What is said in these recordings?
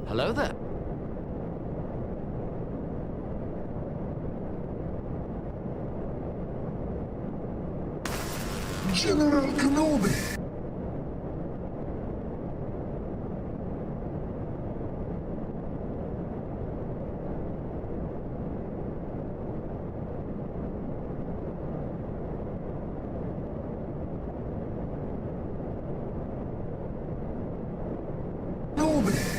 Hello there. General Kenobi! Kenobi!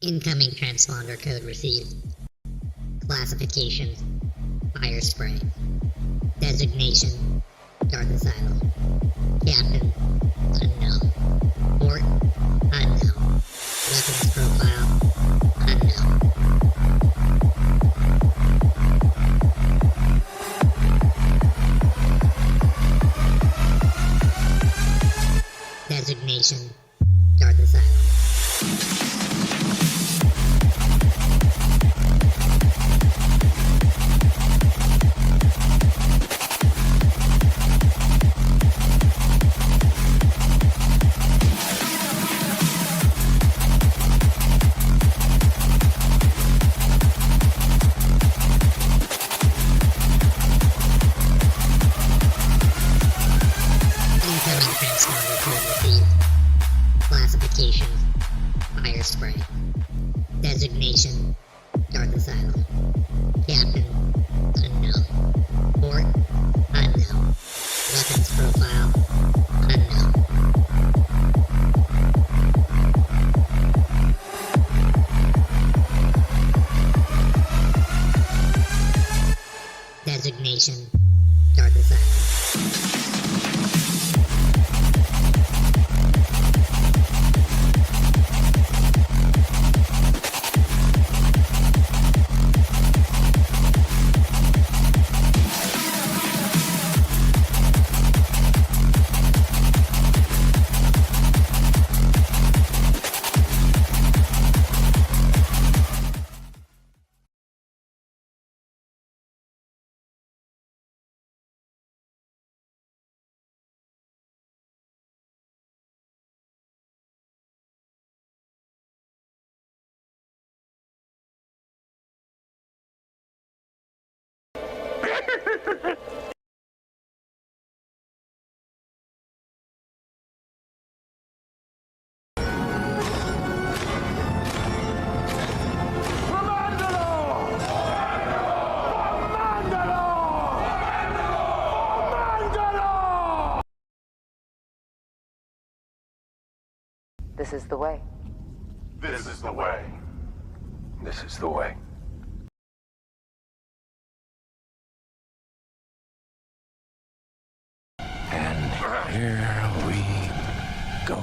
Incoming transponder code received. Classification: fire spray. Designation: Darth Asylum. Captain: unknown. Port: unknown. Weapons profile: unknown. Designation: Darth Asylum. Incoming transponder code received. Classification: fire spray. Designation: Darth Asylum. Captain: unknown. Port: unknown. Weapons profile: unknown. Designation: Darth Asylum. This is the way. This is the way. This is the way. And here we go.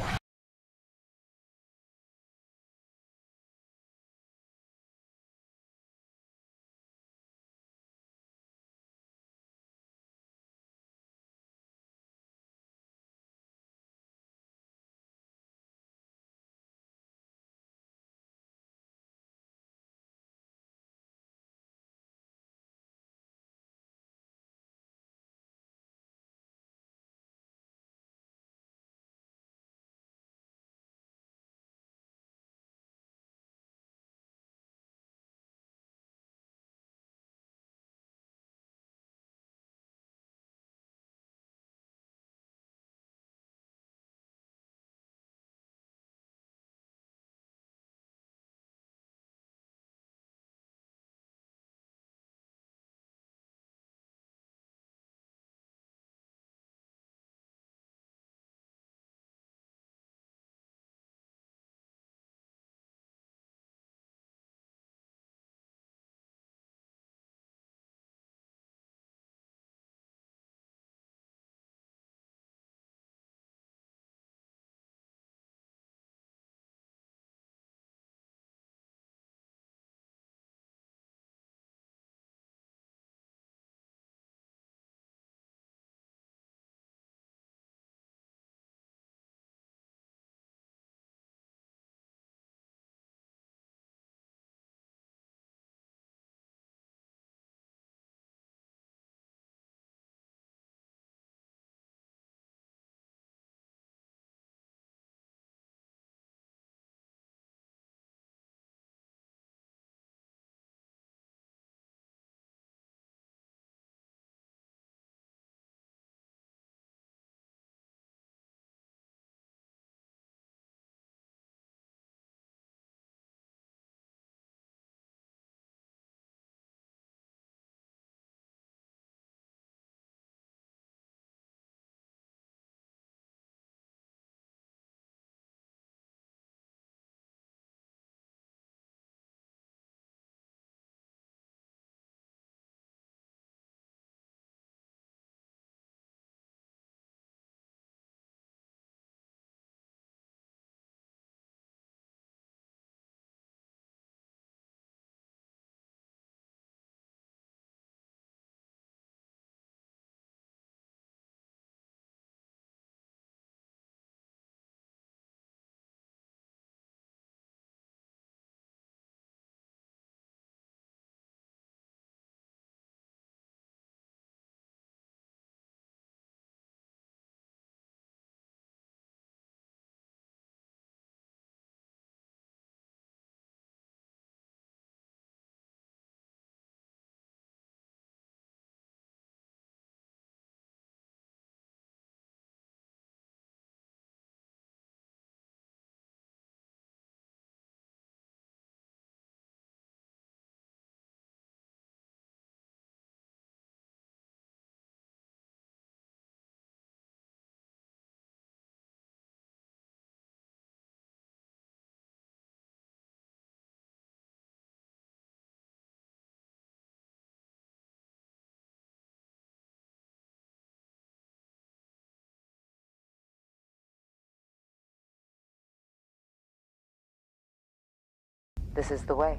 This is the way.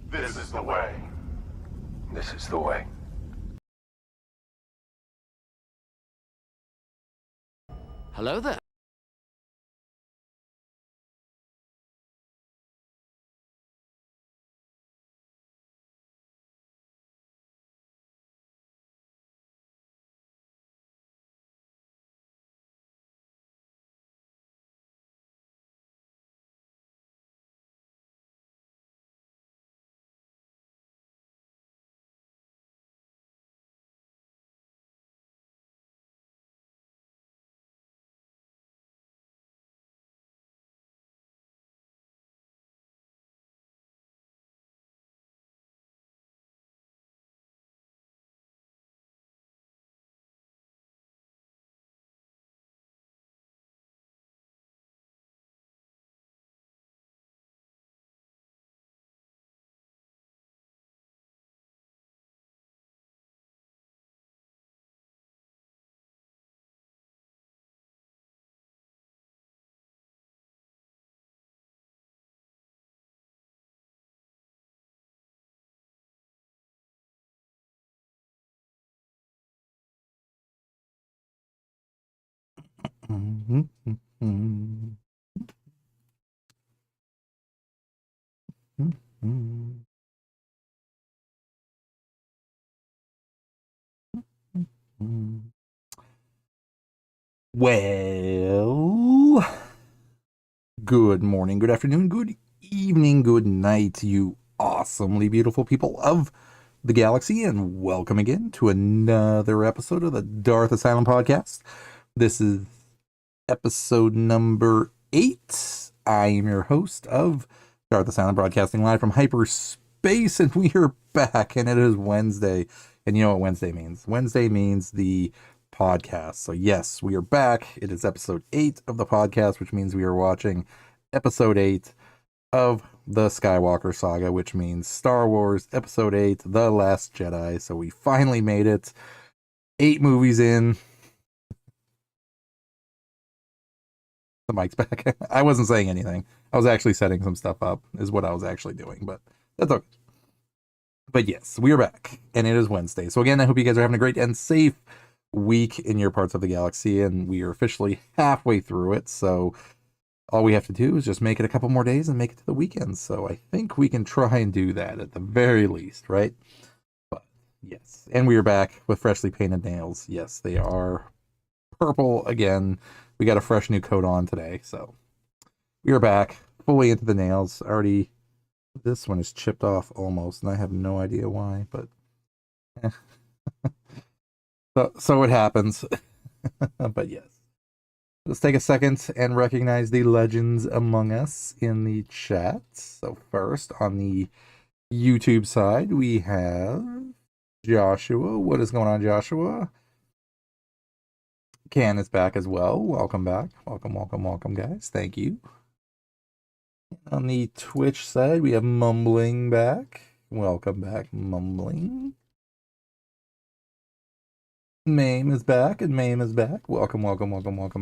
This is the way. This is the way. Hello there. Well, good morning, good afternoon, good evening, good night, you awesomely beautiful people of the galaxy, and welcome again to another episode of the Darth Asylum podcast. This is episode number 8. I am your host of Darth Asylum, broadcasting live from hyperspace, and we are back, and it is Wednesday. And you know what Wednesday means? Wednesday means the podcast. So yes, we are back. It is episode 8 of the podcast, which means we are watching episode 8 of the Skywalker saga, which means Star Wars episode 8, The Last Jedi. So we finally made it. 8 movies in. The mic's back. I wasn't saying anything. I was actually setting some stuff up, is what I was actually doing, but that's okay. But yes, we are back, and it is Wednesday. So again, I hope you guys are having a great and safe week in your parts of the galaxy, and we are officially halfway through it. So all we have to do is just make it a couple more days and make it to the weekend. So I think we can try and do that at the very least, right? But yes, and we are back with freshly painted nails. Yes, they are purple again. We got a fresh new coat on today, so we are back fully into the nails. Already, this one is chipped off almost, and I have no idea why, but so it happens. But yes, let's take a second and recognize the legends among us in the chat. So first, on the YouTube side, we have Joshua. What is going on, Joshua? Can is back as well. Welcome back. Welcome, guys. Thank you. On the Twitch side, we have Mumbling back. Welcome back, Mumbling. Mame is back, and Mame is back. Welcome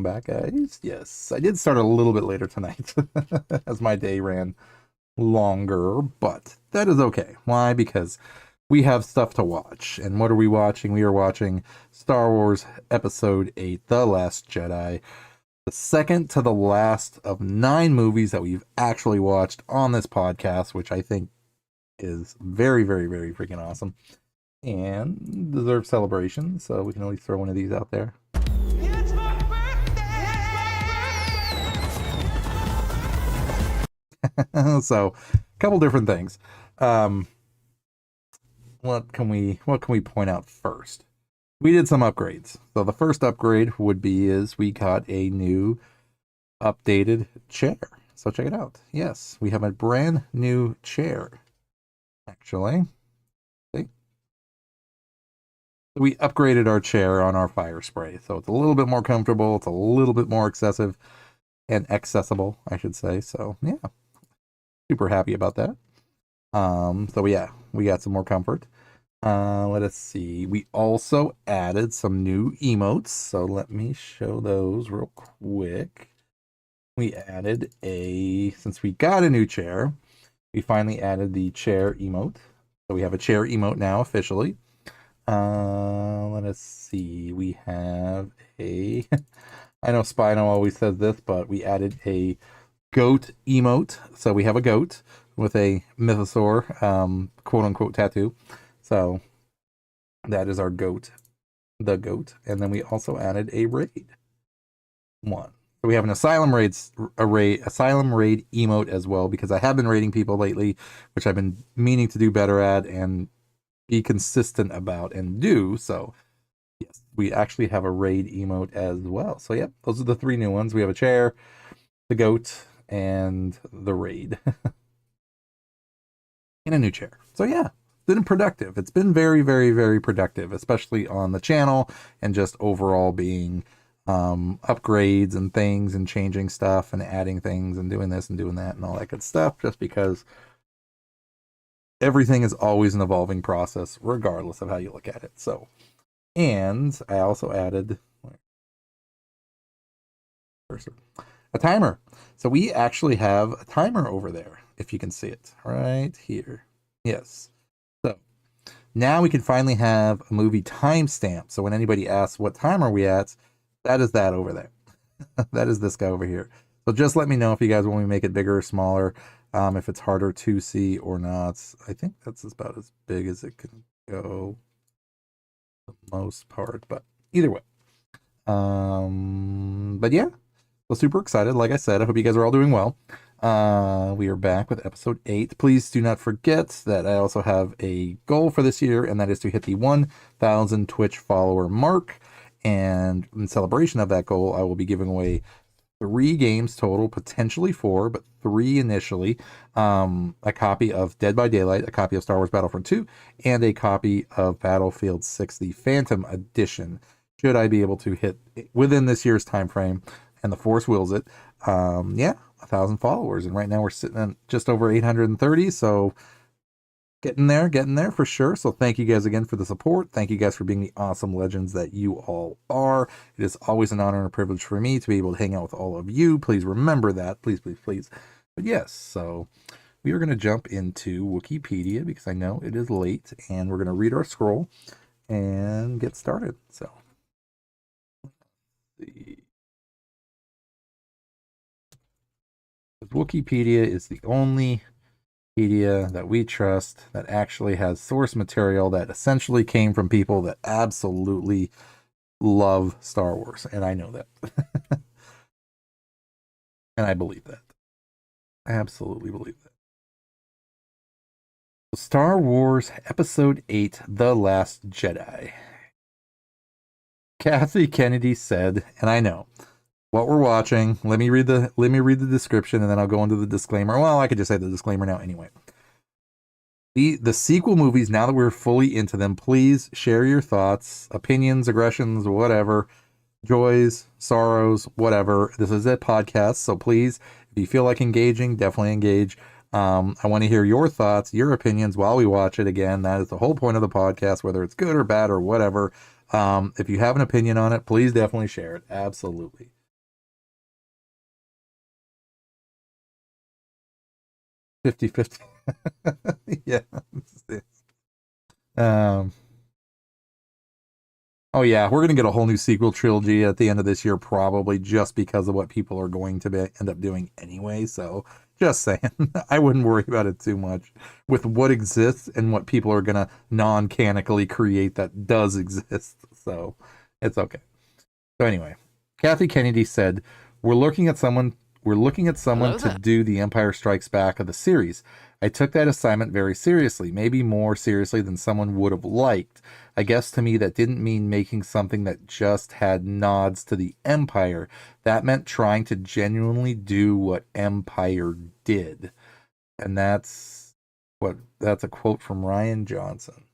back, guys. Yes, I did start a little bit later tonight as my day ran longer, but that is okay. Why? Because we have stuff to watch. And what are we watching? We are watching Star Wars Episode 8, The Last Jedi, the second to the last of 9 movies that we've actually watched on this podcast, which I think is very, very, very freaking awesome and deserves celebration. So we can always throw one of these out there. It's my birthday! So a couple different things. What can we point out first? We did some upgrades. So the first upgrade would be is we got a new updated chair. So check it out. Yes, we have a brand new chair. Actually, see? We upgraded our chair on our fire spray. So it's a little bit more comfortable. It's a little bit more excessive and accessible, I should say. So yeah, super happy about that. So yeah, we got some more comfort. Let us see. We also added some new emotes. So let me show those real quick. We added since we got a new chair, We finally added the chair emote. So we have a chair emote now officially. Let us see. We have a... I know Spino always says this, but we added a goat emote. So we have a goat with a mythosaur, quote-unquote tattoo. So that is our goat, the goat. And then we also added a raid one. So we have an asylum raid emote as well, because I have been raiding people lately, which I've been meaning to do better at and be consistent about and do. So yes, we actually have a raid emote as well. So yep, those are the three new ones. We have a chair, the goat, and the raid. And a new chair. So yeah, it's been productive. It's been very, very, very productive, especially on the channel and just overall being upgrades and things and changing stuff and adding things and doing this and doing that and all that good stuff, just because everything is always an evolving process regardless of how you look at it. So, and I also added a timer. So we actually have a timer over there, if you can see it right here. Yes. So now we can finally have a movie timestamp. So when anybody asks what time are we at, that is that over there. That is this guy over here. So just let me know if you guys want me to make it bigger or smaller, if it's harder to see or not. I think that's about as big as it can go, for the most part, but either way. But yeah, so super excited. Like I said, I hope you guys are all doing well. We are back with episode 8. Please do not forget that I also have a goal for this year, and that is to hit the 1,000 Twitch follower mark. And in celebration of that goal, I will be giving away 3 games total, potentially 4, but 3 initially. A copy of Dead by Daylight, a copy of Star Wars Battlefront 2, and a copy of Battlefield 6, the Phantom Edition. Should I be able to hit within this year's time frame, and the Force wills it, yeah, 1,000 followers. And right now we're sitting at just over 830, so getting there for sure. So thank you guys again for the support. Thank you guys for being the awesome legends that you all are. It is always an honor and a privilege for me to be able to hang out with all of you. Please remember that. Please, please, please. But yes, so we are going to jump into Wikipedia because I know it is late, and we're going to read our scroll and get started. So let's see. Wikipedia is the only media that we trust that actually has source material that essentially came from people that absolutely love Star Wars, and I know that. And I believe that. I absolutely believe that. Star Wars Episode 8, The Last Jedi. Kathy Kennedy said, and I know what we're watching. Let me read the description, and then I'll go into the disclaimer. Well, I could just say the disclaimer now anyway. The sequel movies, now that we're fully into them, please share your thoughts, opinions, aggressions, whatever, joys, sorrows, whatever. This is a podcast, so please, if you feel like engaging, definitely engage. I want to hear your thoughts, your opinions while we watch it again. That is the whole point of the podcast, whether it's good or bad or whatever. If you have an opinion on it, please definitely share it. Absolutely. 50-50. Yeah. Oh yeah, we're gonna get a whole new sequel trilogy at the end of this year, probably, just because of what people are going to end up doing anyway. So just saying, I wouldn't worry about it too much with what exists and what people are gonna non-canically create that does exist. So it's okay. So anyway, Kathy Kennedy said, we're looking at someone to do the Empire Strikes Back of the series. I took that assignment very seriously, maybe more seriously than someone would have liked. I guess to me that didn't mean making something that just had nods to the Empire. That meant trying to genuinely do what Empire did. And that's a quote from Ryan Johnson.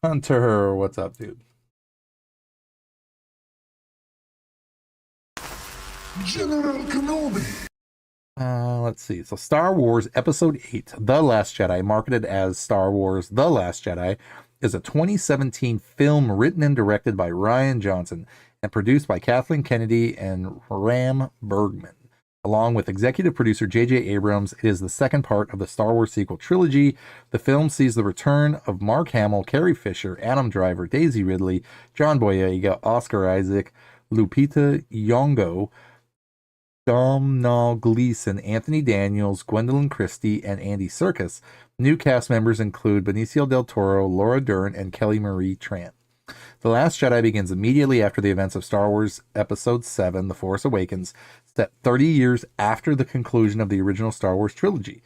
Hunter, what's up, dude? General Kenobi. Let's see. So Star Wars Episode 8, The Last Jedi, marketed as Star Wars The Last Jedi, is a 2017 film written and directed by Ryan Johnson and produced by Kathleen Kennedy and Ram Bergman. Along with executive producer J.J. Abrams, it is the second part of the Star Wars sequel trilogy. The film sees the return of Mark Hamill, Carrie Fisher, Adam Driver, Daisy Ridley, John Boyega, Oscar Isaac, Lupita Nyong'o, Domhnall Gleeson, Anthony Daniels, Gwendolyn Christie, and Andy Serkis. New cast members include Benicio del Toro, Laura Dern, and Kelly Marie Tran. The Last Jedi begins immediately after the events of Star Wars Episode 7, The Force Awakens, set 30 years after the conclusion of the original Star Wars trilogy.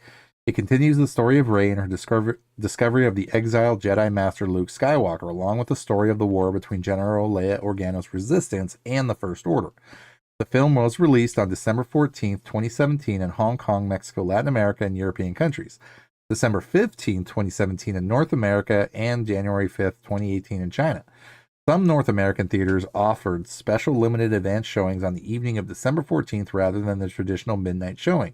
It continues the story of Rey and her discovery of the exiled Jedi Master Luke Skywalker, along with the story of the war between General Leia Organa's resistance and the First Order. The film was released on December 14th, 2017 in Hong Kong, Mexico, Latin America, and European countries. December 15th, 2017 in North America, and January 5th, 2018 in China. Some North American theaters offered special limited advance showings on the evening of December 14th rather than the traditional midnight showing.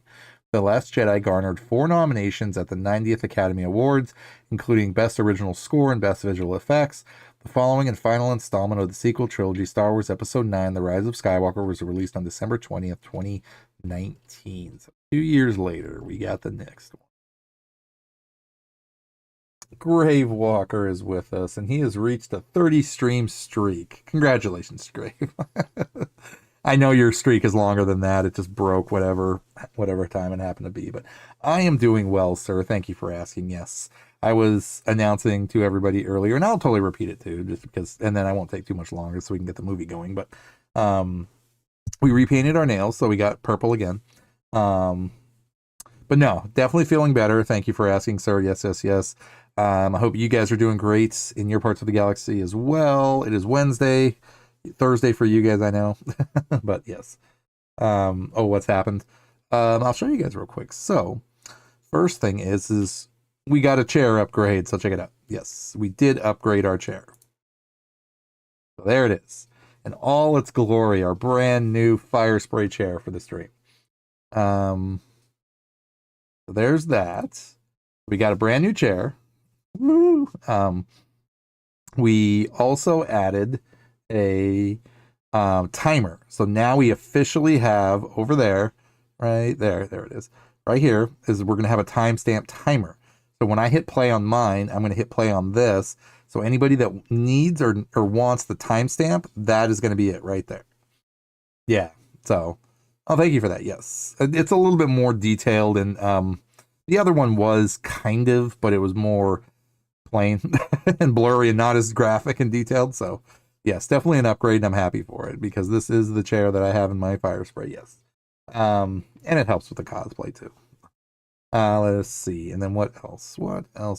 The Last Jedi garnered 4 nominations at the 90th Academy Awards, including Best Original Score and Best Visual Effects. The following and final installment of the sequel trilogy, Star Wars Episode 9, The Rise of Skywalker, was released on December 20th, 2019. So 2 years later, we got the next one. Grave Walker is with us, and he has reached a 30 stream streak. Congratulations, Grave. I know your streak is longer than that. It just broke whatever time it happened to be. But I am doing well, sir. Thank you for asking. Yes, I was announcing to everybody earlier, and I'll totally repeat it too, just because, and then I won't take too much longer so we can get the movie going. But we repainted our nails, so we got purple again. But no, definitely feeling better. Thank you for asking, sir. Yes, yes, yes. I hope you guys are doing great in your parts of the galaxy as well. It is Wednesday, Thursday for you guys, I know. But yes. Oh, what's happened? I'll show you guys real quick. So, first thing is we got a chair upgrade. So check it out. Yes, we did upgrade our chair. So there it is. In all its glory, our brand new fire spray chair for the stream. So there's that. We got a brand new chair. Woo! We also added a timer. So now we officially have over there, right there it is. Right here is we're going to have a timestamp timer. So when I hit play on mine, I'm going to hit play on this. So anybody that needs or wants the timestamp, that is going to be it right there. Yeah. So, oh, thank you for that. Yes. It's a little bit more detailed, and the other one was kind of, but it was more plain and blurry and not as graphic and detailed. So yes, definitely an upgrade, and I'm happy for it because this is the chair that I have in my fire spray. Yes. And it helps with the cosplay too. Let's see. And then what else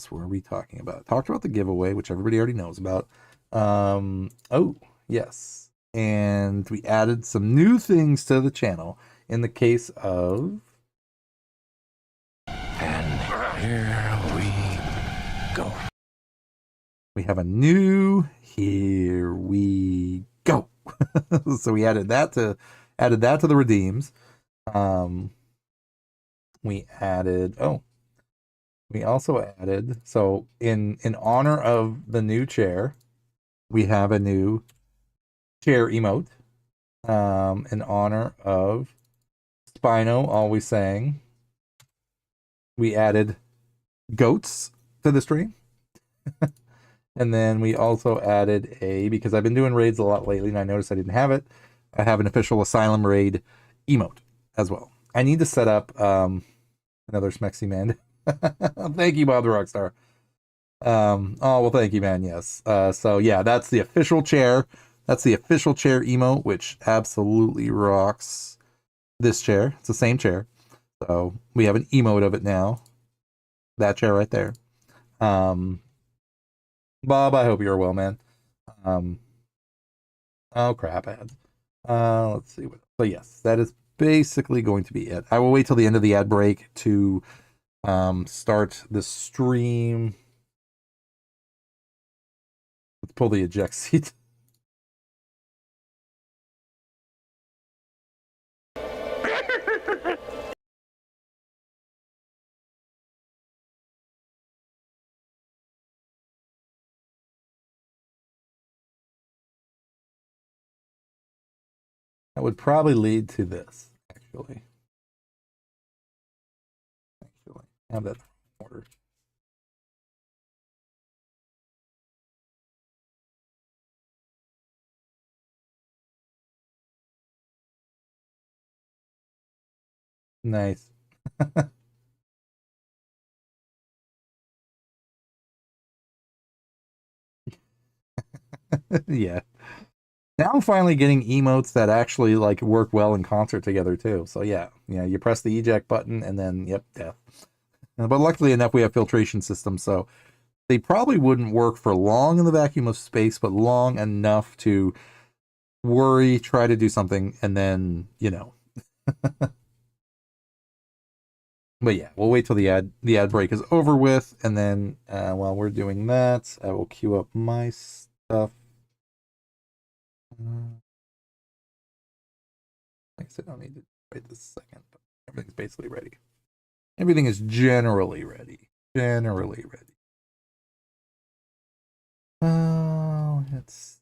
were we talking about? Talked about the giveaway, which everybody already knows about. Oh yes. And we added some new things to the channel in the case of, And here we go. we have a new here we go. So we added that to the redeems. We also added, so in honor of the new chair, we have a new chair emote. In honor of Spino always saying, we added goats to the stream. And then we also added because I've been doing raids a lot lately and I noticed I didn't have it, I have an official Asylum raid emote as well. I need to set up another Smexy man. Thank you, Bob the Rockstar. Oh, well, thank you, man. Yes. So yeah, that's the official chair. That's the official chair emote, which absolutely rocks this chair. It's the same chair. So we have an emote of it now. That chair right there. Bob, I hope you're well, man. Oh crap, ads. Let's see what. So yes, that is basically going to be it. I will wait till the end of the ad break to start the stream. Let's pull the eject seat. That would probably lead to this, actually. Have that order. Nice. Yeah. Now I'm finally getting emotes that actually like work well in concert together too. So yeah, you press the eject button and then yep, death. But luckily enough, we have filtration systems, so they probably wouldn't work for long in the vacuum of space, but long enough to worry, try to do something, and then But yeah, we'll wait till the ad break is over with, and then while we're doing that, I will queue up my stuff. Like I said, I don't need to wait this second, but everything's basically ready. Everything is generally ready. Generally ready. Oh, let's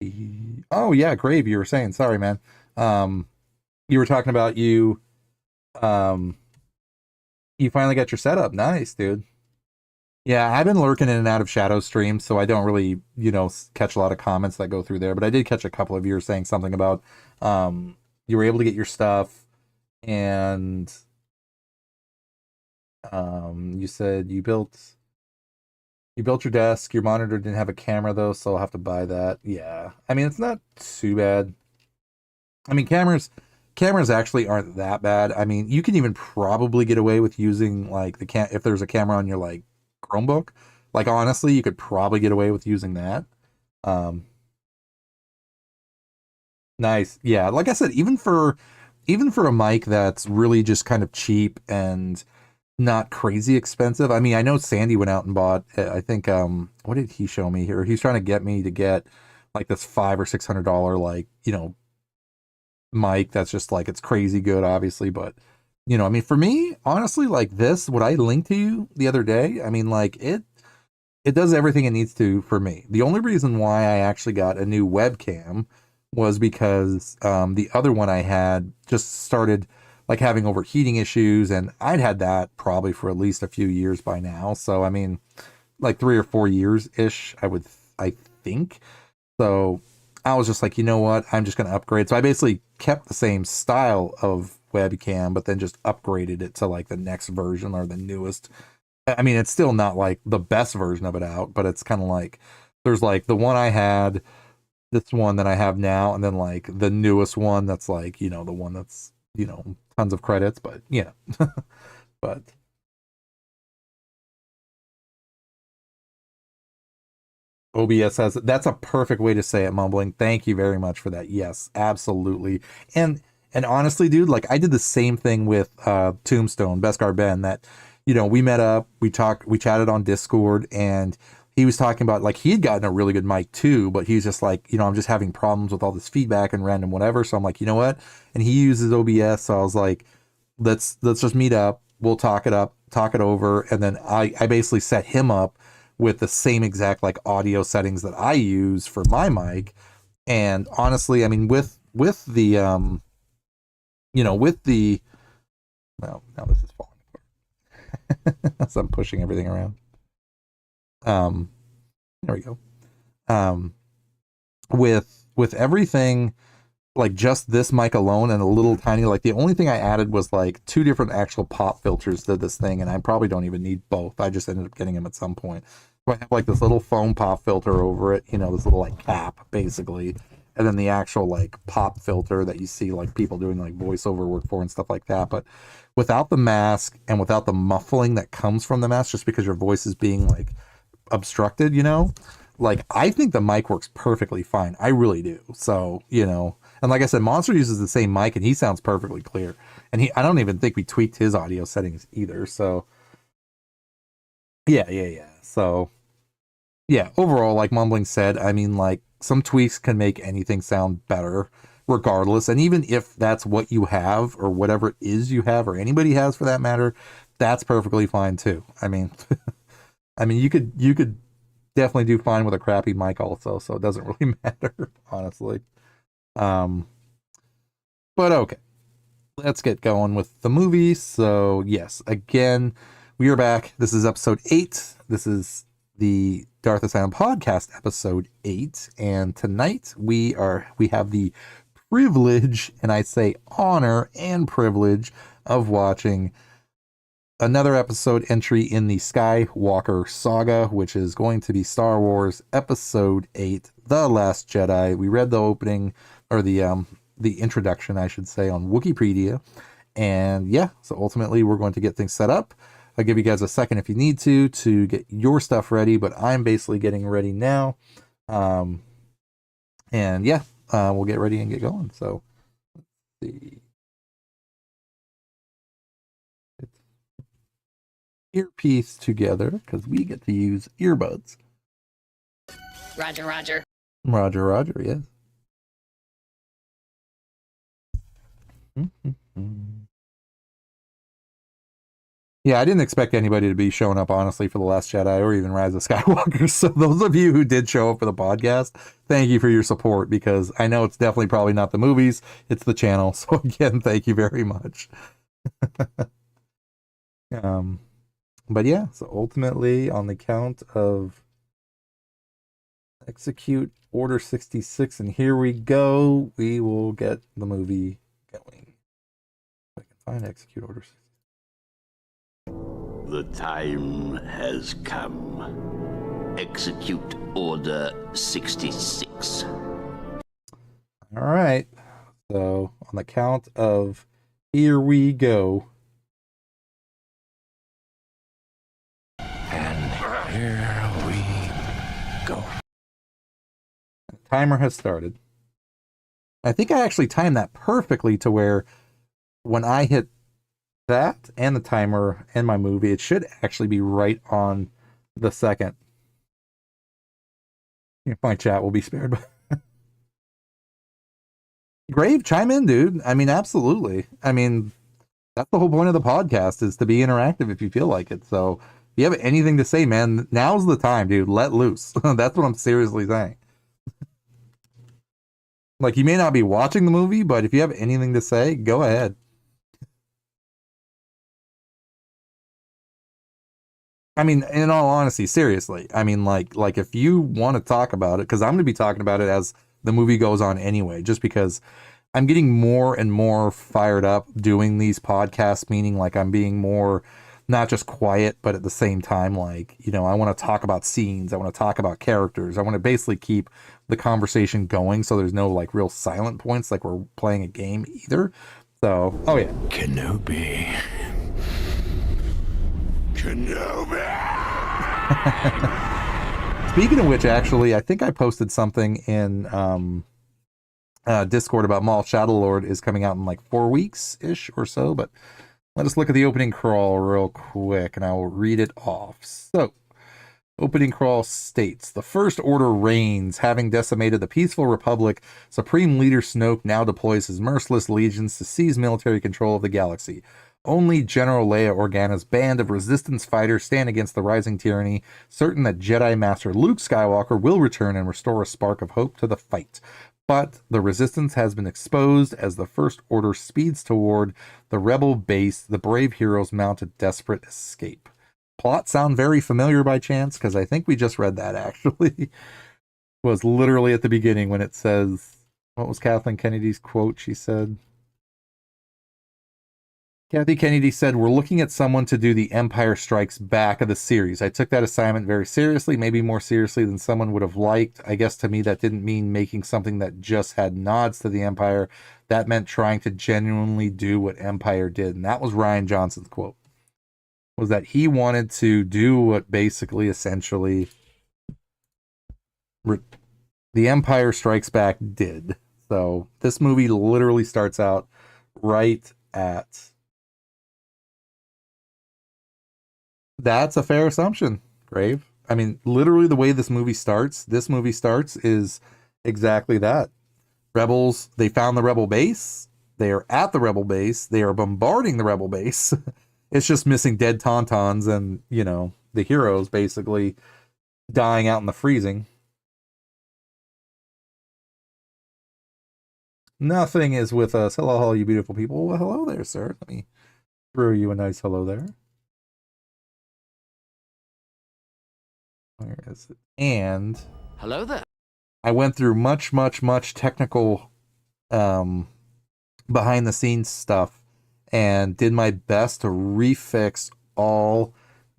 see. Oh yeah, Grave, you were saying. Sorry, man. You were talking about um you finally got your setup. Nice, dude. Yeah, I've been lurking in and out of Shadow streams, so I don't really, catch a lot of comments that go through there. But I did catch a couple of you saying something about you were able to get your stuff, and you said you built your desk. Your monitor didn't have a camera though, so I'll have to buy that. Yeah, I mean it's not too bad. I mean cameras actually aren't that bad. I mean you can even probably get away with using like if there's a camera on your like Chromebook. Like honestly, you could probably get away with using that. Um, nice. Yeah, like I said, even for a mic that's really just kind of cheap and not crazy expensive. I mean, I know Sandy went out and bought I think what did he show me here? He's trying to get me to get like this $500 or $600 like, mic that's just like it's crazy good obviously, but I mean for me, honestly, like this what I linked to you the other day, I mean like it does everything it needs to for me. The only reason why I actually got a new webcam was because the other one I had just started like having overheating issues, and I'd had that probably for at least a few years by now. So I mean, like 3 or 4 years ish, I think. So I was just like, you know what? I'm just going to upgrade. So I basically kept the same style of webcam, but then just upgraded it to like the next version or the newest. I mean, it's still not like the best version of it out, but it's kind of like there's like the one I had, this one that I have now, and then like the newest one that's like, the one that's, tons of credits, but yeah. But OBS has that's a perfect way to say it, mumbling. Thank you very much for that. Yes, absolutely. And honestly, dude, like I did the same thing with Tombstone, Beskar Ben, that we met up, we chatted on Discord, and he was talking about like he had gotten a really good mic too, but he's just like, I'm just having problems with all this feedback and random whatever. So I'm like, you know what? And he uses OBS, so I was like, let's just meet up, we'll talk it over, and then I basically set him up with the same exact like audio settings that I use for my mic. And honestly, I mean with the with the well, now this is falling apart. So I'm pushing everything around. There we go. With everything, like just this mic alone and a little tiny, like the only thing I added was like 2 different actual pop filters to this thing, and I probably don't even need both. I just ended up getting them at some point. So I have like this little foam pop filter over it, this little like cap basically, and then the actual like pop filter that you see like people doing like voiceover work for and stuff like that. But without the mask and without the muffling that comes from the mask, just because your voice is being like obstructed, like I think the mic works perfectly fine. I really do. So, and like I said, Monster uses the same mic and he sounds perfectly clear. And I don't even think we tweaked his audio settings either. So yeah. So yeah, overall, like Mumbling said, I mean, like some tweaks can make anything sound better regardless. And even if that's what you have or whatever it is you have or anybody has for that matter, that's perfectly fine too. I mean, you could definitely do fine with a crappy mic also, so it doesn't really matter, honestly. But okay. let's get going with the movie. So, yes, again, we are back. This is episode 8. This is the Darth Asylum podcast, episode 8. And tonight we have the privilege, and I say honor and privilege, of watching another episode entry in the Skywalker saga, which is going to be Star Wars Episode 8, The Last Jedi. We read the opening, or the introduction, I should say, on Wikipedia. And yeah, so ultimately we're going to get things set up. I'll give you guys a second if you need to get your stuff ready, but I'm basically getting ready now. And yeah, we'll get ready and get going. So let's see. Earpiece together because we get to use earbuds. Roger, roger. Roger, yes. Yeah, I didn't expect anybody to be showing up, honestly, for The Last Jedi or even Rise of Skywalker. So those of you who did show up for the podcast, thank you for your support, because I know it's definitely probably not the movies, it's the channel. So again, thank you very much. But yeah, so ultimately, on the count of execute Order 66, and here we go, we will get the movie going. If I can find execute Order 66. The time has come. Execute Order 66. All right. So, on the count of here we go. And here we go. The timer has started. I think I actually timed that perfectly to where when I hit that and the timer and my movie, it should actually be right on the second. My chat will be spared. Grave, chime in, dude. I mean, absolutely. I mean, that's the whole point of the podcast, is to be interactive if you feel like it. So if you have anything to say, man, now's the time, dude. Let loose. That's what I'm seriously saying. Like, you may not be watching the movie, but if you have anything to say, go ahead. I mean, in all honesty, seriously. I mean, like if you want to talk about it, because I'm going to be talking about it as the movie goes on anyway, just because I'm getting more and more fired up doing these podcasts, meaning like I'm being more, not just quiet, but at the same time, like, you know, I want to talk about scenes. I want to talk about characters. I want to basically keep the conversation going, so there's no like real silent points like we're playing a game either. So, oh yeah. Kenobi. Speaking of which, actually, I think I posted something in Discord about Maul Shadowlord is coming out in like 4 weeks-ish or so, but let us look at the opening crawl real quick, and I will read it off. So, opening crawl states, the First Order reigns, having decimated the peaceful Republic. Supreme Leader Snoke now deploys his merciless legions to seize military control of the galaxy. Only General Leia Organa's band of resistance fighters stand against the rising tyranny, certain that Jedi Master Luke Skywalker will return and restore a spark of hope to the fight. But the resistance has been exposed as the First Order speeds toward the rebel base. The brave heroes mount a desperate escape. Plot sound very familiar by chance? Because I think we just read that, actually. Was literally at the beginning when it says, what was Kathleen Kennedy's quote? She said, Kathy Kennedy said, we're looking at someone to do the Empire Strikes Back of the series. I took that assignment very seriously, maybe more seriously than someone would have liked. I guess to me that didn't mean making something that just had nods to the Empire. That meant trying to genuinely do what Empire did. And that was Rian Johnson's quote. Was that he wanted to do what basically, essentially, the Empire Strikes Back did. So this movie literally starts out right at... That's a fair assumption, Grave. I mean, literally the way this movie starts is exactly that. Rebels, they found the rebel base. They are at the rebel base. They are bombarding the rebel base. It's just missing dead tauntauns and, you know, the heroes basically dying out in the freezing. Nothing is with us. Hello, hello, you beautiful people. Well, hello there, sir. Let me throw you a nice hello there. Where is it? And Hello there. I went through much technical behind the scenes stuff and did my best to refix all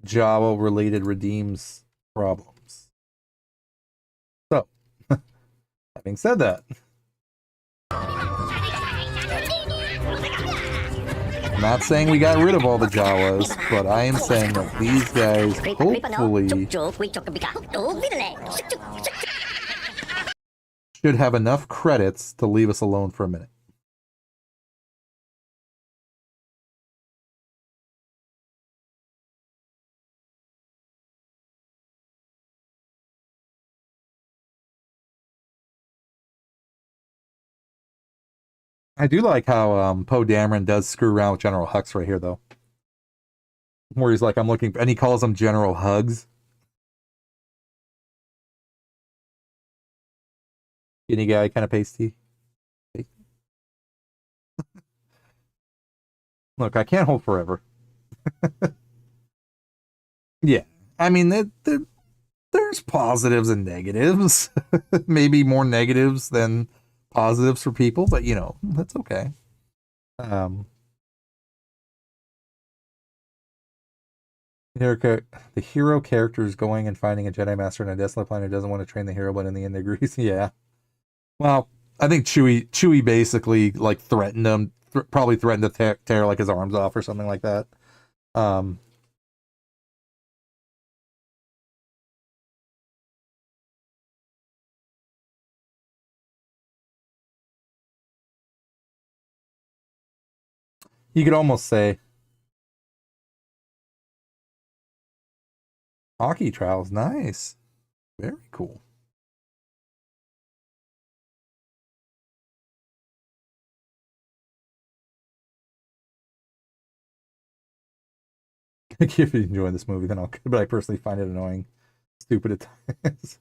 Java related redeems problems. So, having said that, I'm not saying we got rid of all the Jawas, but I am saying that these guys hopefully should have enough credits to leave us alone for a minute. I do like how Poe Dameron does screw around with General Hux right here, though. Where he's like, I'm looking, and he calls him General Hugs. Skinny guy, kind of pasty. Look, I can't hold forever. Yeah, I mean, there's positives and negatives. Maybe more negatives than positives for people, but you know, that's okay. The hero character is going and finding a Jedi Master in a desolate planet who doesn't want to train the hero, but in the end agrees. Yeah. Well, I think Chewie basically like threatened him, probably threatened to tear like his arms off or something like that. You could almost say hockey trials, nice, very cool. If you enjoy this movie, then I'll. But I personally find it annoying, stupid at times.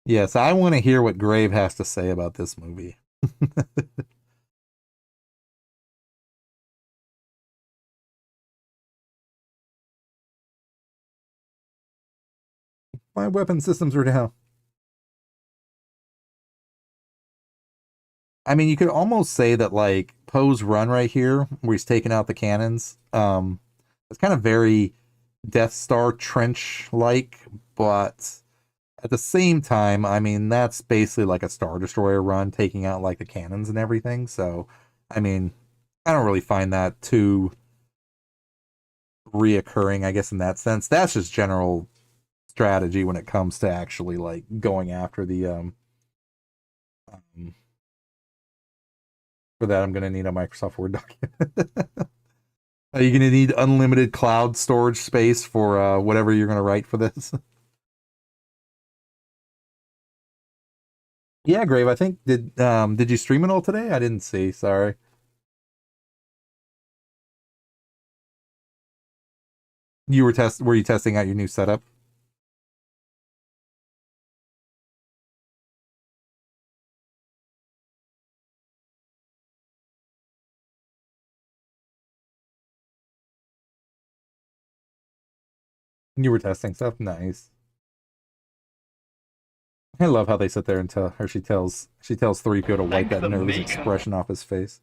Yes, I want to hear what Grave has to say about this movie. My weapon systems are down. I mean, you could almost say that like Poe's run right here, where he's taking out the cannons, it's kind of very Death Star trench like, but at the same time, I mean, that's basically like a Star Destroyer run, taking out like the cannons and everything. So, I mean, I don't really find that too reoccurring, I guess, in that sense. That's just general strategy when it comes to actually like going after the for that I'm going to need a Microsoft Word document. Are you going to need unlimited cloud storage space for whatever you're going to write for this? Yeah, Grave, I think did you stream it all today? I didn't see, sorry. Were you testing out your new setup? You were testing stuff? Nice. I love how they sit there and tell her she tells 3PO to wipe that nervous expression off his face.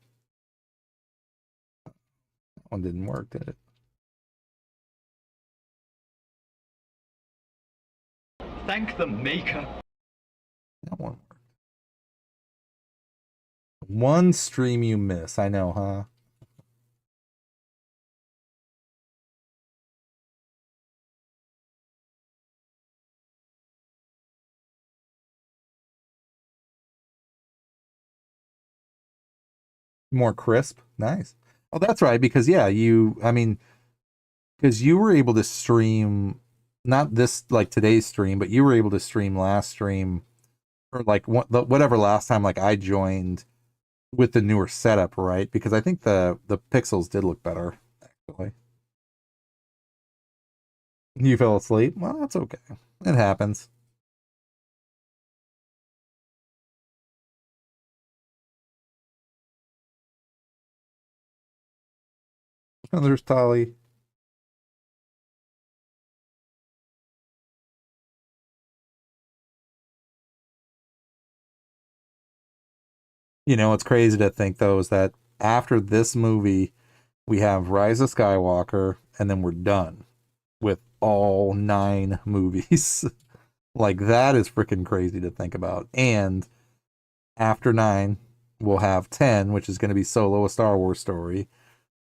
That one didn't work, did it? Thank the maker. That one worked. One stream you miss, I know, huh? More crisp. Nice. Oh, that's right, because yeah, I mean, because you were able to stream, not this, like today's stream, but you were able to stream last stream, or like whatever last time, like I joined with the newer setup, right? Because I think the pixels did look better, actually. You fell asleep? Well, that's okay. It happens. Oh, there's Tali. You know, what's crazy to think though is that after this movie, we have Rise of Skywalker, and then we're done with all 9 movies. Like, that is freaking crazy to think about. And after 9, we'll have 10, which is going to be Solo, a Star Wars story.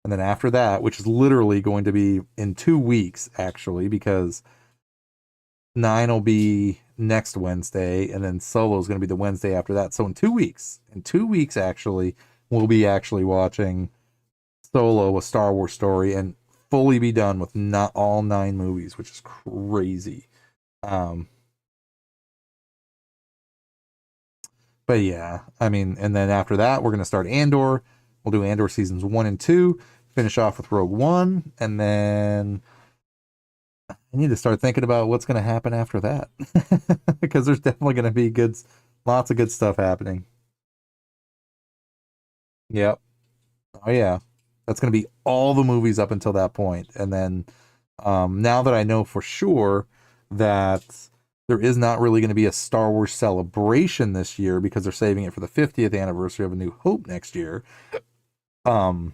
And then after that, which is literally going to be in 2 weeks, actually, because 9 will be next Wednesday, and then Solo is going to be the Wednesday after that. So in 2 weeks, actually, we'll be actually watching Solo, a Star Wars story, and fully be done with not all 9 movies, which is crazy. But yeah, I mean, and then after that, we're going to start Andor. We'll do Andor seasons 1 and 2, finish off with Rogue One, and then I need to start thinking about what's going to happen after that. Because there's definitely going to be lots of good stuff happening. Yep. Oh yeah. That's going to be all the movies up until that point. And then now that I know for sure that there is not really going to be a Star Wars celebration this year because they're saving it for the 50th anniversary of A New Hope next year. Yeah,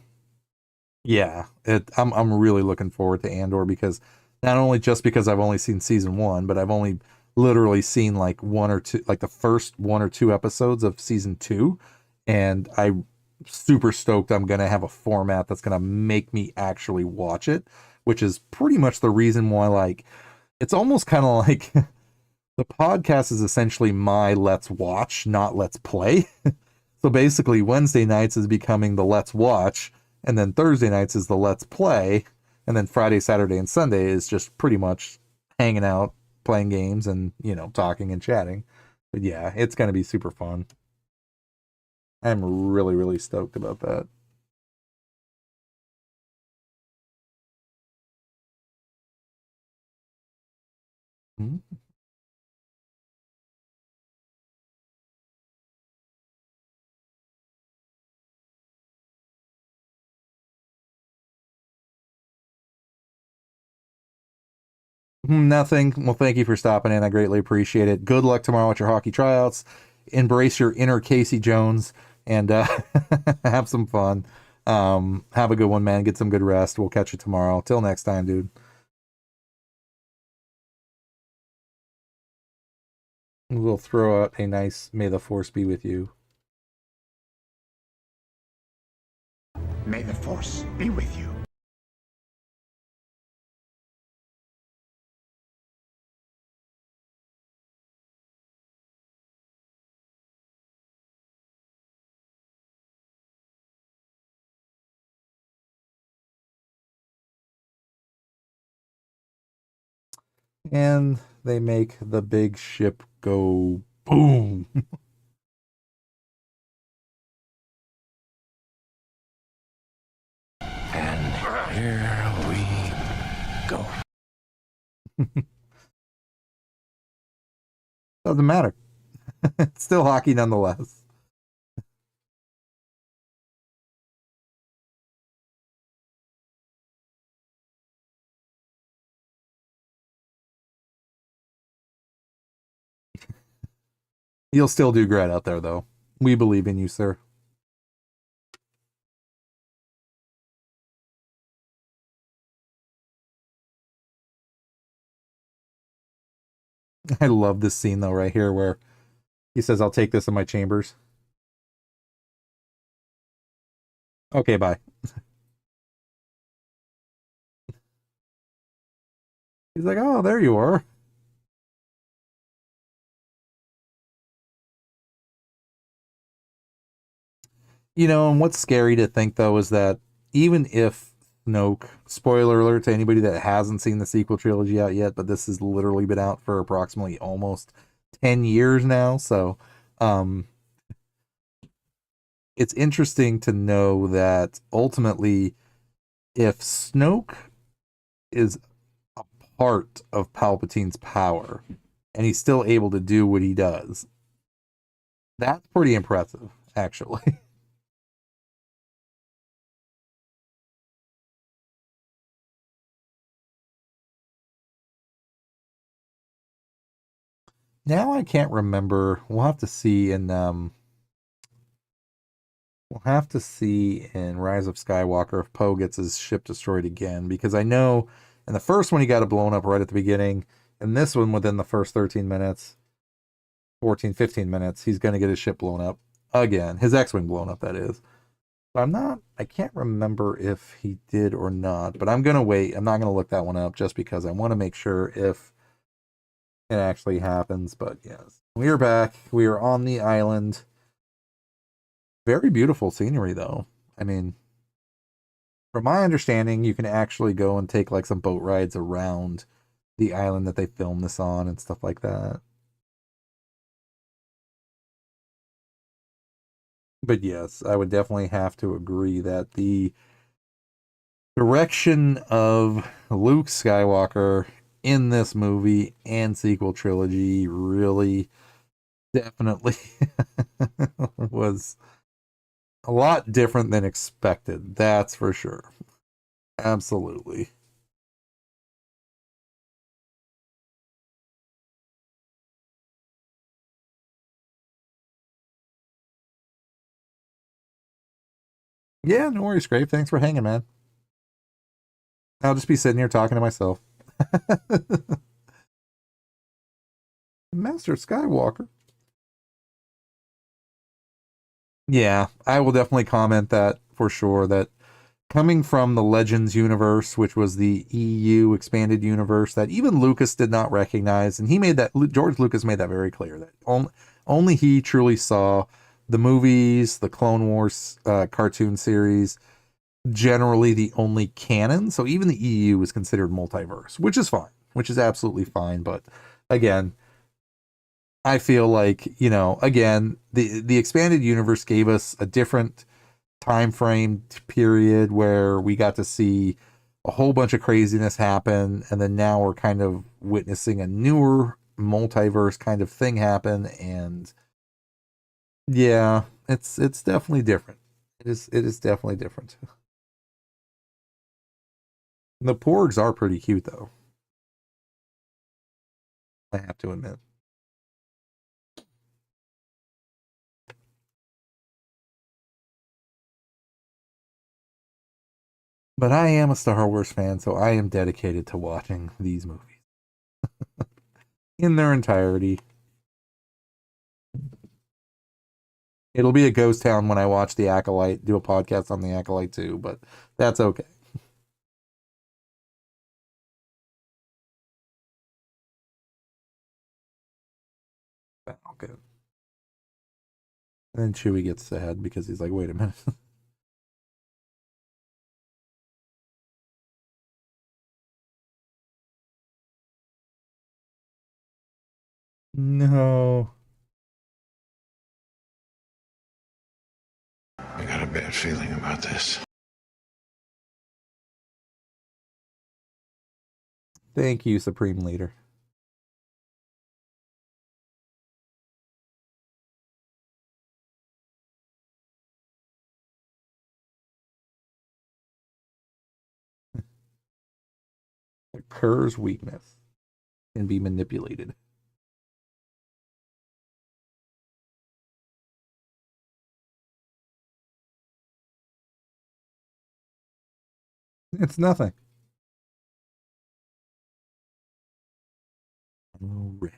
I'm really looking forward to Andor because not only just because I've only seen season 1, but I've only literally seen like 1 or 2, like the first 1 or 2 episodes of season 2, and I'm super stoked I'm gonna have a format that's gonna make me actually watch it, which is pretty much the reason why, like, it's almost kind of like the podcast is essentially my let's watch, not let's play. So basically, Wednesday nights is becoming the let's watch, and then Thursday nights is the let's play, and then Friday, Saturday, and Sunday is just pretty much hanging out, playing games, and, you know, talking and chatting. But yeah, it's going to be super fun. I'm really, really stoked about that. Mhm. Nothing. Well, thank you for stopping in. I greatly appreciate it. Good luck tomorrow at your hockey tryouts. Embrace your inner Casey Jones and have some fun. Have a good one, man. Get some good rest. We'll catch you tomorrow. Till next time, dude. We'll throw out a nice "May the Force be with you." May the Force be with you. And they make the big ship go boom. And here we go. Doesn't matter. It's still hockey nonetheless. You'll still do great out there, though. We believe in you, sir. I love this scene, though, right here, where he says, "I'll take this in my chambers." Okay, bye. He's like, "Oh, there you are." You know, and what's scary to think, though, is that even if Snoke, spoiler alert to anybody that hasn't seen the sequel trilogy out yet, but this has literally been out for approximately almost 10 years now. So, um, it's interesting to know that ultimately, if Snoke is a part of Palpatine's power and he's still able to do what he does, that's pretty impressive, actually. Now I can't remember. We'll have to see in Rise of Skywalker if Poe gets his ship destroyed again, because I know in the first one he got it blown up right at the beginning. In this one, within the first 13 minutes, 14, 15 minutes, he's going to get his ship blown up again. His X-Wing blown up, that is. I can't remember if he did or not, but I'm going to wait. I'm not going to look that one up just because I want to make sure if it actually happens. But yes, we are back. We are on the island. Very beautiful scenery, though. I mean, from my understanding, you can actually go and take like some boat rides around the island that they filmed this on and stuff like that. But yes, I would definitely have to agree that the direction of Luke Skywalker in this movie and sequel trilogy really definitely was a lot different than expected. That's for sure. Absolutely. Yeah, no worries, Scrape. Thanks for hanging, man. I'll just be sitting here talking to myself. Master Skywalker. Yeah, I will definitely comment that for sure. That coming from the Legends universe, which was the EU expanded universe that even Lucas did not recognize, and he made that, George Lucas made that very clear, that only he truly saw the movies, the Clone Wars cartoon series, generally the only canon. So even the EU is considered multiverse, which is fine, which is absolutely fine. But again, I feel like, again, the expanded universe gave us a different time frame period where we got to see a whole bunch of craziness happen, and then now we're kind of witnessing a newer multiverse kind of thing happen. And yeah, it's definitely different. It is definitely different. The porgs are pretty cute, though, I have to admit. But I am a Star Wars fan, so I am dedicated to watching these movies in their entirety. It'll be a ghost town when I watch The Acolyte, do a podcast on The Acolyte too, but that's okay. Okay. And then Chewie gets sad because he's like, wait a minute. No. I got a bad feeling about this. Thank you, Supreme Leader. Kerr's weakness can be manipulated. It's nothing. Oh, Red.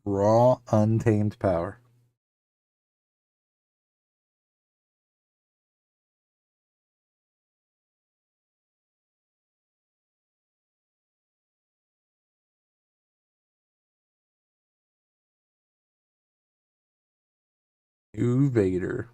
Raw, untamed power. New Vader.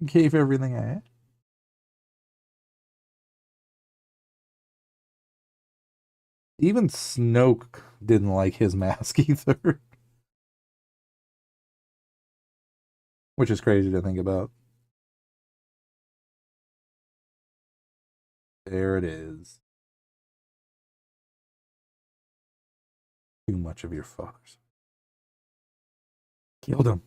Gave everything I had. Even Snoke didn't like his mask either. Which is crazy to think about. There it is. Too much of your father's. Killed him.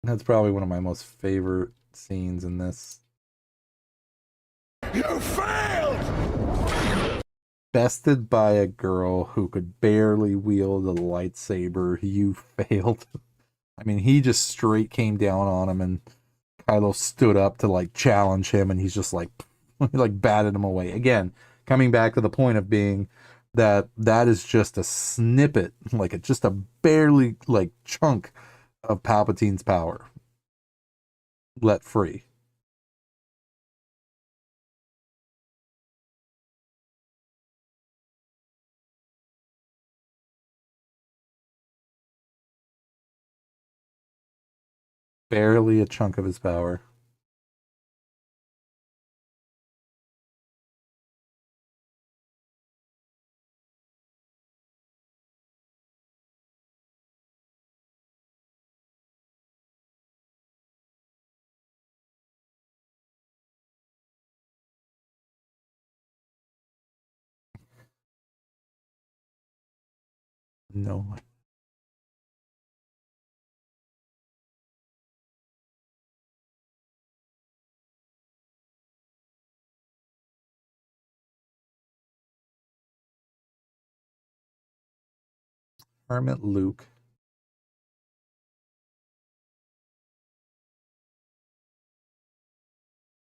That's probably one of my most favorite scenes in this. You failed! Bested by a girl who could barely wield a lightsaber. You failed. I mean, he just straight came down on him, and Kylo stood up to like challenge him, and he's just like, he like batted him away. Again, coming back to the point of being that is just a snippet, like just a barely like chunk of Palpatine's power let free. Barely a chunk of his power. No. Hermit Luke.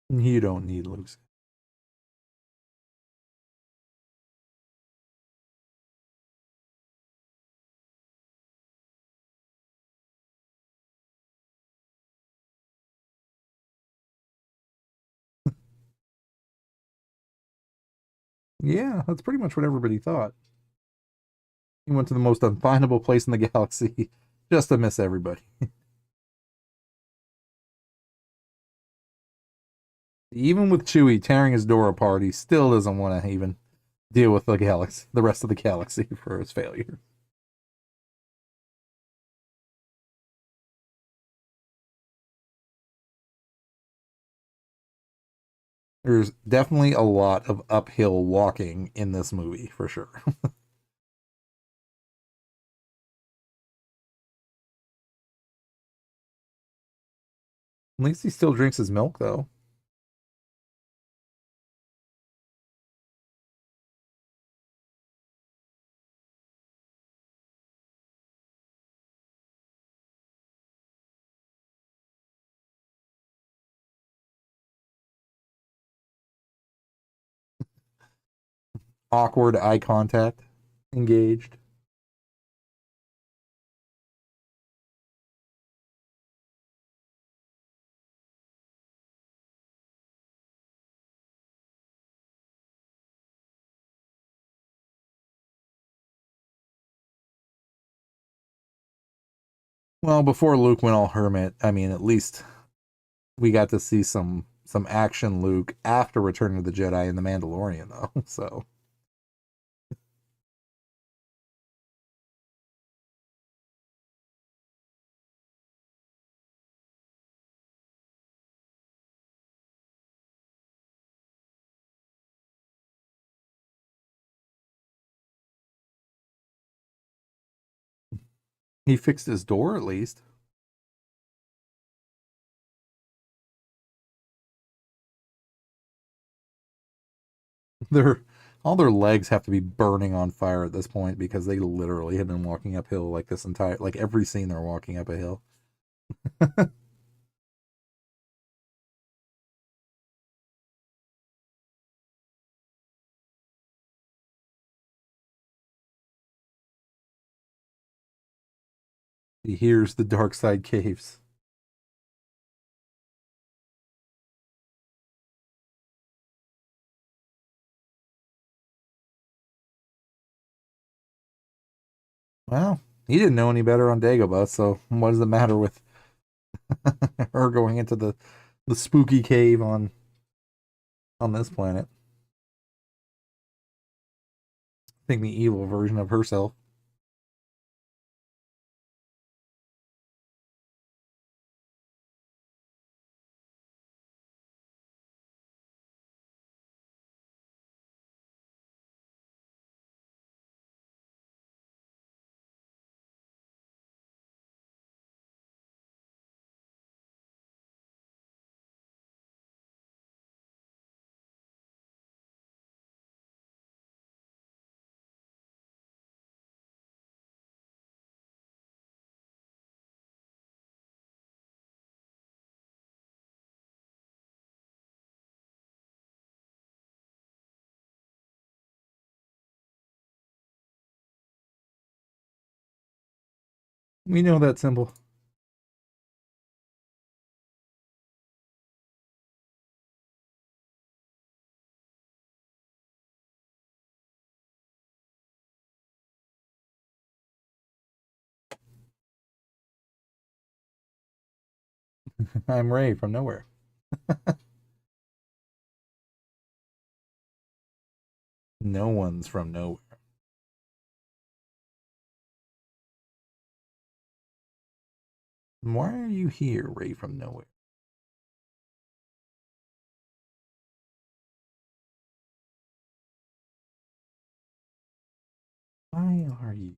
You don't need Luke's. Yeah, that's pretty much what everybody thought. He went to the most unfindable place in the galaxy just to miss everybody. Even with Chewie tearing his door apart, he still doesn't want to even deal with the galaxy, the rest of the galaxy, for his failure. There's definitely a lot of uphill walking in this movie, for sure. At least he still drinks his milk, though. Awkward eye contact. Engaged. Well, before Luke went all hermit, I mean, at least we got to see some action Luke after Return of the Jedi and The Mandalorian, though. So he fixed his door at least. Their all their legs have to be burning on fire at this point because they literally have been walking uphill like this entire like every scene they're walking up a hill. He hears the dark side caves. Well, he didn't know any better on Dagobah, so what does it matter with Her going into the spooky cave on this planet. I think the evil version of herself. We know that symbol. I'm Ray from nowhere. No one's from nowhere. Why are you here, Ray from nowhere? Why are you?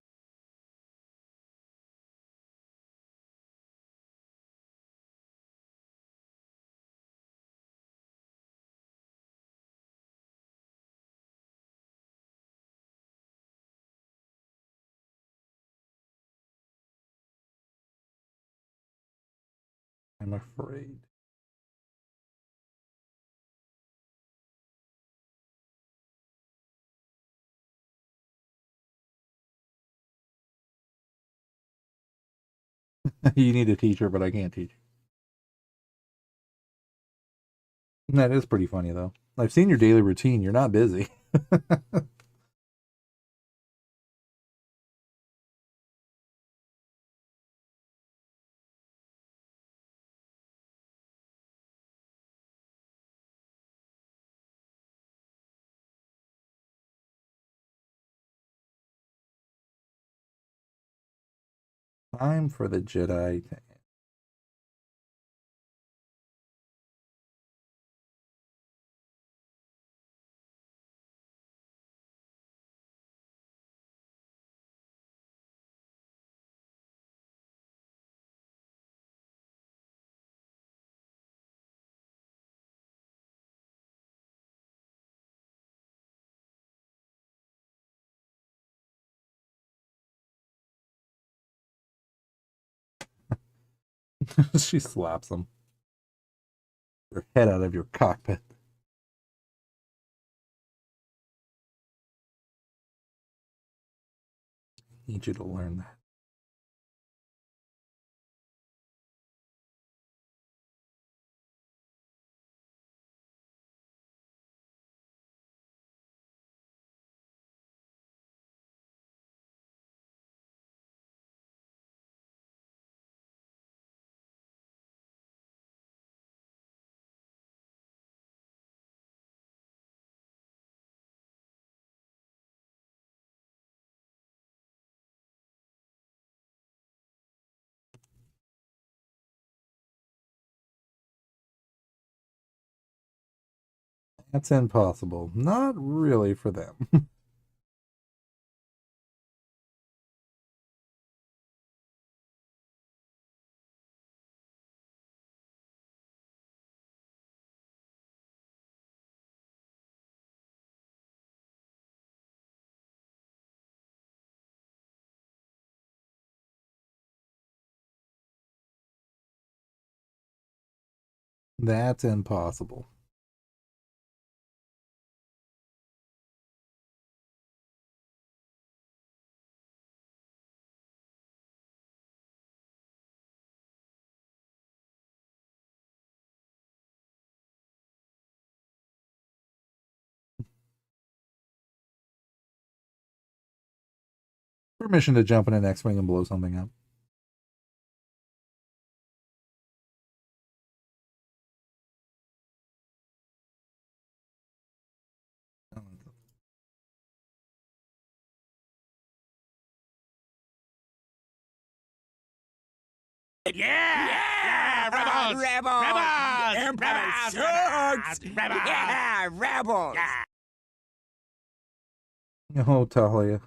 I'm afraid. You need a teacher, but I can't teach. That is pretty funny, though. I've seen your daily routine. You're not busy. Time for the Jedi to end. She slaps him. Your head out of your cockpit. Need you to learn that. That's impossible. Not really for them. That's impossible. Permission to jump in an X-Wing and blow something up. Yeah! Rebels! Rebels! Empire sucks! Rebels! Yeah! Rebels! Oh, Talia.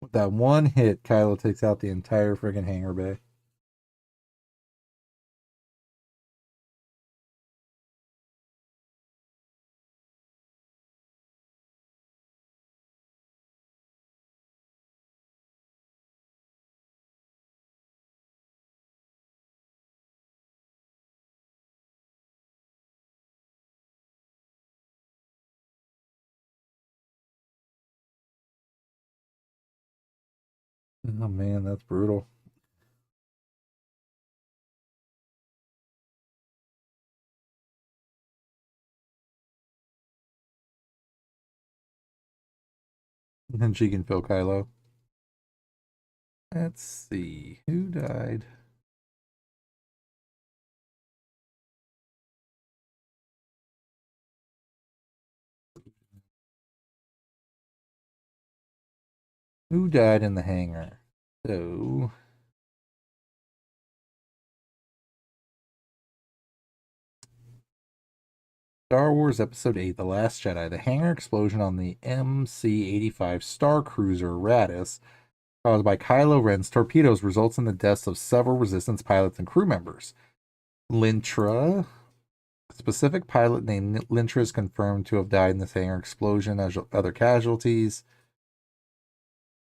With that one hit, Kylo takes out the entire friggin' hangar bay. Oh man, that's brutal. And she can fill Kylo. Let's see. Who died? Who died in the hangar? So Star Wars Episode 8, The Last Jedi. The hangar explosion on the MC-85 Star Cruiser Radis, caused by Kylo Ren's torpedoes, results in the deaths of several Resistance pilots and crew members. Lintra, a specific pilot named Lintra, is confirmed to have died in this hangar explosion, as other casualties.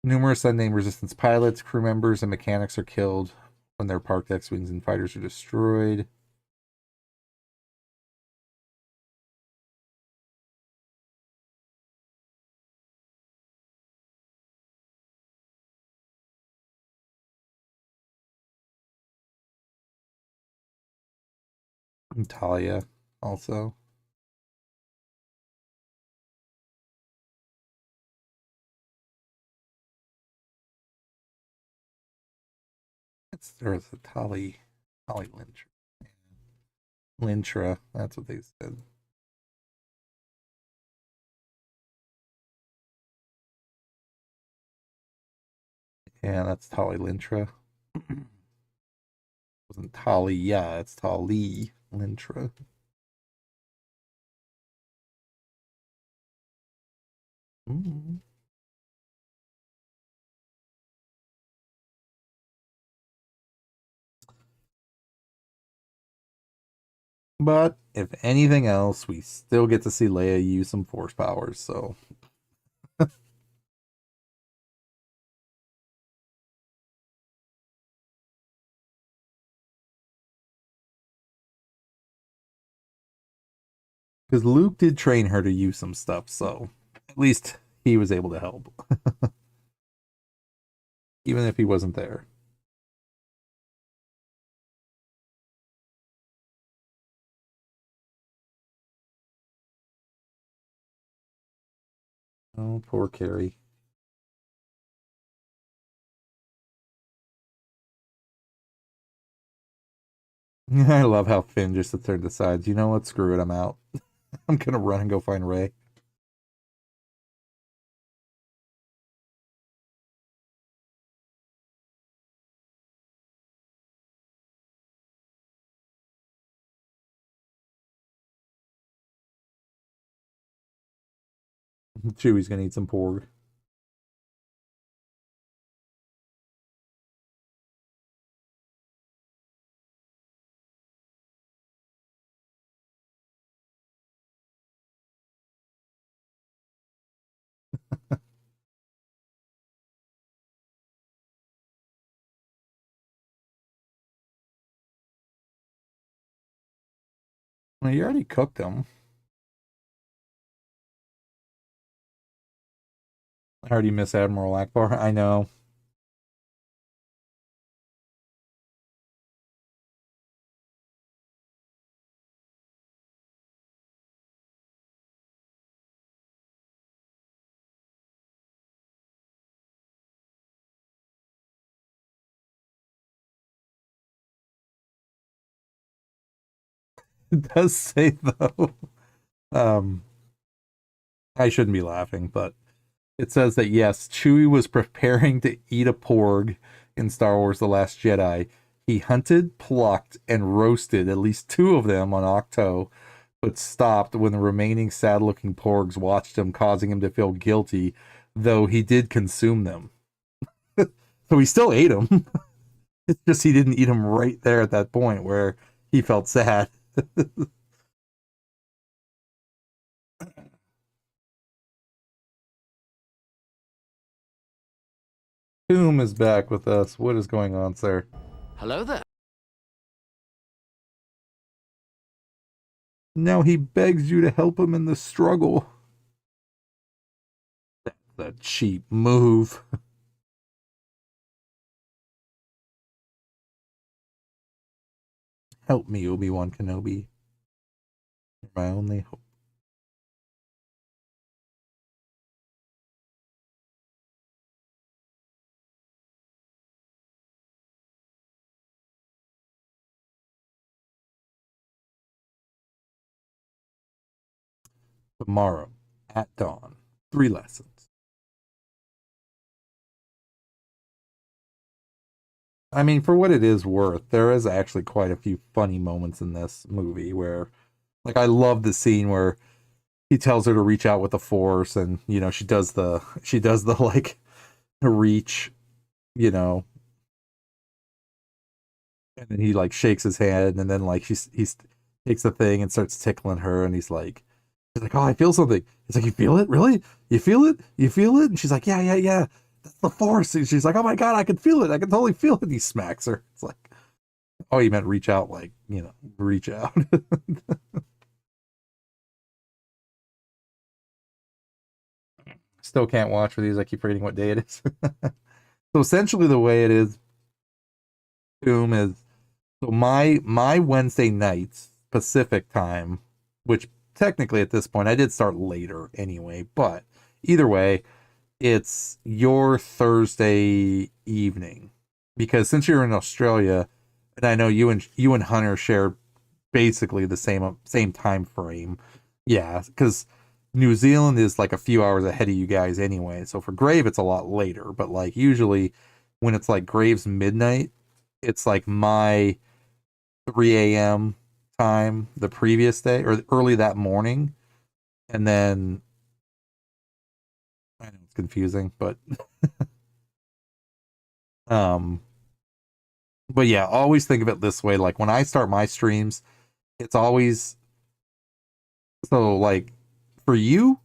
Numerous unnamed Resistance pilots, crew members, and mechanics are killed when their parked X-Wings and fighters are destroyed. And Talia also. There's a Tali Lintra. Lintra, that's what they said. Yeah, that's Tali Lintra. Wasn't Tali, yeah, it's Tali Lintra. Mm-hmm. But if anything else, we still get to see Leia use some force powers, so because Luke did train her to use some stuff, so at least he was able to help. Even if he wasn't there. Oh, poor Carrie. I love how Finn just sits there and decides, you know what, screw it, I'm out. I'm gonna run and go find Rey. Chewie's gonna eat some porg. Well, you already cooked them. I already miss Admiral Akbar. I know. It does say though. Um, I shouldn't be laughing, but it says that yes, Chewie was preparing to eat a porg in Star Wars: The Last Jedi. He hunted, plucked, and roasted at least 2 of them on Octo, but stopped when the remaining sad-looking porgs watched him, causing him to feel guilty, though he did consume them. So he still ate them. It's just he didn't eat them right there at that point where he felt sad. Tomb is back with us. What is going on, sir? Hello there. Now he begs you to help him in the struggle. That's a cheap move. Help me, Obi-Wan Kenobi. You're my only hope. Tomorrow, at dawn, 3 lessons. I mean, for what it is worth, there is actually quite a few funny moments in this movie where, like, I love the scene where he tells her to reach out with the Force, and she does the like reach, you know, and then he like shakes his hand, and then like he takes the thing and starts tickling her, and he's like, oh, I feel something. He's like, you feel it? Really? You feel it? You feel it? And she's like, yeah. That's the Force. And she's like, oh my God, I can feel it. I can totally feel it. And he smacks her. It's like, oh, you meant reach out, like, reach out. Still can't watch for these. I keep forgetting what day it is. So essentially the way it is, Boom, is so my Wednesday nights Pacific time, which technically at this point I did start later anyway, but either way, it's your Thursday evening, because since you're in Australia, and I know you and Hunter share basically the same time frame. Yeah, because New Zealand is like a few hours ahead of you guys anyway. So for Grave, it's a lot later. But like usually when it's like Grave's midnight, it's like my 3 a.m. time the previous day or early that morning. And then I know it's confusing, but um but yeah, always think of it this way. Like when I start my streams, it's always so like for you,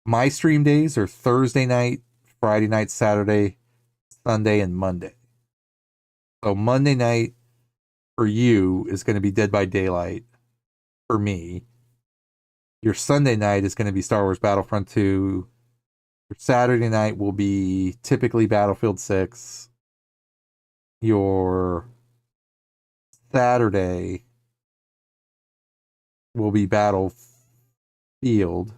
my stream days are Thursday night, Friday night, Saturday, Sunday, and Monday. So Monday night for you is going to be Dead by Daylight for me. Your Sunday night is going to be Star Wars Battlefront 2. Your Saturday night will be typically Battlefield 6. Your Saturday will be Battlefield.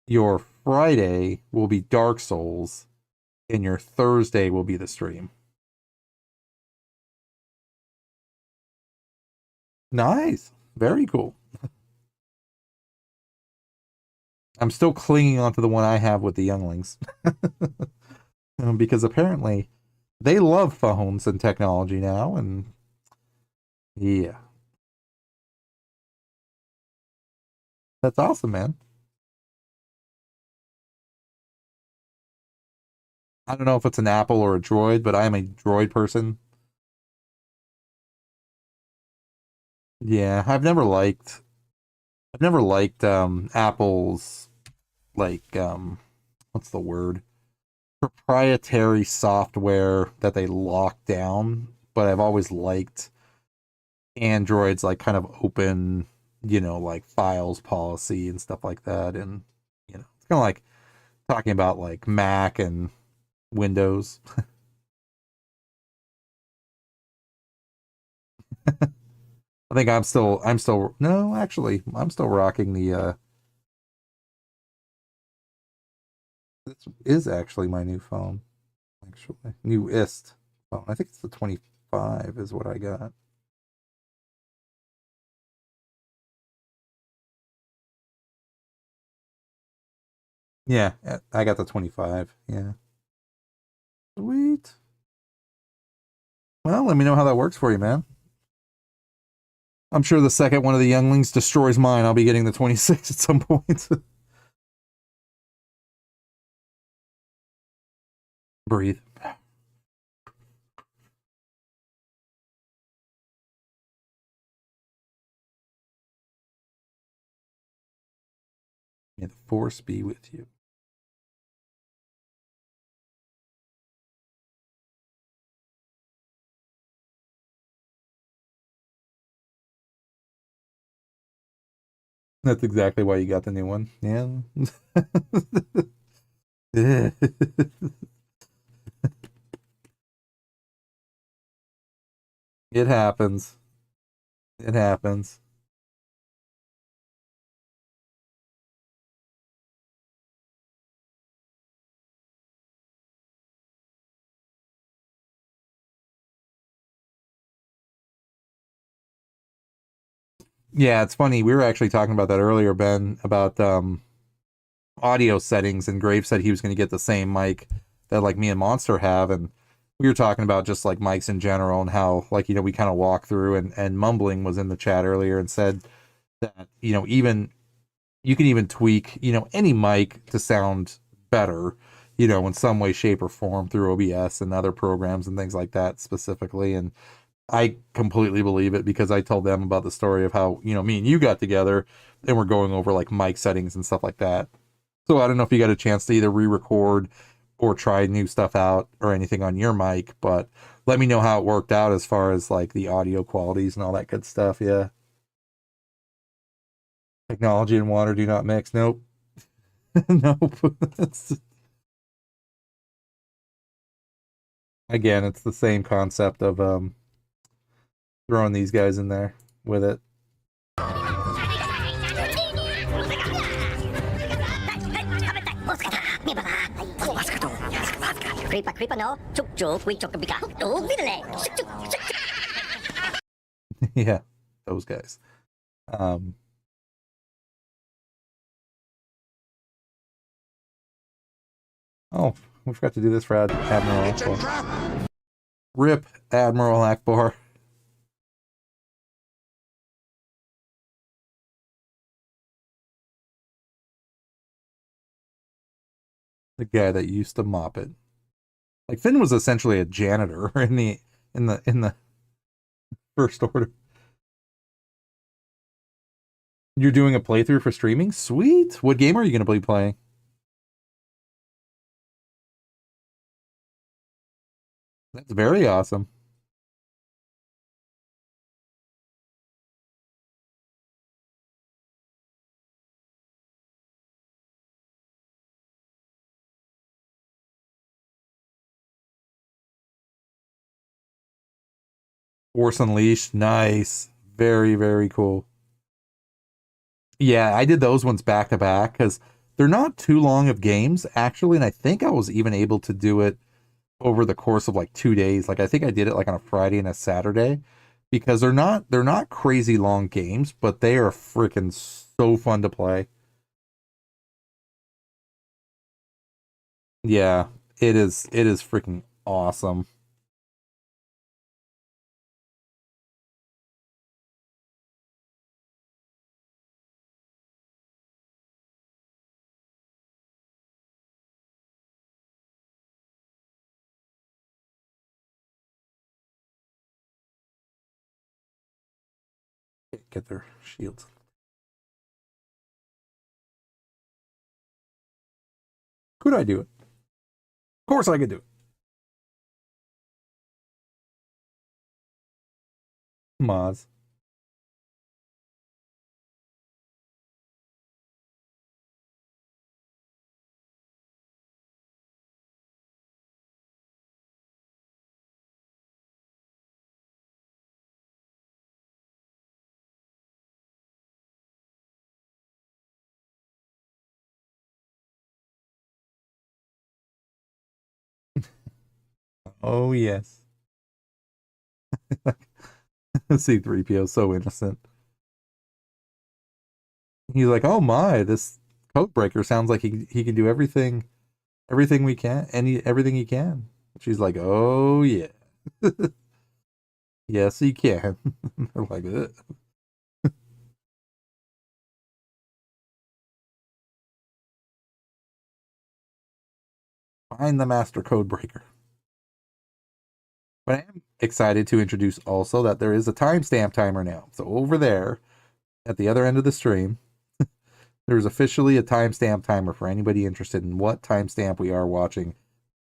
Your Friday will be Dark Souls. And your Thursday will be the stream. Nice. Very cool. I'm still clinging onto the one I have with the younglings. Because apparently they love phones and technology now, and yeah. That's awesome, man. I don't know if it's an Apple or a Droid, but I am a Droid person. Yeah, I've never liked Apple's like what's the word? Proprietary software that they lock down, but I've always liked Android's like kind of open, like files policy and stuff like that. And it's kind of like talking about like Mac and Windows. I think no, actually, I'm still rocking the this is actually my new phone. Actually, newest phone. I think it's the 25 is what I got. Yeah, I got the 25. Yeah. Sweet. Well, let me know how that works for you, man. I'm sure the second one of the younglings destroys mine, I'll be getting the 26 at some point. Breathe. May the force be with you. That's exactly why you got the new one. Yeah. It happens. It happens. Yeah, it's funny. We were actually talking about that earlier, Ben, about audio settings, and Grave said he was going to get the same mic that like me and Monster have, and we were talking about just like mics in general and how like we kind of walk through, and Mumbling was in the chat earlier and said that even you can even tweak any mic to sound better in some way, shape, or form through OBS and other programs and things like that specifically. And I completely believe it, because I told them about the story of how me and you got together and we're going over like mic settings and stuff like that. So I don't know if you got a chance to either re-record or try new stuff out or anything on your mic, but let me know how it worked out as far as like the audio qualities and all that good stuff. Yeah. Technology and water do not mix. Nope. Nope. Again, it's the same concept of throwing these guys in there with it. Yeah, those guys. Oh, we forgot to do this for Admiral Akbar. Rip Admiral Akbar. The guy that used to mop it. Like Finn was essentially a janitor in the First Order. You're doing a playthrough for streaming? Sweet. What game are you going to be playing? That's very awesome. Force Unleashed. Nice. Very, very cool. Yeah, I did those ones back to back because they're not too long of games, actually. And I think I was even able to do it over the course of like 2 days. Like I think I did it like on a Friday and a Saturday, because they're not crazy long games, but they are freaking so fun to play. Yeah, it is freaking awesome. Get their shields. Could I do it? Of course I could do it. Maz. Oh, yes. C-3PO, so innocent. He's like, oh my, this code breaker sounds like he can do everything we can, everything he can. She's like, oh yeah. Yes, he can. They're like, ugh. Find the master code breaker. But I am excited to introduce also that there is a timestamp timer now. So over there at the other end of the stream, there's officially a timestamp timer for anybody interested in what timestamp we are watching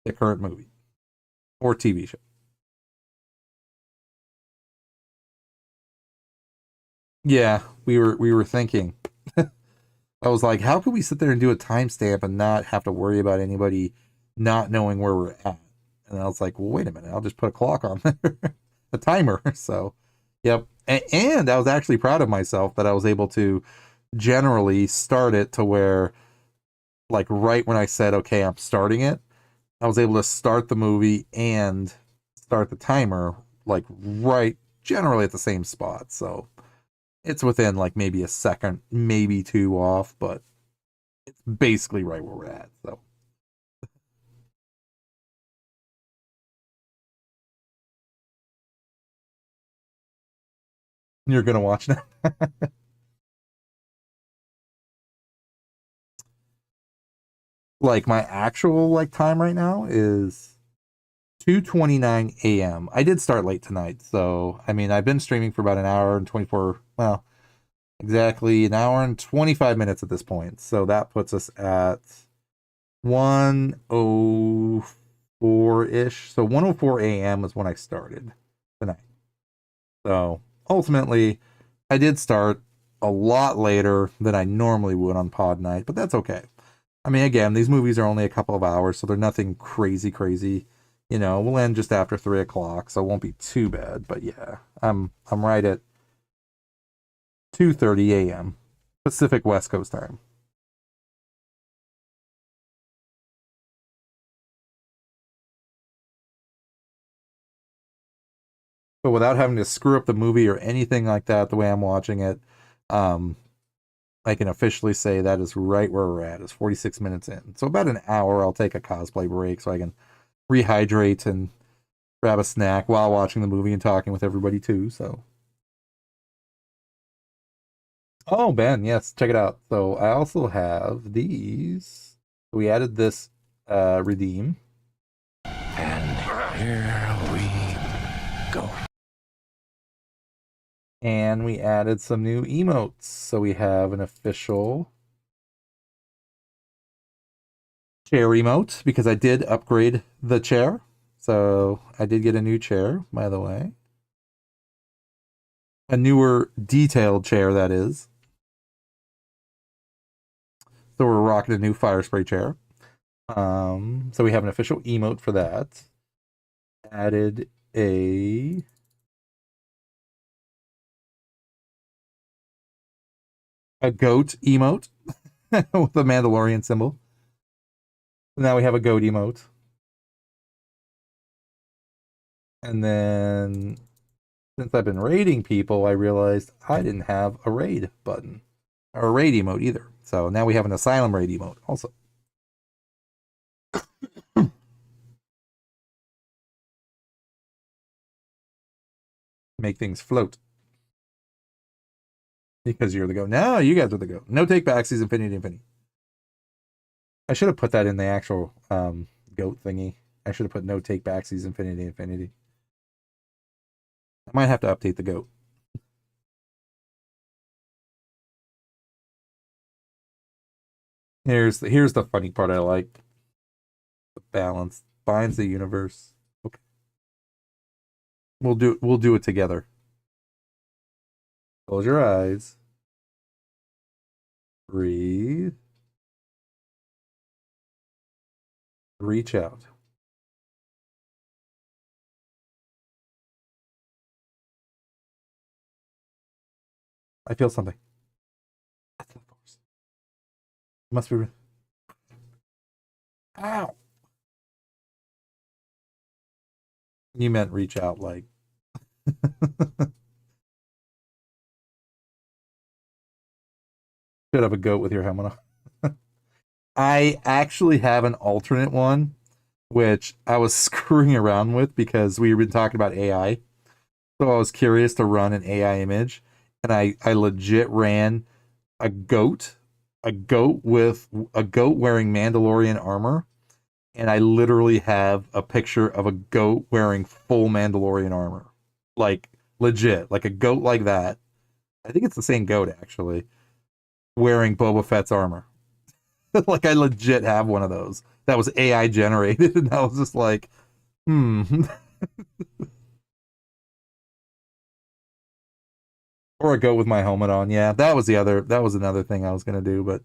the current movie or TV show. Yeah, we were thinking. I was like, how could we sit there and do a timestamp and not have to worry about anybody not knowing where we're at? And I was like, well, wait a minute, I'll just put a clock on there, a timer. So, yep. And I was actually proud of myself that I was able to generally start it to where, like, right when I said, okay, I'm starting it, I was able to start the movie and start the timer, like, right generally at the same spot. So it's within, like, maybe a second, maybe two off, but it's basically right where we're at. So. You're gonna watch now. Like my actual like time right now is 2:29 a.m. I did start late tonight, so I mean I've been streaming for about an hour and 24, well, exactly an hour and 25 minutes at this point. So that puts us at 1:04-ish. So 1:04 a.m. is when I started tonight. So ultimately, I did start a lot later than I normally would on Pod Night, but that's okay. I mean, again, these movies are only a couple of hours, so they're nothing crazy, crazy. You know, we'll end just after 3 o'clock, so it won't be too bad. But yeah, I'm right at 2:30 a.m. Pacific West Coast time. But without having to screw up the movie or anything like that, the way I'm watching it, um, I can officially say that is right where we're at. It's 46 minutes in. So about an hour, I'll take a cosplay break so I can rehydrate and grab a snack while watching the movie and talking with everybody too. So, oh, Ben, yes, check it out. So I also have these. We added this redeem. And here we go. And we added some new emotes. So we have an official chair emote because I did upgrade the chair. So I did get a new chair, by the way. A newer detailed chair, that is. So we're rocking a new fire spray chair. So we have an official emote for that. Added a goat emote with the Mandalorian symbol. Now we have a goat emote. And then since I've been raiding people, I realized I didn't have a raid button or a raid emote either. So now we have an Asylum raid emote also. Make things float. Because you're the goat. No, you guys are the goat. No take backsies, infinity. I should have put that in the actual goat thingy. I should have put no take backsies, infinity. I might have to update the goat. Here's the funny part I like. The balance binds the universe. Okay. We'll do it together. Close your eyes. Breathe. Reach out. I feel something. That's the force. It must be. Ow. You meant reach out like. Should have a goat with your helmet on. I actually have an alternate one, which I was screwing around with because we've been talking about AI. So I was curious to run an AI image, and I legit ran a goat, a goat wearing Mandalorian armor, and I literally have a picture of a goat wearing full Mandalorian armor. Like legit, like a goat like that. I think it's the same goat actually, wearing Boba Fett's armor. Like I legit have one of those. That was AI generated, and I was just like, Or a goat with my helmet on. Yeah, that was another thing I was gonna do, but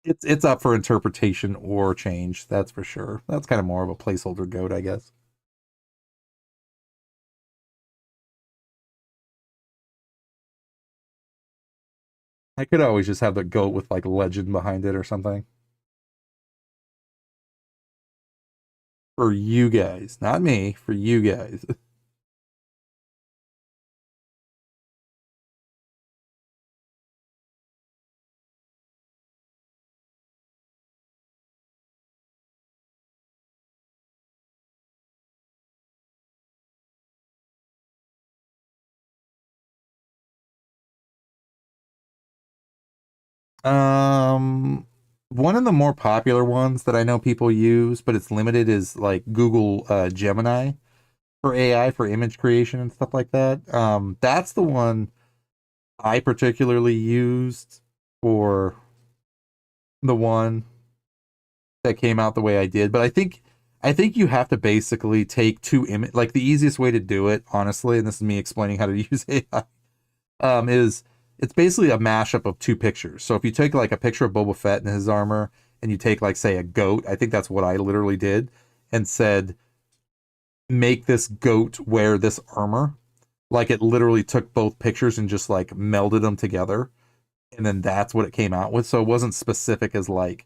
it's up for interpretation or change, that's for sure. That's kind of more of a placeholder goat, I guess. I could always just have the goat with like legend behind it or something. For you guys, not me, for you guys. Um, One of the more popular ones that I know people use, but it's limited, is like Google Gemini for AI for image creation and stuff like that. That's the one I particularly used for the one that came out the way I did. But I think you have to basically take two image, like the easiest way to do it, honestly, and this is me explaining how to use AI, is it's basically a mashup of two pictures. So if you take like a picture of Boba Fett and his armor, and you take like say a goat, I think that's what I literally did, and said make this goat wear this armor. Like it literally took both pictures and just like melded them together, and then that's what it came out with. So it wasn't specific as like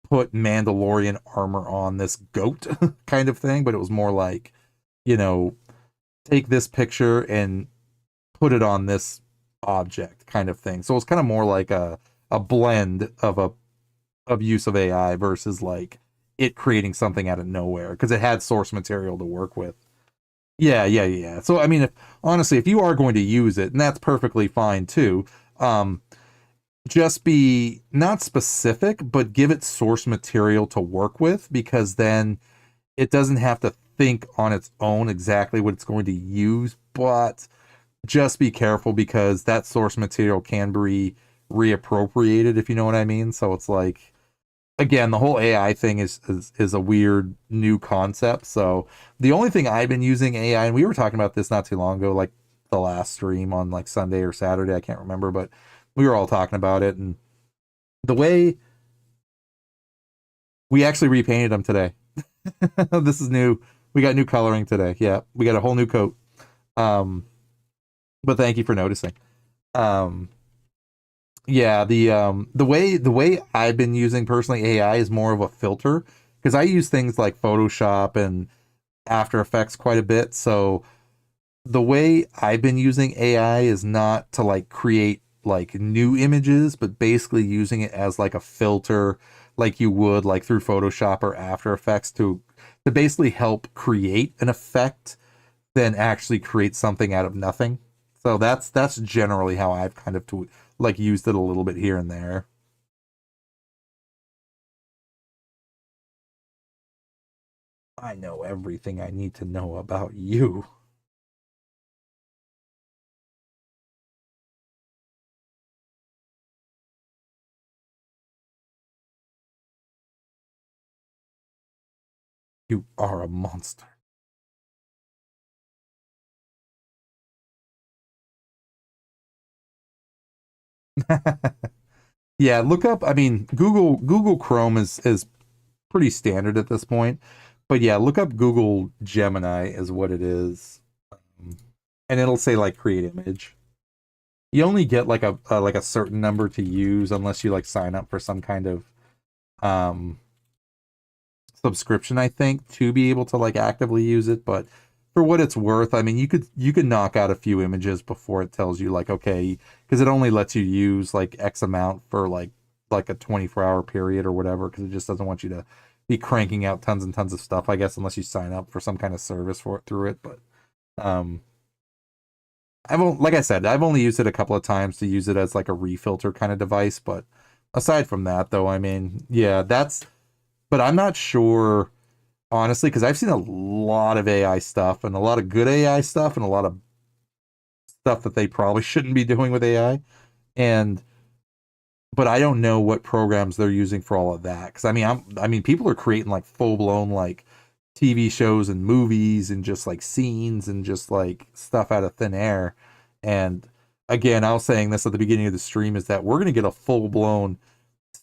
put Mandalorian armor on this goat kind of thing, but it was more like, you know, take this picture and put it on this object kind of thing. So it's kind of more like a blend of use of AI versus like it creating something out of nowhere because it had source material to work with. Yeah, yeah, yeah. So I mean, if honestly, if you are going to use it, and that's perfectly fine too, um, just be not specific, but give it source material to work with because then it doesn't have to think on its own exactly what it's going to use, but just be careful because that source material can be reappropriated, if you know what I mean. So it's like, again, the whole AI thing is a weird new concept. So the only thing I've been using AI, and we were talking about this not too long ago, like the last stream on like Sunday or Saturday, I can't remember, but we were all talking about it, and the way we actually repainted them today. This is new. We got new coloring today. Yeah, we got a whole new coat. Um, but thank you for noticing. Um, yeah, the way I've been using personally AI is more of a filter because I use things like Photoshop and After Effects quite a bit. So the way I've been using AI is not to like create like new images, but basically using it as like a filter, like you would like through Photoshop or After Effects to basically help create an effect, than actually create something out of nothing. So that's generally how I've kind of like used it a little bit here and there. I know everything I need to know about you. You are a monster. Yeah, look up. I mean, Google Chrome is pretty standard at this point, but yeah, look up Google Gemini is what it is, um, and it'll say like create image. You only get like a certain number to use unless you like sign up for some kind of um subscription, I think, to be able to like actively use it. But for what it's worth, I mean, you could knock out a few images before it tells you like, okay, because it only lets you use like X amount for like a 24-hour period or whatever, because it just doesn't want you to be cranking out tons and tons of stuff, I guess, unless you sign up for some kind of service for it through it. But um like I said, I've only used it a couple of times to use it as like a refilter kind of device. But aside from that, though, I mean, yeah, but I'm not sure, honestly, because I've seen a lot of AI stuff and a lot of good AI stuff and a lot of stuff that they probably shouldn't be doing with AI. And but I don't know what programs they're using for all of that. Because I mean, people are creating like full blown like TV shows and movies and just like scenes and just like stuff out of thin air. And again, I was saying this at the beginning of the stream is that we're gonna get a full blown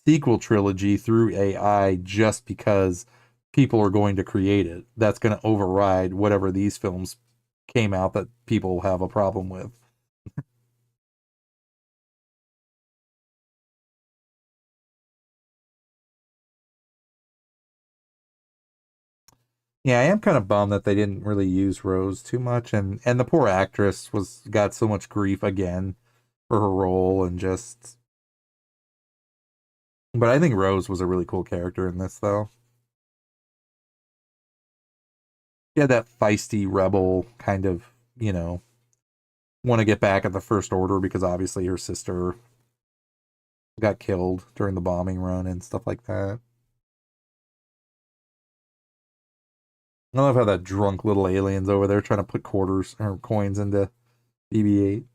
sequel trilogy through AI just because people are going to create it. That's going to override whatever these films came out that people have a problem with. Yeah, I am kind of bummed that they didn't really use Rose too much, and the poor actress was got so much grief again for her role and just. But I think Rose was a really cool character in this, though. She had that feisty rebel kind of, want to get back at the First Order because obviously her sister got killed during the bombing run and stuff like that. I love how that drunk little alien's over there trying to put quarters or coins into BB-8.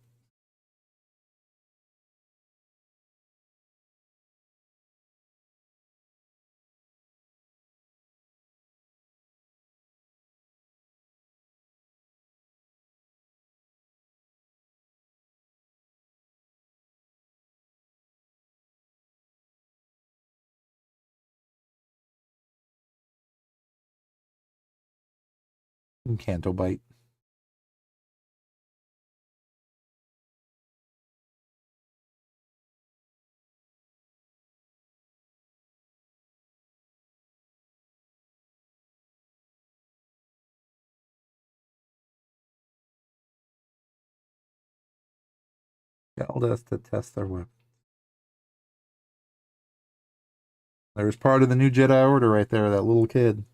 And Canto Bite. Told us to test their weapon. There's part of the new Jedi Order right there, that little kid.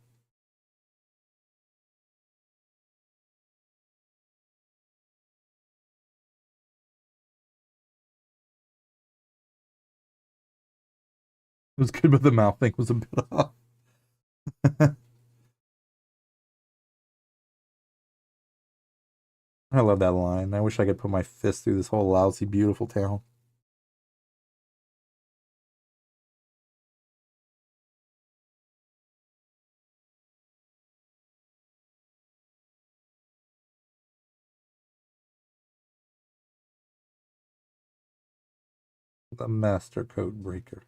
It was good, but the mouth thing was a bit off. I love that line. I wish I could put my fist through this whole lousy, beautiful town. The Master Code Breaker.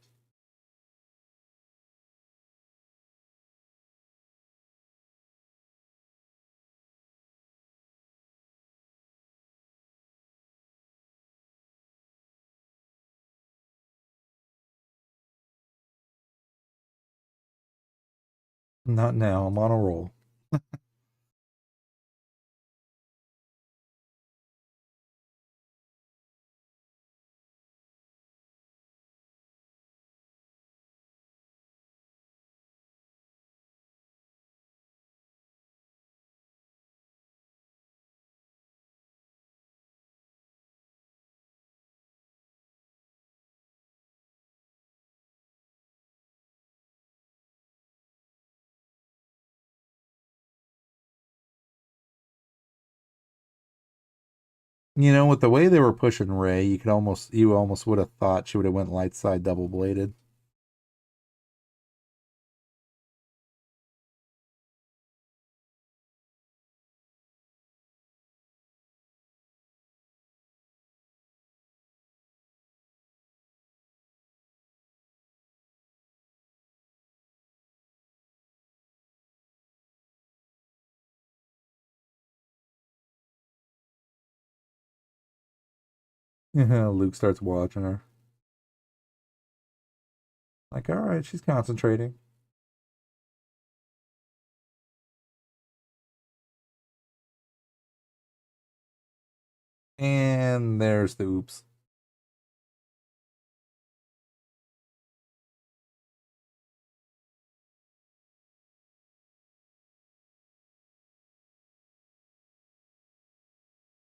Not now. I'm on a roll. With the way they were pushing Ray, you almost would have thought she would have went light side double bladed. Luke starts watching her. Like, all right, she's concentrating. And there's the oops.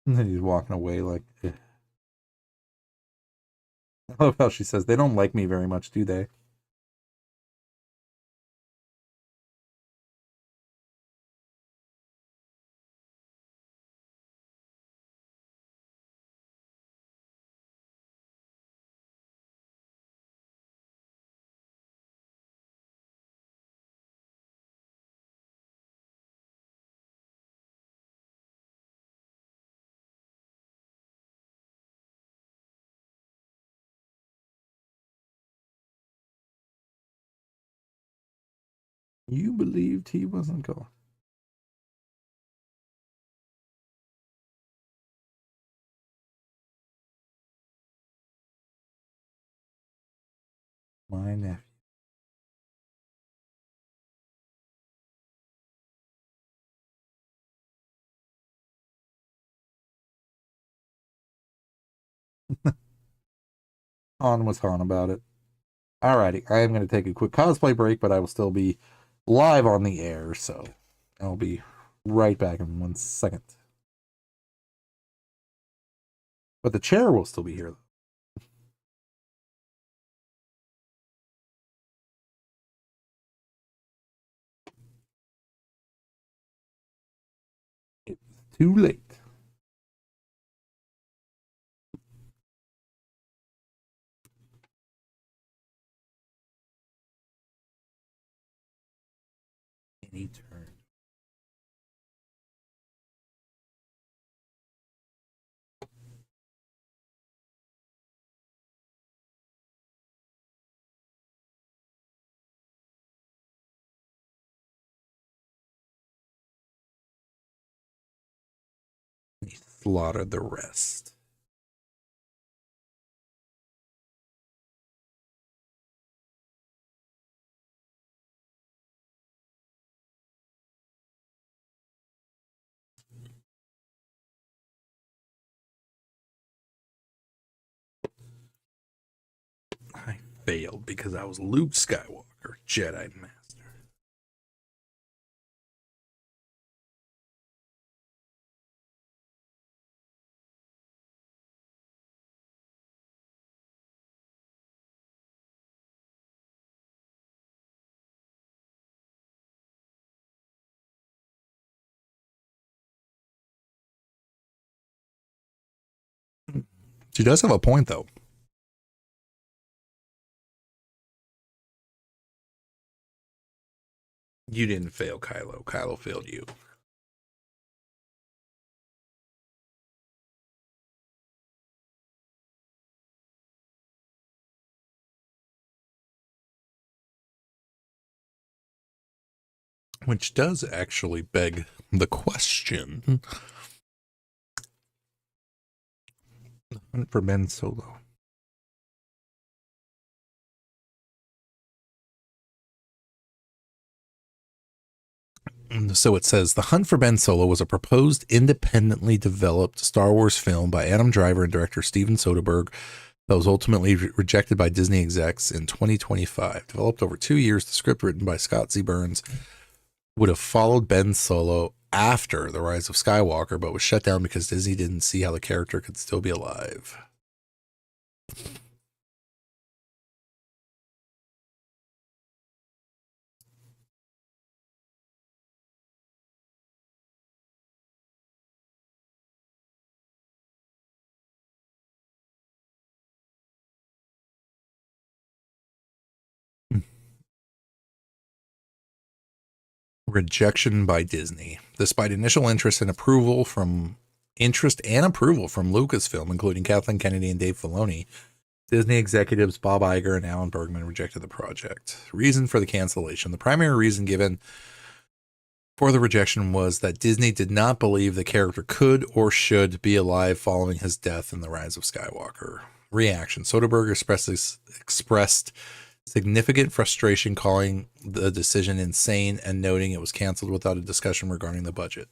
And then he's walking away like, eh. I love how she says, they don't like me very much, do they? You believed he wasn't going. My nephew. Han was Han about it. Alrighty, I am going to take a quick cosplay break, but I will still be live on the air, so I'll be right back in 1 second. But the chair will still be here, though. It's too late. Any turn. He slaughtered the rest. I failed because I was Luke Skywalker, Jedi Master. She does have a point, though. You didn't fail Kylo. Kylo failed you. Which does actually beg the question. For Ben Solo. So it says, The Hunt for Ben Solo was a proposed independently developed Star Wars film by Adam Driver and director Steven Soderbergh that was ultimately rejected by Disney execs in 2025. Developed over 2 years, the script written by Scott Z. Burns would have followed Ben Solo after The Rise of Skywalker, but was shut down because Disney didn't see how the character could still be alive. Rejection by Disney. Despite initial interest and approval from Lucasfilm, including Kathleen Kennedy and Dave Filoni, Disney executives Bob Iger and Alan Bergman rejected the project. Reason for the cancellation. The primary reason given for the rejection was that Disney did not believe the character could or should be alive following his death in The Rise of Skywalker. Reaction. Soderbergh expressed significant frustration, calling the decision insane and noting it was canceled without a discussion regarding the budget.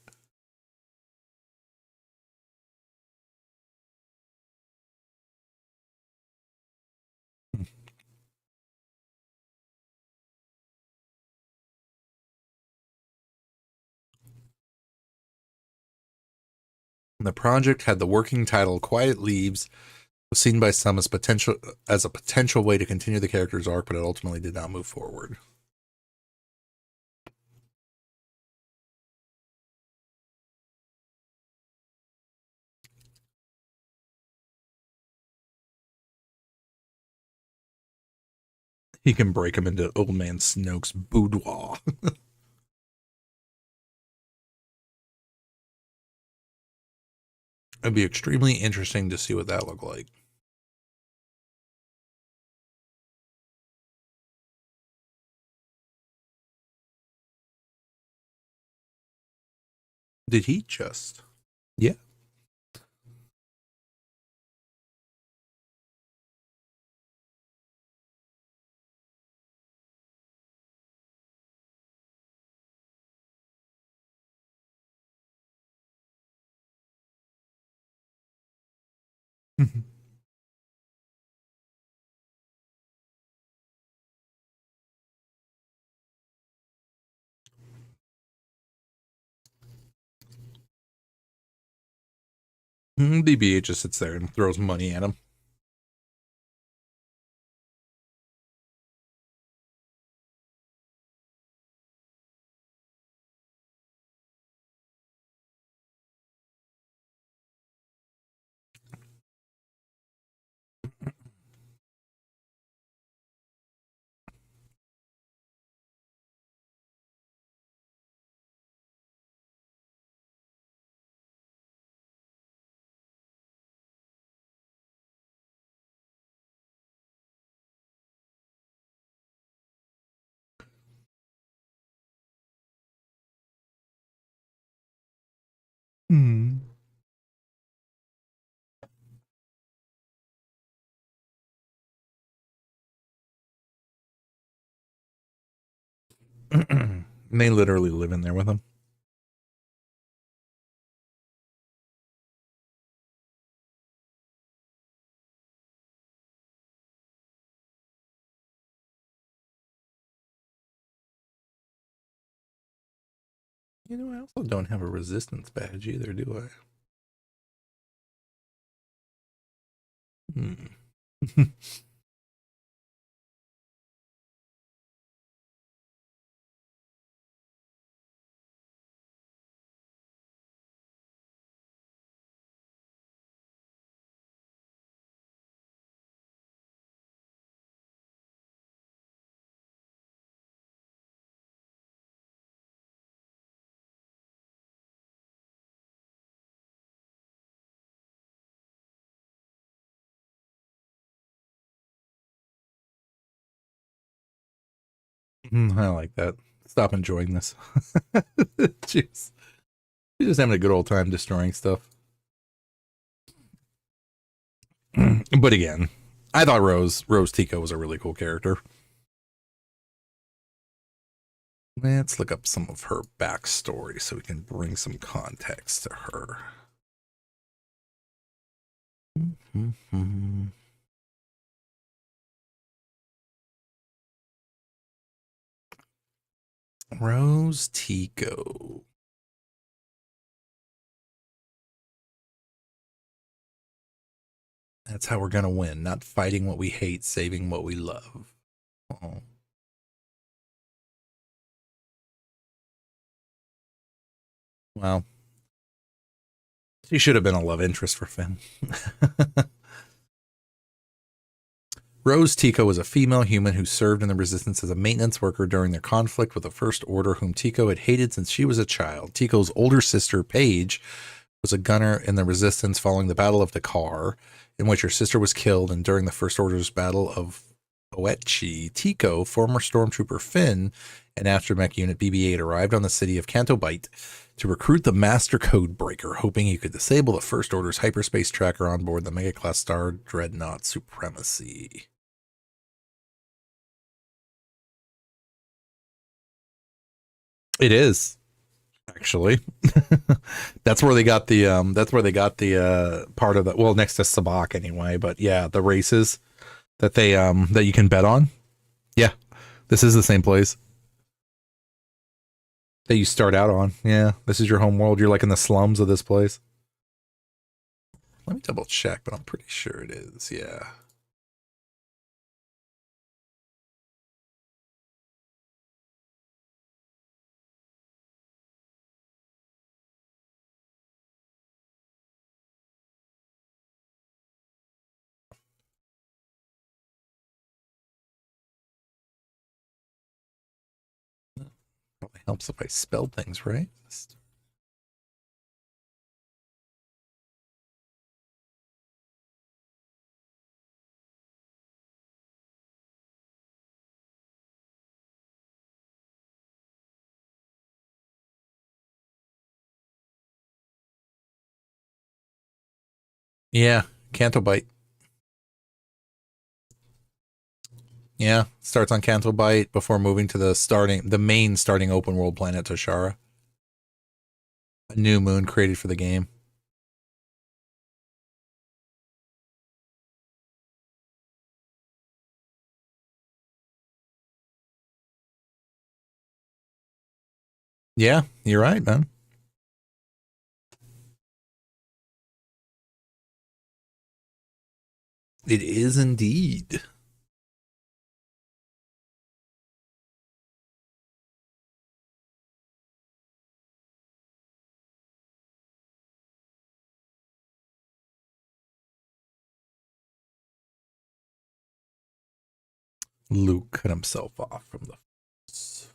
The project had the working title Quiet Leaves, was seen by some as a potential way to continue the character's arc, but it ultimately did not move forward. He can break him into Old Man Snoke's boudoir. It'd be extremely interesting to see what that looked like. Did he just? Yeah. BB-8 just sits there and throws money at him. Hmm. They literally live in there with him. You know, I also don't have a resistance badge either, do I? Hmm. I like that. Stop enjoying this. Jeez. You're just having a good old time destroying stuff. But again, I thought Rose Tico was a really cool character. Let's look up some of her backstory so we can bring some context to her. Rose Tico. That's how we're going to win. Not fighting what we hate, saving what we love. Oh. Well, she should have been a love interest for Finn. Rose Tico was a female human who served in the Resistance as a maintenance worker during their conflict with the First Order, whom Tico had hated since she was a child. Tico's older sister, Paige, was a gunner in the Resistance following the Battle of Dakar, in which her sister was killed, and during the First Order's Battle of Oetchi, Tico, former Stormtrooper Finn, and Astromech Unit BB-8 arrived on the city of Canto Bight to recruit the Master Code Breaker, hoping he could disable the First Order's hyperspace tracker on board the Mega-class Star Dreadnought Supremacy. It is, actually. That's where they got the part of the, well, next to Sabak anyway, but yeah, the races that they that you can bet on. Yeah. This is the same place that you start out on. Yeah, this is your home world. You're like in the slums of this place. Let me double check, but I'm pretty sure it is. Yeah. Probably helps if I spelled things right. Yeah, Canto Bite. Yeah, starts on Canto Bite before moving to the main starting open world planet Toshara. A new moon created for the game. Yeah, you're right, man. It is indeed. Luke cut himself off from the Force.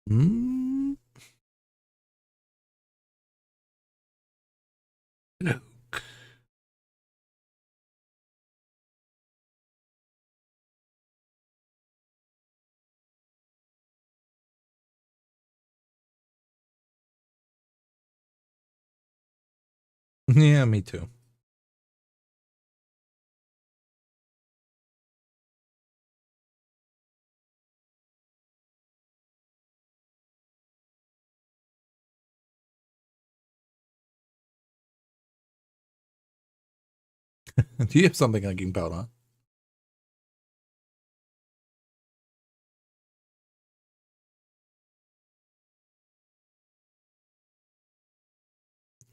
Mm. Luke. Yeah, me too. Do you have something I can pout on?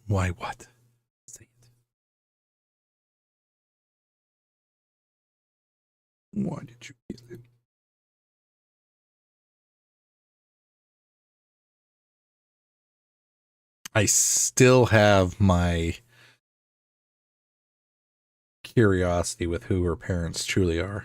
Why what? Say it. Why did you kill him? I still have my curiosity with who her parents truly are.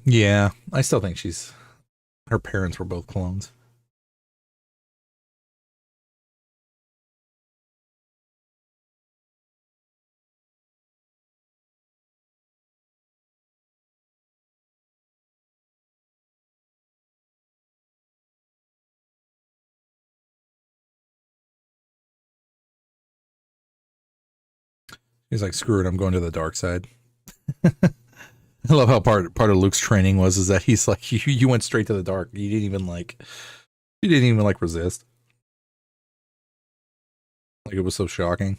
Yeah, I still think her parents were both clones. He's like, screw it, I'm going to the dark side. I love how part of Luke's training is that he's like, you went straight to the dark. You didn't even resist. Like, it was so shocking.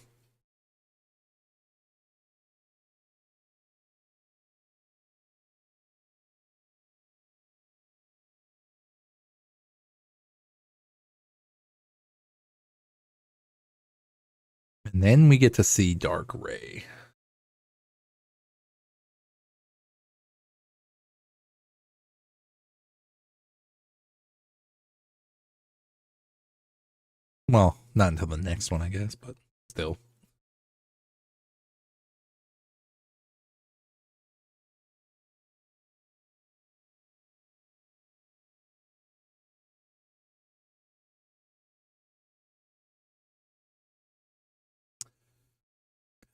And then we get to see Dark Ray. Well, not until the next one, I guess, but still.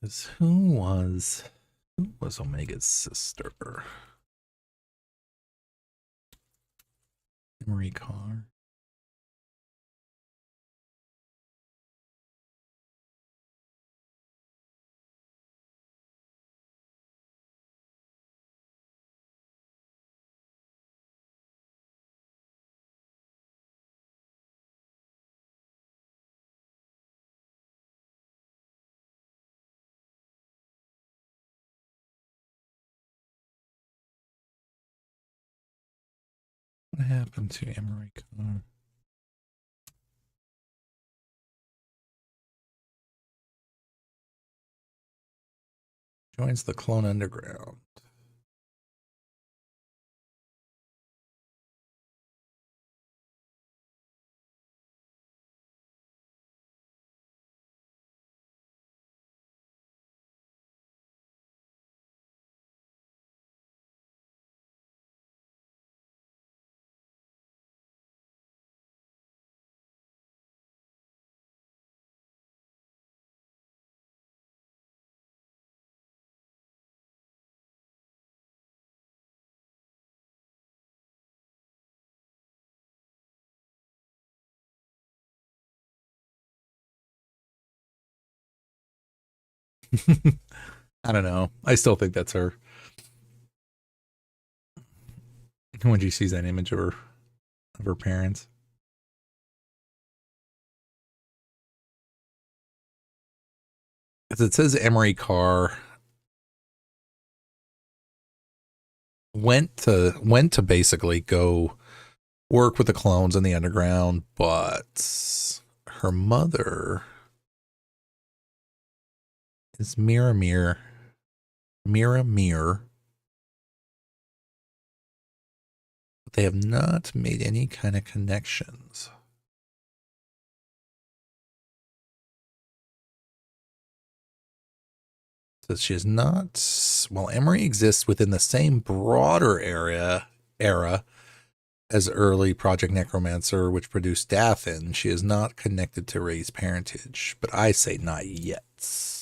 Because who was Omega's sister? Emery Carr. What happened to Emery Carr? Joins the Clone Underground. I don't know. I still think that's her. When she sees that image of her parents. Because it says Emery Carr went to basically go work with the clones in the underground, but her mother is Mira Mir. But they have not made any kind of connections. So she is not. While Emery exists within the same broader era as early Project Necromancer, which produced Dathan, she is not connected to Rey's parentage. But I say not yet.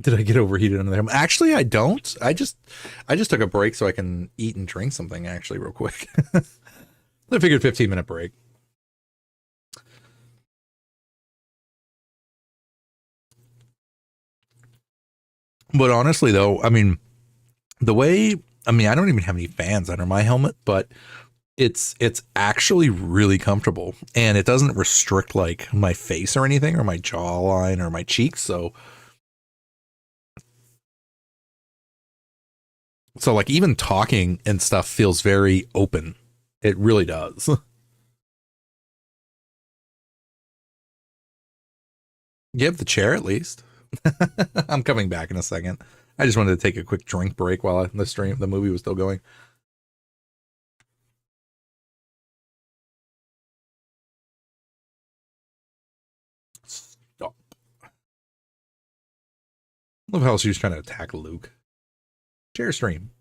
Did I get overheated under there? Actually, I don't. I just took a break so I can eat and drink something actually real quick. I figured 15-minute break. But honestly though, I mean, I don't even have any fans under my helmet, but it's actually really comfortable and it doesn't restrict like my face or anything or my jawline or my cheeks. So like even talking and stuff feels very open. It really does. You have the chair at least. I'm coming back in a second. I just wanted to take a quick drink break while the movie was still going. Stop. Love how she was trying to attack Luke. Chair stream.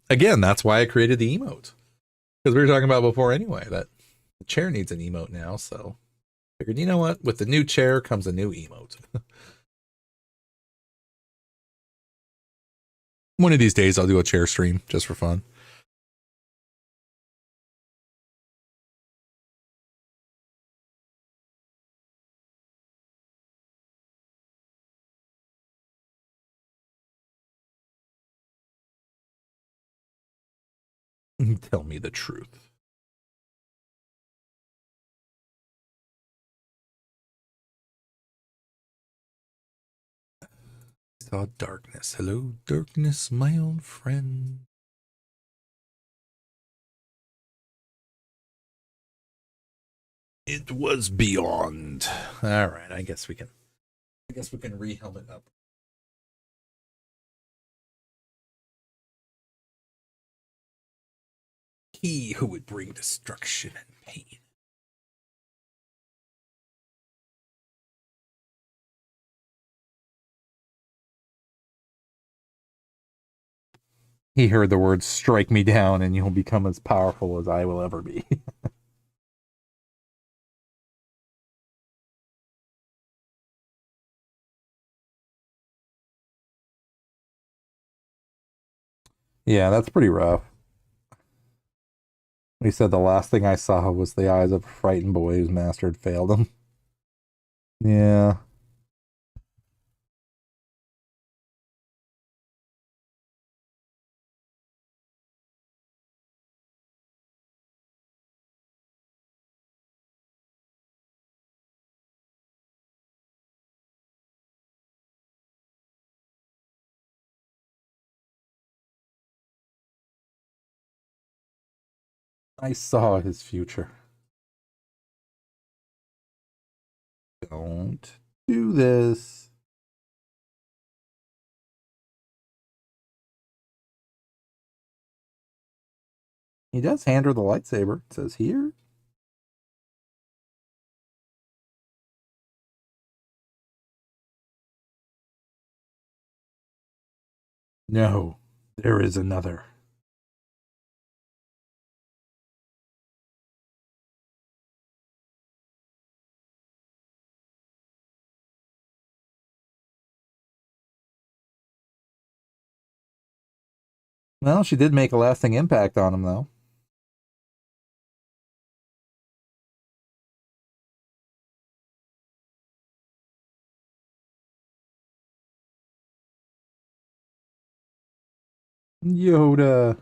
Again, that's why I created the emote. Because we were talking about before anyway, that the chair needs an emote now, so figured, you know what? With the new chair comes a new emote. One of these days I'll do a chair stream just for fun. Tell me the truth. Saw darkness. Hello, darkness, my old friend. It was beyond. All right, I guess we can re-helmet up. He who would bring destruction and pain. He heard the words, strike me down and you'll become as powerful as I will ever be. Yeah, that's pretty rough. He said the last thing I saw was the eyes of a frightened boy whose master had failed him. Yeah. I saw his future. Don't do this. He does hand her the lightsaber. It says here. No, there is another. Well, she did make a lasting impact on him, though. Yoda.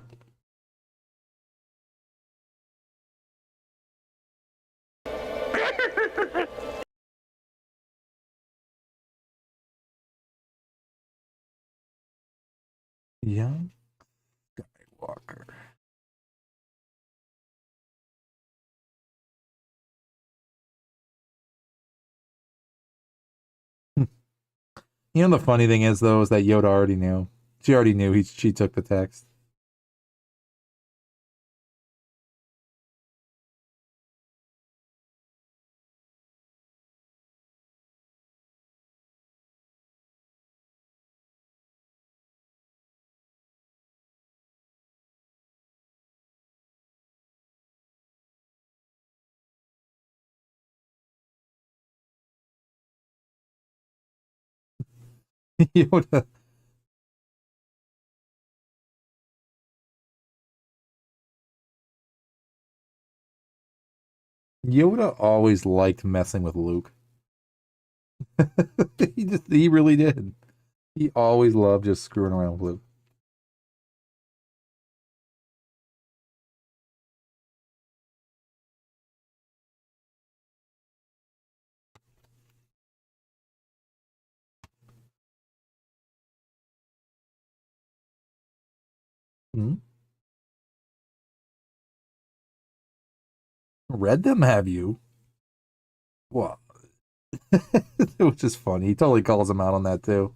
Young Skywalker. You know, the funny thing is, though, is that Yoda already knew. She already knew she took the text. Yoda. Yoda always liked messing with Luke. He really did. He always loved just screwing around with Luke. Hmm? Read them, have you? Well, it was just funny. He totally calls him out on that too.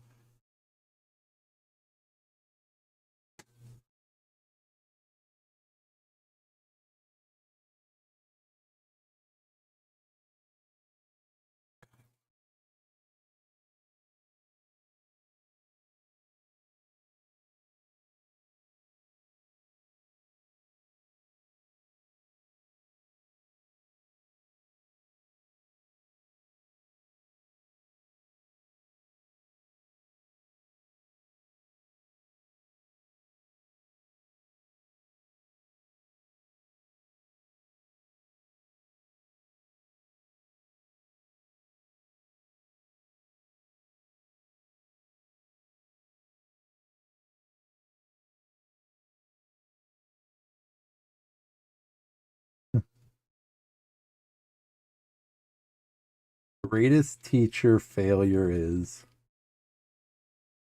Greatest teacher failure is.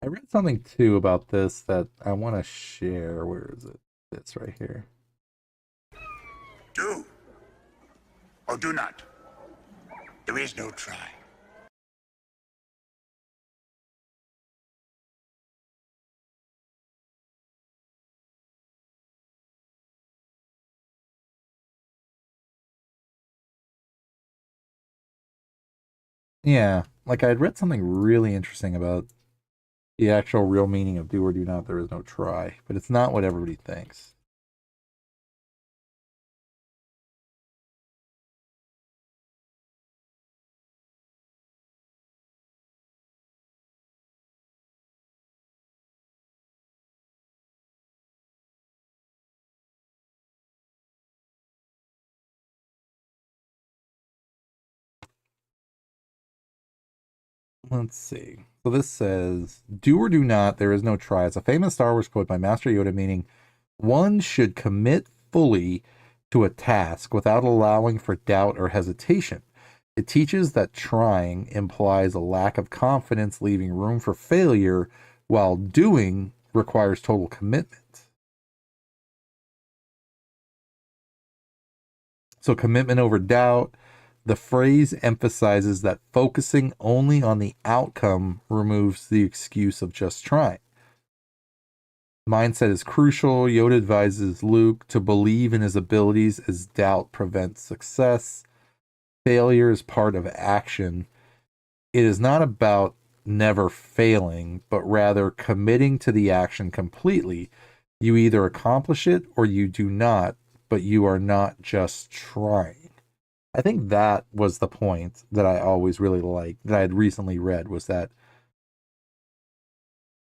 I read something too about this that I want to share. Where is it? It's right here. Do or do not. There is no try. Yeah, like I had read something really interesting about the actual real meaning of do or do not, there is no try, but it's not what everybody thinks. Let's see. So this says, do or do not, there is no try. It's a famous Star Wars quote by Master Yoda, meaning one should commit fully to a task without allowing for doubt or hesitation. It teaches that trying implies a lack of confidence, leaving room for failure, while doing requires total commitment. So, commitment over doubt. The phrase emphasizes that focusing only on the outcome removes the excuse of just trying. Mindset is crucial. Yoda advises Luke to believe in his abilities as doubt prevents success. Failure is part of action. It is not about never failing, but rather committing to the action completely. You either accomplish it or you do not, but you are not just trying. I think that was the point that I always really liked, that I had recently read, was that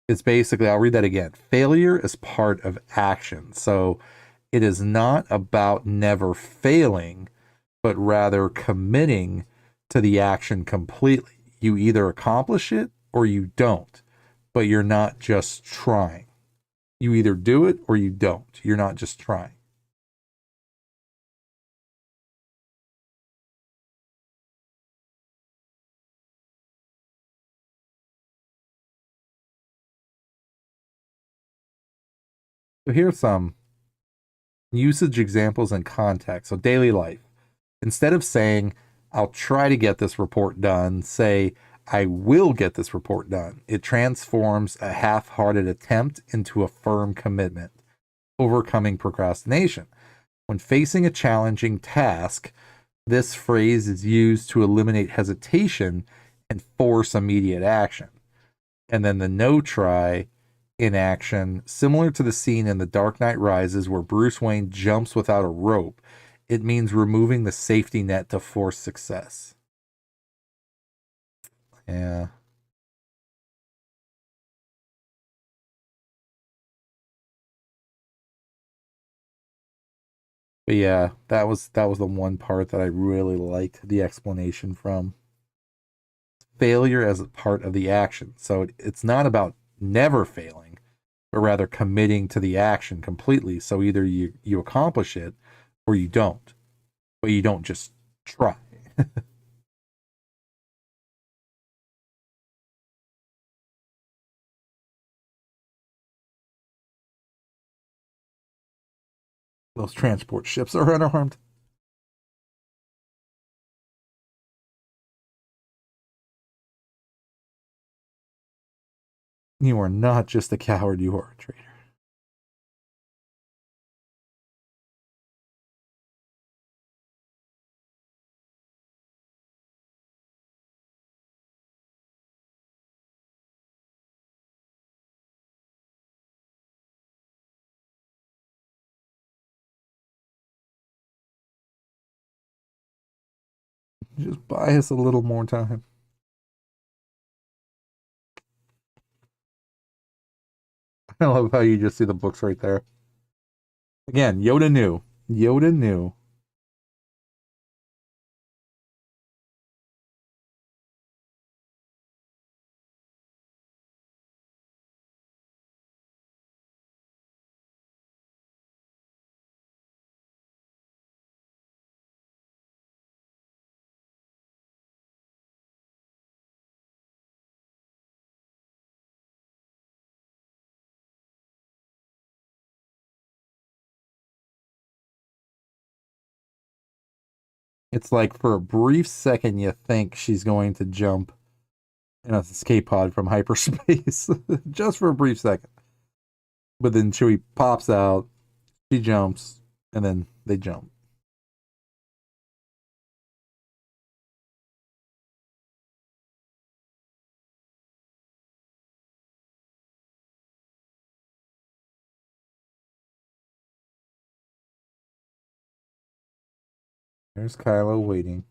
it's basically, I'll read that again. Failure is part of action. So it is not about never failing, but rather committing to the action completely. You either accomplish it or you don't, but you're not just trying. You either do it or you don't. You're not just trying. So here's some usage examples and context. So daily life. Instead of saying, I'll try to get this report done, say, I will get this report done. It transforms a half hearted attempt into a firm commitment, overcoming procrastination. When facing a challenging task, this phrase is used to eliminate hesitation and force immediate action. And then the no try in action, similar to the scene in The Dark Knight Rises where Bruce Wayne jumps without a rope. It means removing the safety net to force success. Yeah. But yeah, that was the one part that I really liked the explanation from. Failure as a part of the action. So it's not about never failing, but rather committing to the action completely. So either you accomplish it or you don't, but you don't just try. Those transport ships are unarmed. You are not just a coward, you are a traitor. Just buy us a little more time. I love how you just see the books right there. Again, Yoda knew. Yoda knew. It's like for a brief second you think she's going to jump in an escape pod from hyperspace. Just for a brief second. But then Chewie pops out, she jumps, and then they jump. There's Kylo waiting.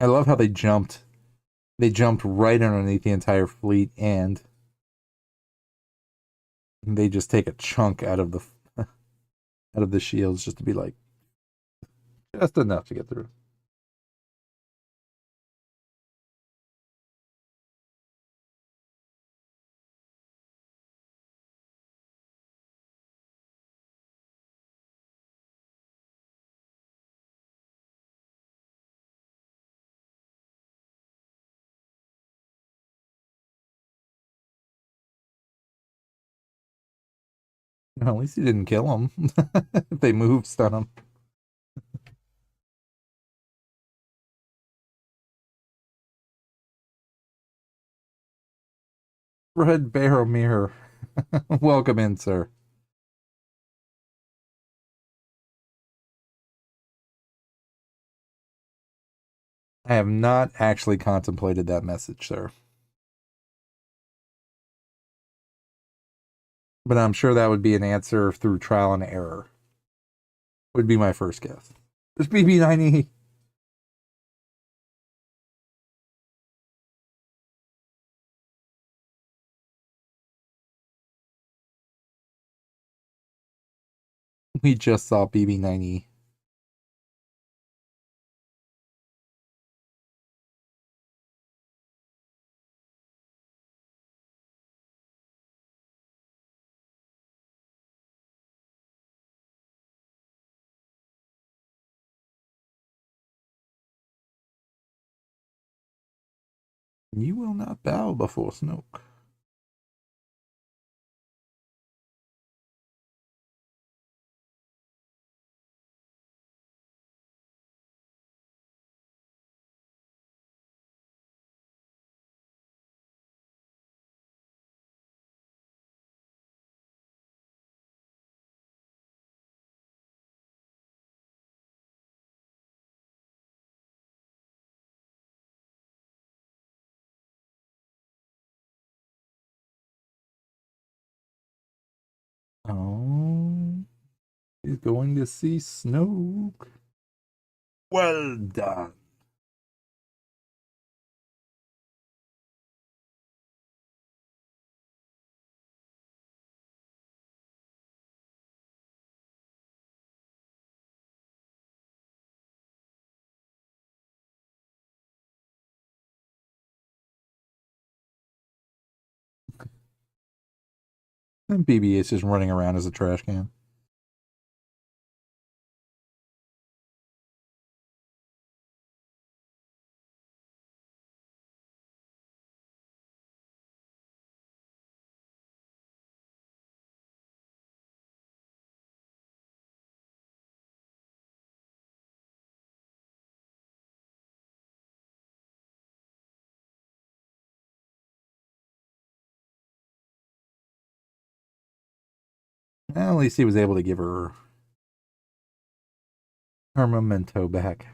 I love how they jumped. They jumped right underneath the entire fleet, and they just take a chunk out of the out of the shields just to be like just enough to get through. Well, at least he didn't kill him. If they moved, stun him. Red Baromir. Welcome in, sir. I have not actually contemplated that message, sir. But I'm sure that would be an answer through trial and error. Would be my first guess. There's BB-9E. We just saw BB-9E. You will not bow before Snoke. Oh, he's going to see Snoke. Well done. And BB-8 just running around as a trash can. Well, at least he was able to give her her memento back.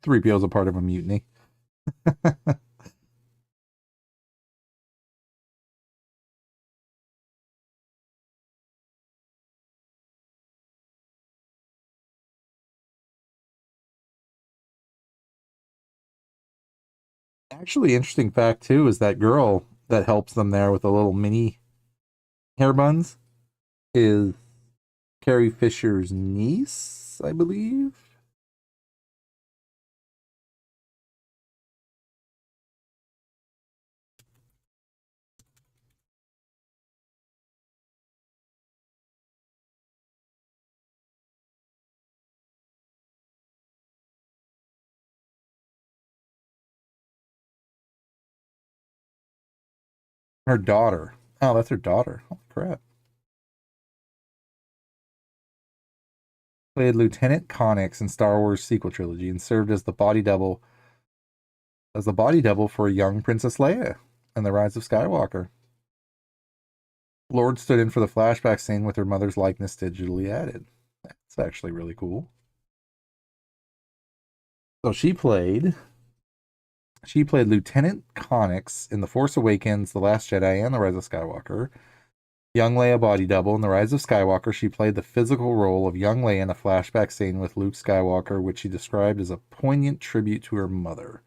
Three PO's a part of a mutiny. Actually, interesting fact too is that girl that helps them there with the little mini hair buns is Carrie Fisher's niece, I believe. Her daughter. Oh, that's her daughter. Holy crap. Played Lieutenant Connix in Star Wars sequel trilogy and served as the body double for young Princess Leia in The Rise of Skywalker. Lord stood in for the flashback scene with her mother's likeness digitally added. That's actually really cool. So she played Lieutenant Connix in The Force Awakens, The Last Jedi, and The Rise of Skywalker. Young Leia body double in The Rise of Skywalker. She played the physical role of young Leia in a flashback scene with Luke Skywalker, which she described as a poignant tribute to her mother.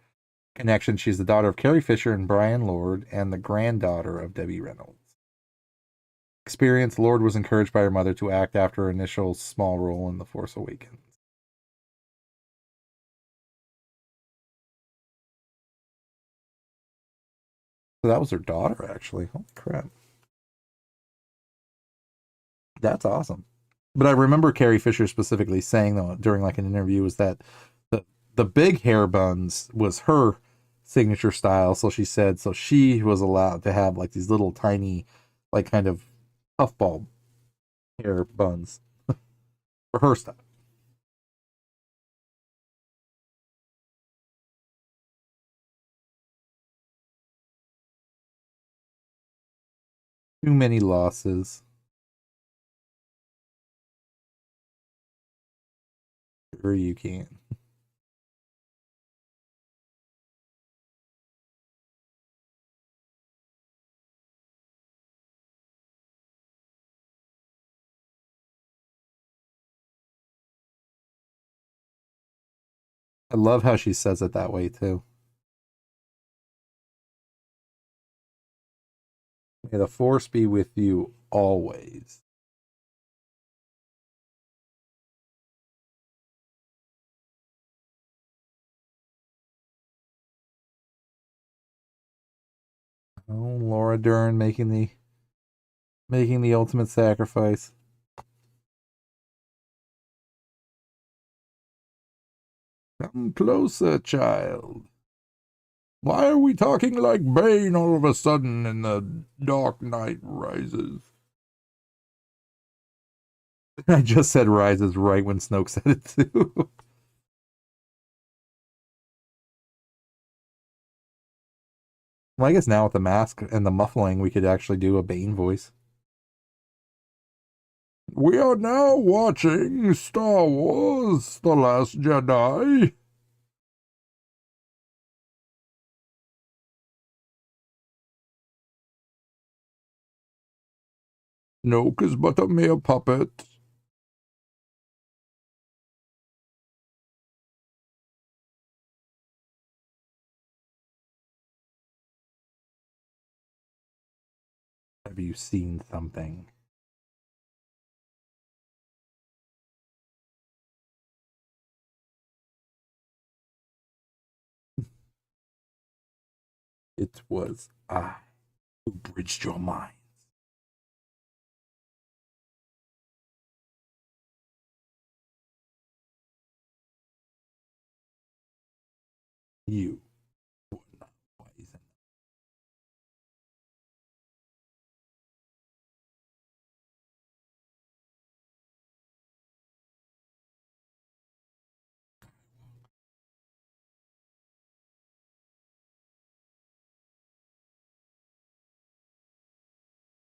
Connection: she's the daughter of Carrie Fisher and Brian Lord and the granddaughter of Debbie Reynolds. Experience: Lord was encouraged by her mother to act after her initial small role in The Force Awakens. So that was her daughter, actually. Holy crap. That's awesome. But I remember Carrie Fisher specifically saying, though, during like an interview, was that the big hair buns was her signature style. So she said, so she was allowed to have like these little tiny, like kind of puffball hair buns for her style. Too many losses. Sure you can. I love how she says it that way too. May the force be with you always. Oh, Laura Dern making the ultimate sacrifice. Come closer, child. Why are we talking like Bane all of a sudden in The Dark Knight Rises? I just said Rises right when Snoke said it too. Well, I guess now with the mask and the muffling, we could actually do a Bane voice. We are now watching Star Wars: The Last Jedi. Snoke is but a mere puppet. Have you seen something? It was I who bridged your minds. You were not wise enough.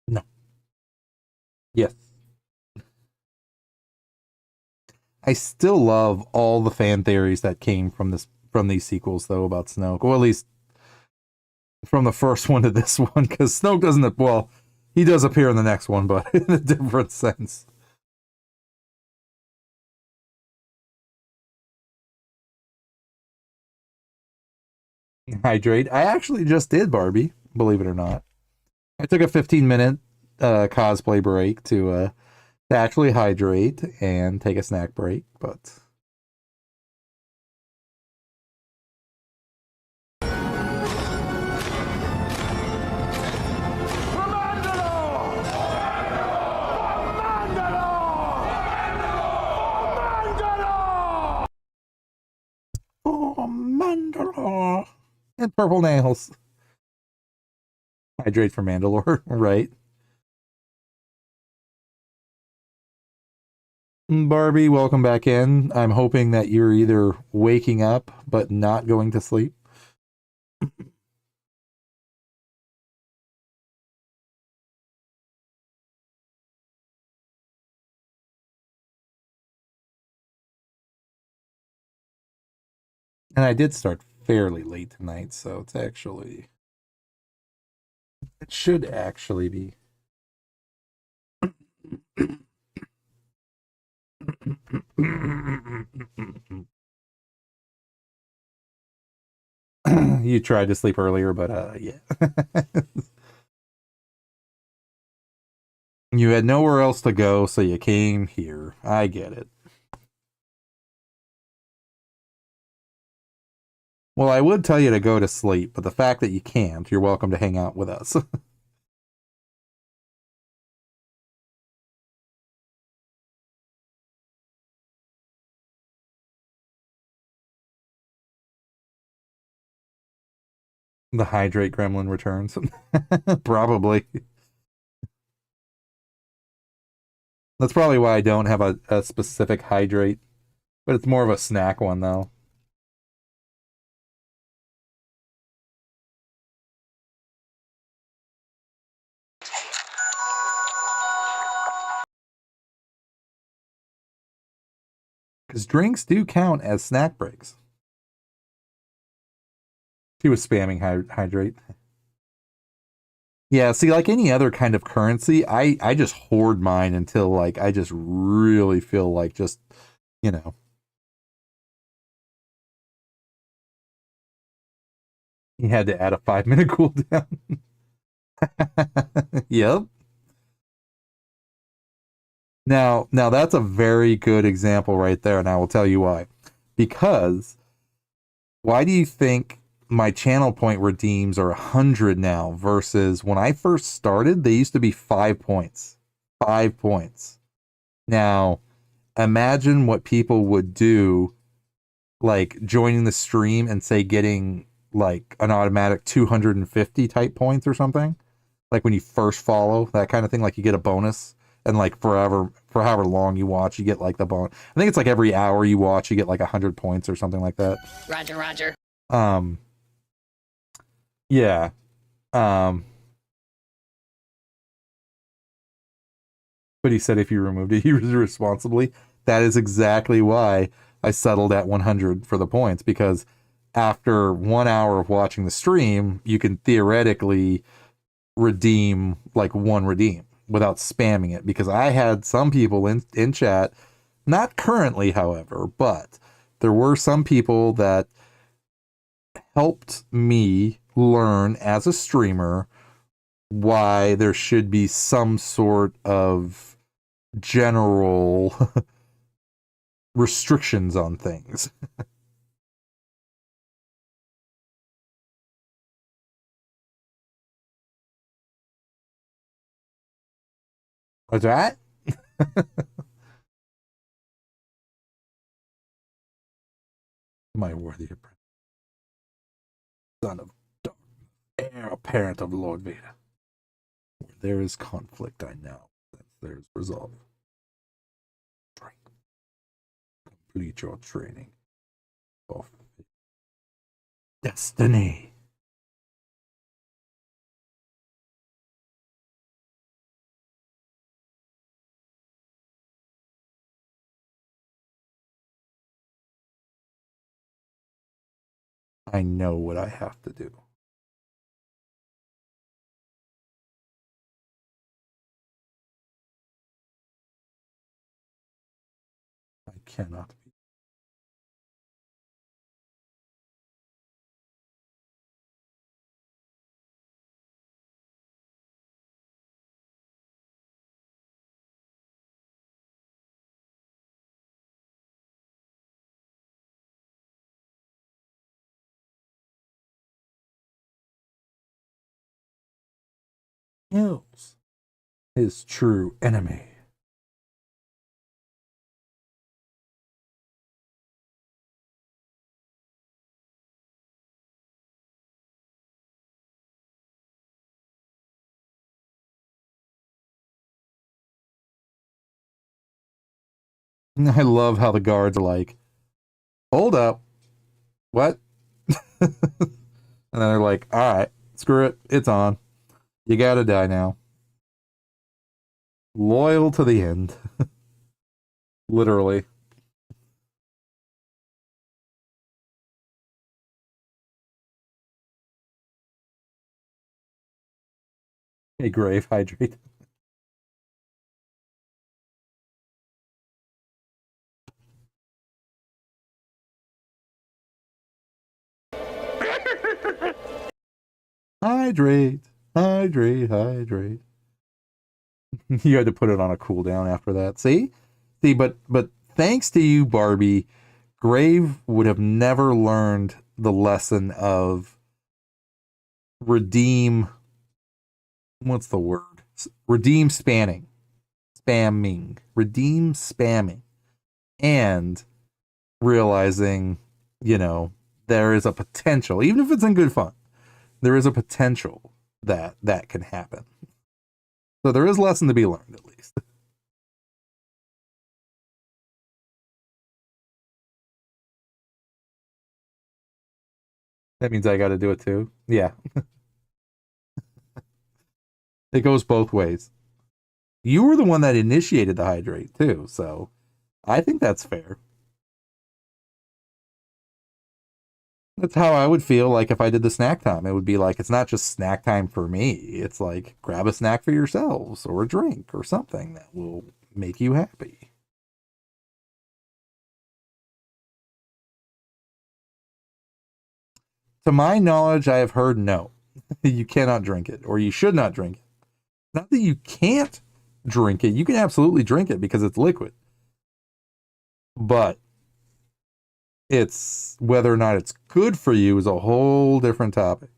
No. Yes. I still love all the fan theories that came from these sequels though about Snoke. Or at least from the first one to this one, because Snoke doesn't, well, he does appear in the next one, but in a different sense. Hydrate. I actually just did, Barbie, believe it or not. I took a 15-minute cosplay break to actually hydrate and take a snack break, but oh, Mandalore and purple nails. Hydrate for Mandalore, right? Barbie, welcome back in. I'm hoping that you're either waking up but not going to sleep. And I did start fairly late tonight, so it should actually be. You tried to sleep earlier, but yeah. You had nowhere else to go, so you came here. I get it. Well, I would tell you to go to sleep, but the fact that you can't, you're welcome to hang out with us. The hydrate gremlin returns. Probably. That's probably why I don't have a specific hydrate, but it's more of a snack one, though. Because drinks do count as snack breaks. He was spamming hydrate. Yeah, see, like any other kind of currency, I just hoard mine until like I just really feel like just, you know. He had to add a 5-minute cooldown. Yep. Now that's a very good example right there, and I will tell you why. Because why do you think my channel point redeems are 100 now versus when I first started, they used to be 5 points. 5 points. Now, imagine what people would do, like joining the stream and say getting like an automatic 250 type points or something. Like when you first follow, that kind of thing, like you get a bonus and like for however long you watch, you get like the bonus. I think it's like every hour you watch, you get like 100 points or something like that. Roger, roger. Yeah. But he said if you removed it, he was responsibly. That is exactly why I settled at 100 for the points, because after 1 hour of watching the stream, you can theoretically redeem like one redeem without spamming it. Because I had some people in chat, not currently, however, but there were some people that helped me learn as a streamer why there should be some sort of general restrictions on things. What's that? My worthy apprentice, son of Darth, heir apparent of Lord Vader. Where there is conflict, I know that there is resolve. Drink. Complete your training of destiny. I know what I have to do. I cannot be. Kills his true enemy. I love how the guards are like, hold up. What? And then they're like, all right, screw it. It's on. You gotta die now. Loyal to the end. Literally. Hey, Grave, hydrate. Hydrate. Hydrate. Hydrate. You had to put it on a cooldown after that. See, but thanks to you, Barbie, Grave would have never learned the lesson of redeem. What's the word? Redeem spamming, redeem spamming, and realizing, there is a potential, even if it's in good fun, there is a potential that that can happen. So there is a lesson to be learned, at least. That means I got to do it too. Yeah, it goes both ways. You were the one that initiated the hydrate too, so I think that's fair. That's how I would feel like if I did the snack time. It would be like, it's not just snack time for me. It's like, grab a snack for yourselves or a drink or something that will make you happy. To my knowledge, I have heard no. You cannot drink it, or you should not drink it. Not that you can't drink it. You can absolutely drink it because it's liquid. But it's whether or not it's good for you is a whole different topic.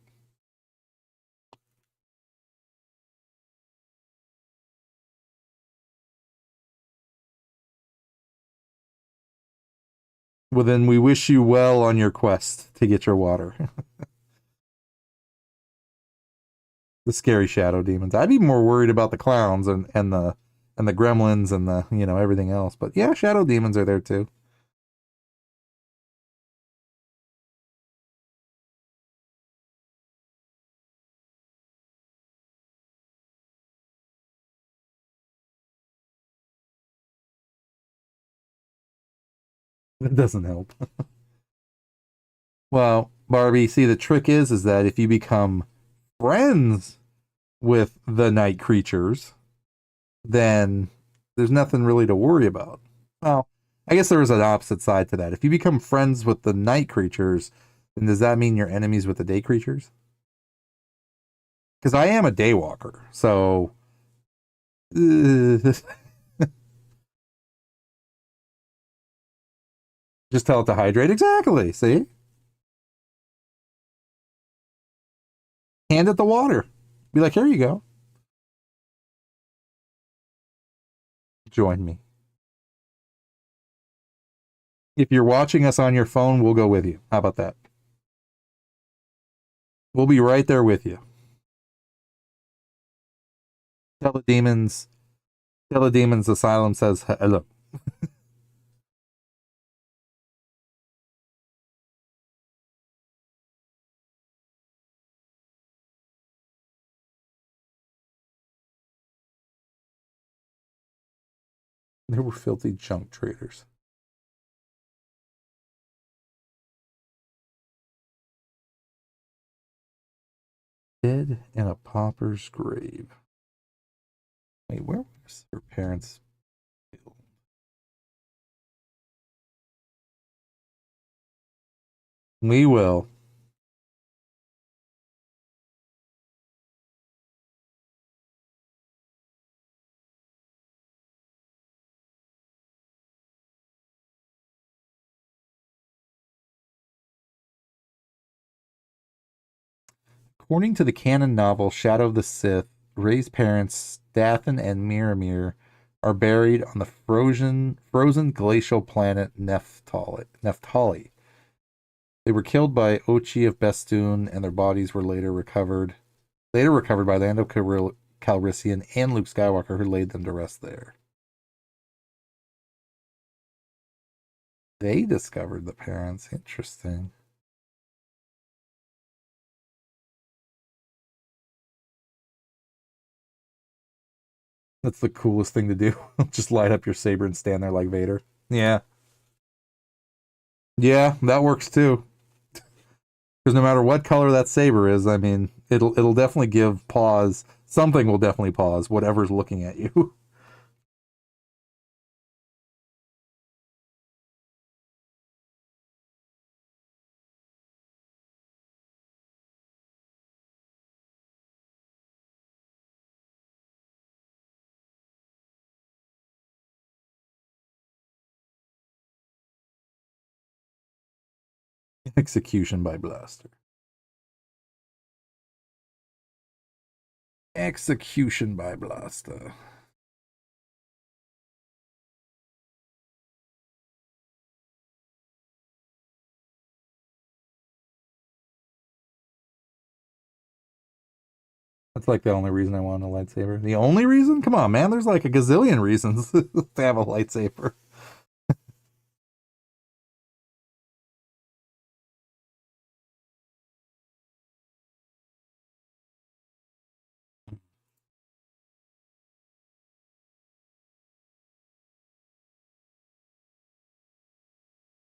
Well, then we wish you well on your quest to get your water. The scary shadow demons. I'd be more worried about the clowns and the gremlins and the everything else. But yeah, shadow demons are there too. That doesn't help. Well, Barbie, see, the trick is that if you become friends with the night creatures, then there's nothing really to worry about. Well, I guess there is an opposite side to that. If you become friends with the night creatures, then does that mean you're enemies with the day creatures? Because I am a daywalker, so just tell it to hydrate. Exactly. See? Hand it the water. Be like, here you go. Join me. If you're watching us on your phone, we'll go with you. How about that? We'll be right there with you. Teledemons Asylum says hello. They were filthy junk traders. Dead in a pauper's grave. Wait, where was her parents killed? We will. According to the canon novel Shadow of the Sith, Rey's parents, Dathan and Miramir, are buried on the frozen glacial planet Neftali. They were killed by Ochi of Bestoon, and their bodies were later recovered by Lando Calrissian and Luke Skywalker, who laid them to rest there. They discovered the parents. Interesting. That's the coolest thing to do. Just light up your saber and stand there like Vader. Yeah. Yeah, that works too. Because no matter what color that saber is, I mean, it'll definitely give pause. Something will definitely pause, whatever's looking at you. Execution by blaster. Execution by blaster. That's like the only reason I want a lightsaber. The only reason? Come on, man. There's like a gazillion reasons to have a lightsaber.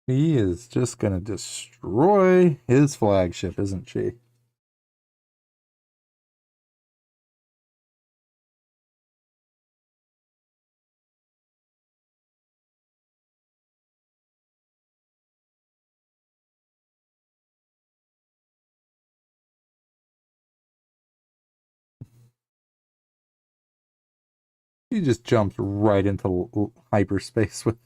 He is just gonna destroy his flagship, isn't she? He just jumped right into hyperspace with.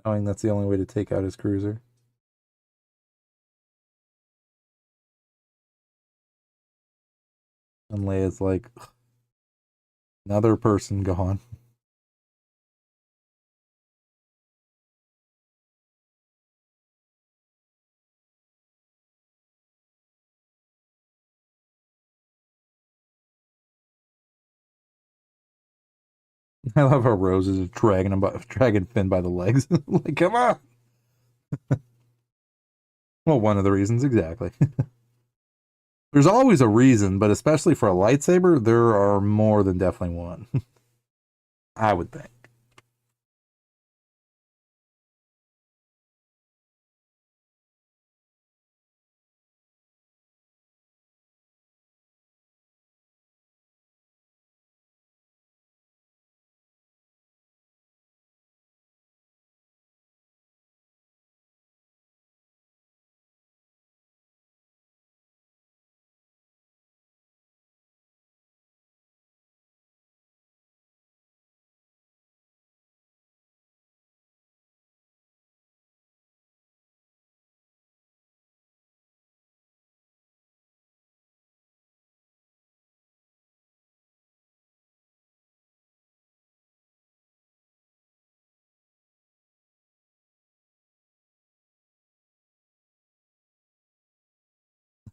Knowing that's the only way to take out his cruiser. And Leia's like, another person gone. I love how Rose is dragging Finn by the legs. Like, come on. Well, one of the reasons, exactly. There's always a reason, but especially for a lightsaber, there are more than definitely one. I would think.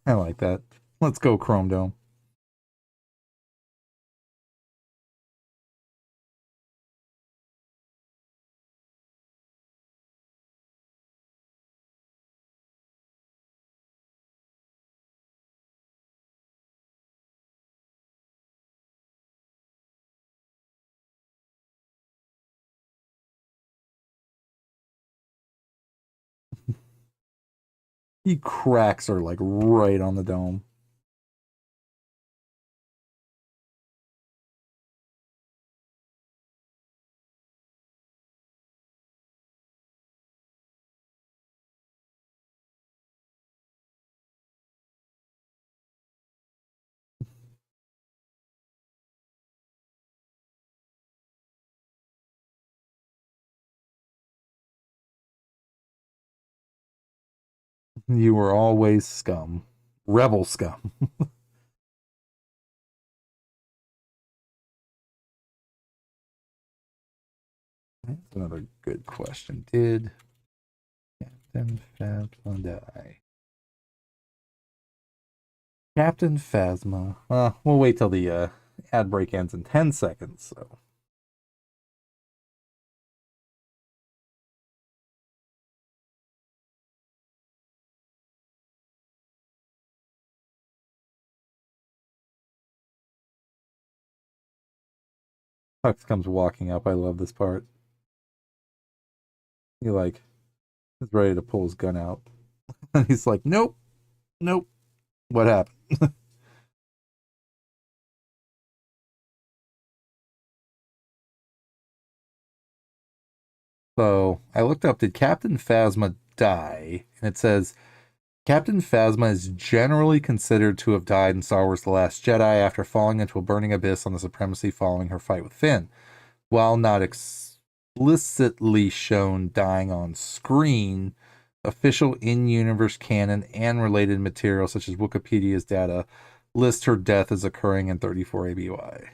I like that. Let's go, Chrome Dome. He cracks her like right on the dome. You were always scum. Rebel scum. That's another good question. Did Captain Phasma die? Captain Phasma. We'll wait till the Ad break ends in 10 seconds, so. Hux comes walking up. I love this part. He like is ready to pull his gun out. And he's like, nope, nope. What happened? So I looked up, did Captain Phasma die? And it says Captain Phasma is generally considered to have died in Star Wars The Last Jedi after falling into a burning abyss on the Supremacy following her fight with Finn. While not explicitly shown dying on screen, official in-universe canon and related material such as Wikipedia's data list her death as occurring in 34 ABY.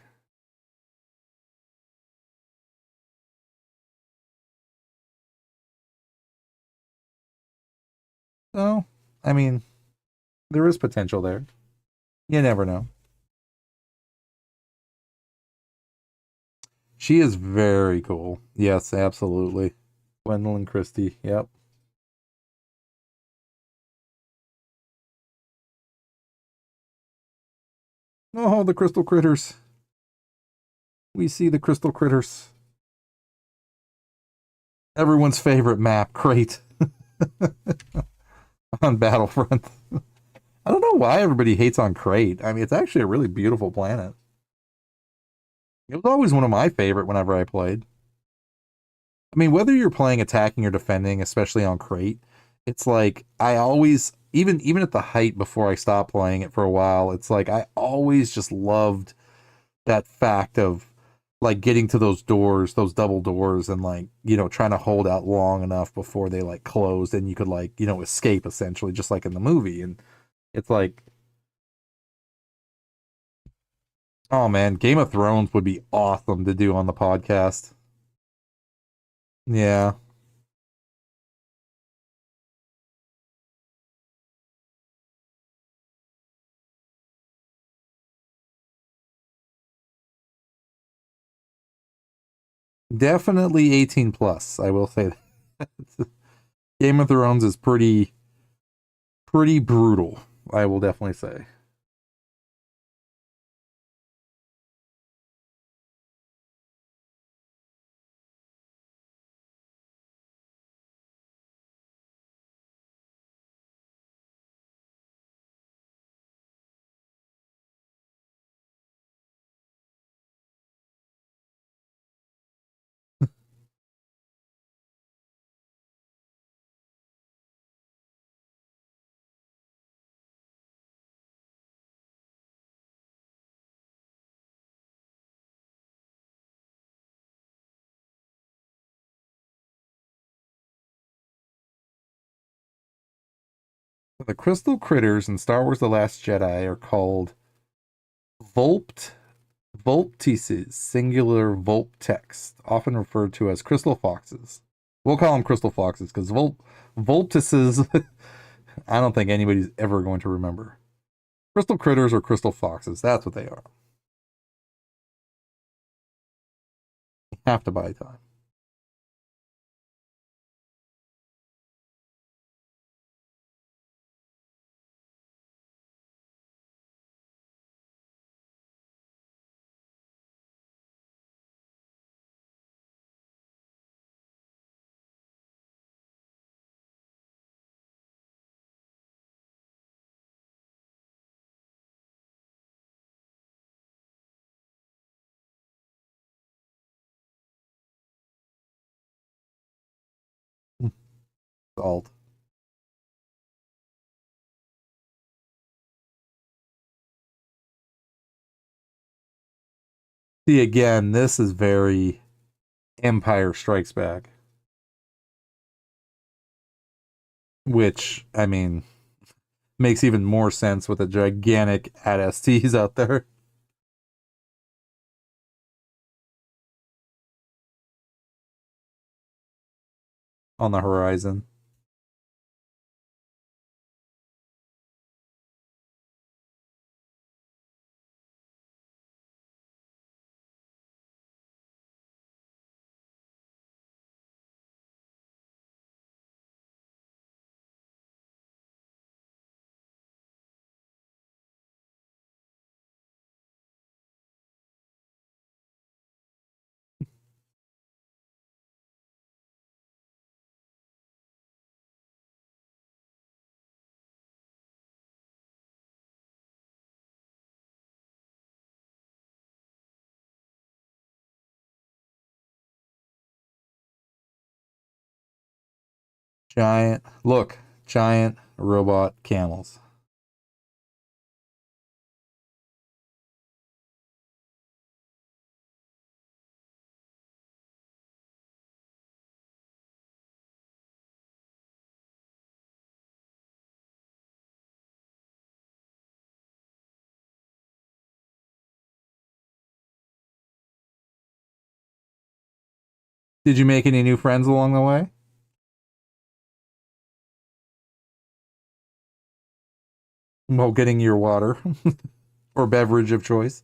So, I mean, there is potential there. You never know. She is very cool. Yes, absolutely. Gwendolyn Christie. Yep. Oh, the crystal critters. We see the crystal critters. Everyone's favorite map, Crate. On Battlefront. I don't know why everybody hates on Crate. I mean, it's actually a really beautiful planet. It was always one of my favorite whenever I played. I mean, whether you're playing attacking or defending, especially on Crate, it's like I always, even at the height before I stopped playing it for a while, it's like I always just loved that fact of like getting to those doors, those double doors, and like, you know, trying to hold out long enough before they like closed and you could like, you know, escape essentially, just like in the movie. And it's like, oh man, Game of Thrones would be awesome to do on the podcast. Yeah. Definitely 18 plus, I will say that. Game of Thrones is pretty brutal, I will definitely say. The crystal critters in Star Wars The Last Jedi are called Volptices, singular Volptex, often referred to as crystal foxes. We'll call them crystal foxes because Volptices, I don't think anybody's ever going to remember. Crystal critters or crystal foxes, that's what they are. You have to buy time. Salt. See, again, this is very Empire Strikes Back. Which, I mean, makes even more sense with the gigantic AT-STs out there. On the horizon. Giant robot camels. Did you make any new friends along the way? While getting your water or beverage of choice?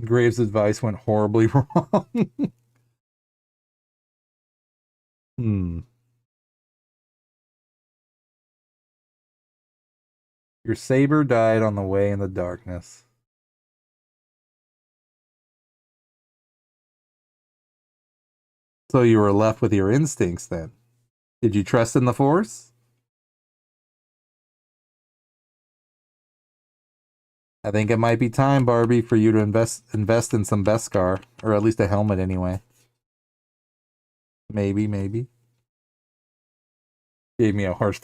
Graves' advice went horribly wrong. Hmm. Your saber died on the way in the darkness. So you were left with your instincts then. Did you trust in the Force? I think it might be time, Barbie, for you to invest in some Beskar, or at least a helmet anyway. Maybe. Gave me a harsh.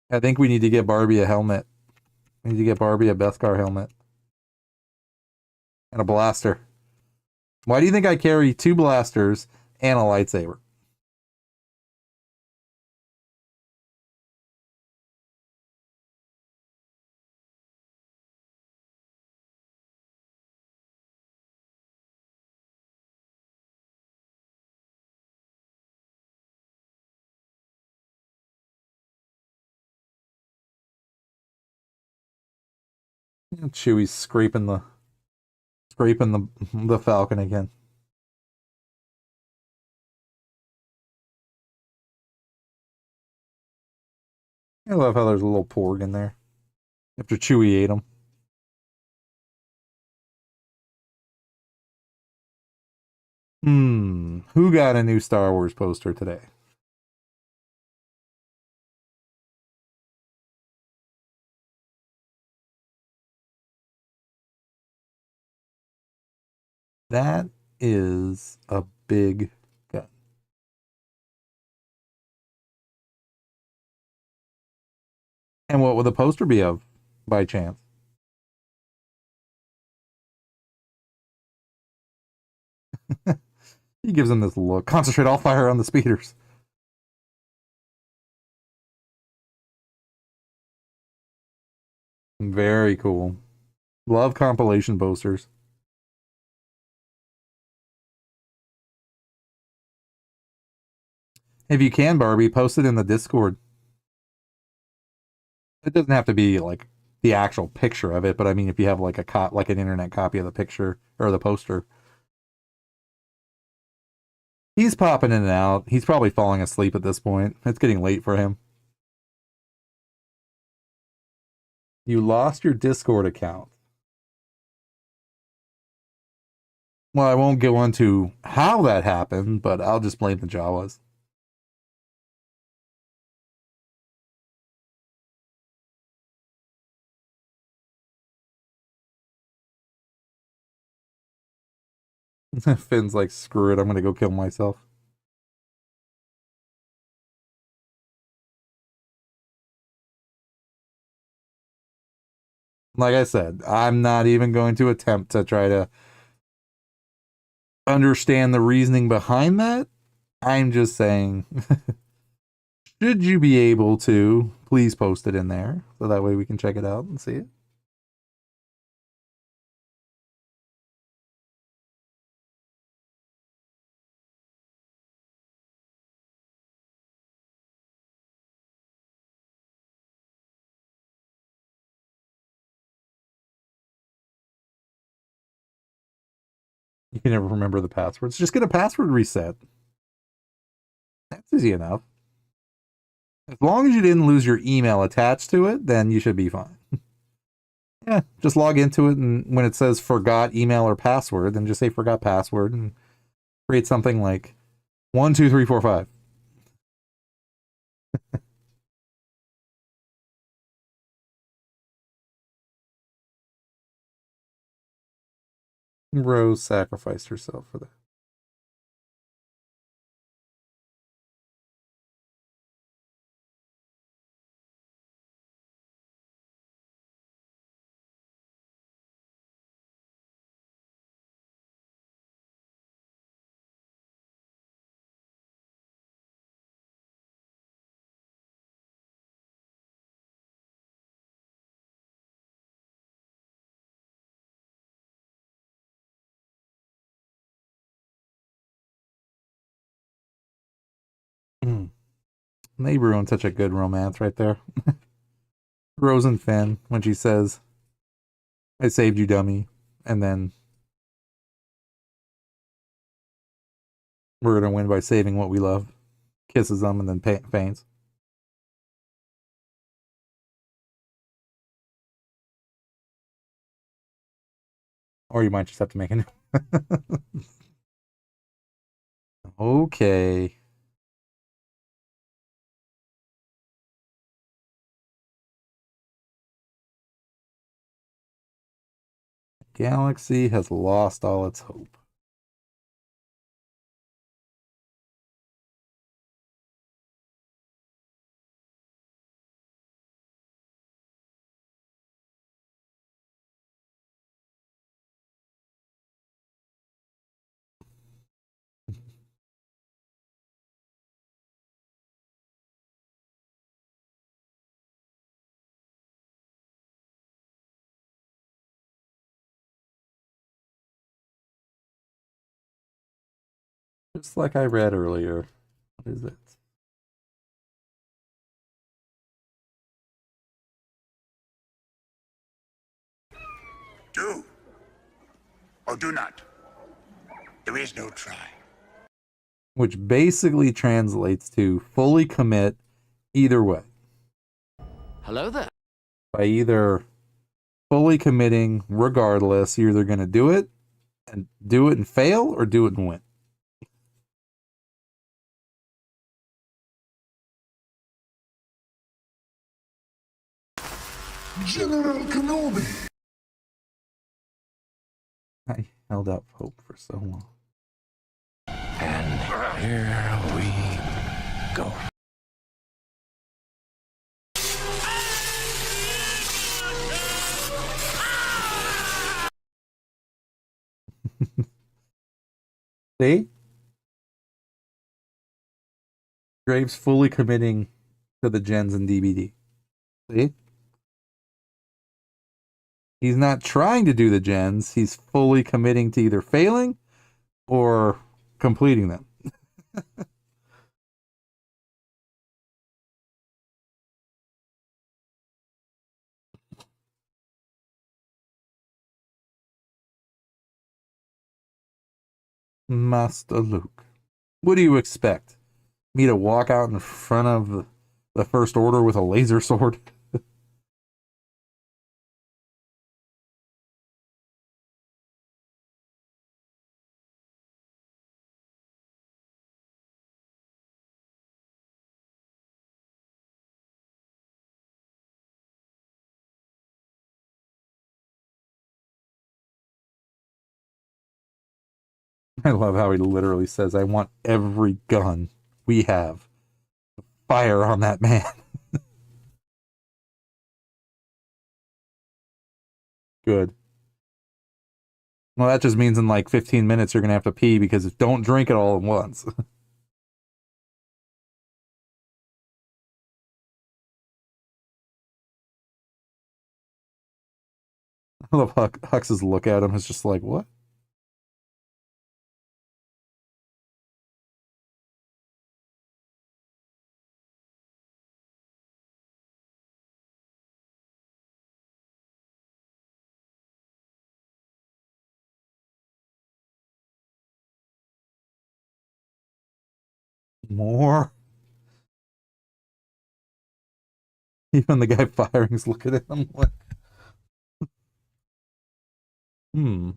I think we need to get Barbie a helmet. We need to get Barbie a Beskar helmet. And a blaster. Why do you think I carry 2 blasters and a lightsaber? Chewie's scraping the Falcon again. I love how there's a little porg in there after Chewie ate him. Who got a new Star Wars poster today? That is a big gun. And what would the poster be of, by chance? He gives him this look. Concentrate all fire on the speeders. Very cool. Love compilation posters. If you can, Barbie, post it in the Discord. It doesn't have to be like the actual picture of it, but I mean, if you have like like an internet copy of the picture or the poster. He's popping in and out. He's probably falling asleep at this point. It's getting late for him. You lost your Discord account. Well, I won't go into how that happened, but I'll just blame the Jawas. Finn's like, screw it, I'm gonna go kill myself. Like I said, I'm not even going to attempt to try to understand the reasoning behind that. I'm just saying, should you be able to, please post it in there so that way we can check it out and see it. You can never remember the passwords. Just get a password reset. That's easy enough. As long as you didn't lose your email attached to it, then you should be fine. Yeah, just log into it, and when it says forgot email or password, then just say forgot password and create something like 12345. Rose sacrificed herself for that. They ruined such a good romance right there. Rose and Finn, when she says, I saved you, dummy. And then we're going to win by saving what we love. Kisses them and then faints. Or you might just have to make a new. Okay. Galaxy has lost all its hope. Just like I read earlier. What is it? Do or do not. There is no try. Which basically translates to fully commit either way. Hello there. By either fully committing regardless, you're either going to do it and fail or do it and win. General Kenobi. I held out hope for so long. And here we go. See? Graves fully committing to the gens and DBD. See? He's not trying to do the gens. He's fully committing to either failing or completing them. Master Luke. What do you expect? Me to walk out in front of the First Order with a laser sword? I love how he literally says, I want every gun we have. Fire on that man. Good. Well, that just means in like 15 minutes you're going to have to pee because don't drink it all at once. I love Hux's look at him is just like, what? More? Even the guy firing's looking at him like... Hmm.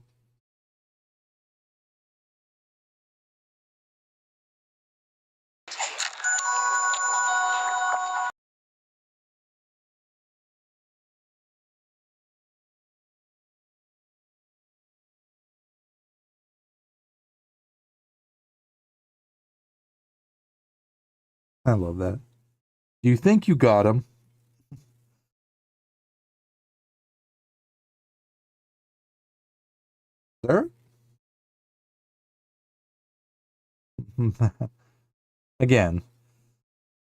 I love that. Do you think you got him? Sir? Again,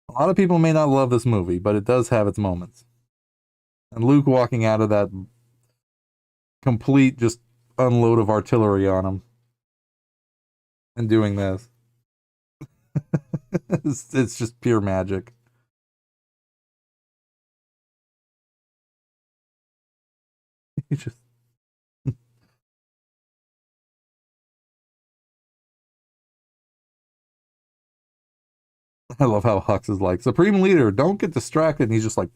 a lot of people may not love this movie, but it does have its moments. And Luke walking out of that complete just unload of artillery on him and doing this. It's just pure magic. You just I love how Hux is like, Supreme Leader, don't get distracted. And he's just like,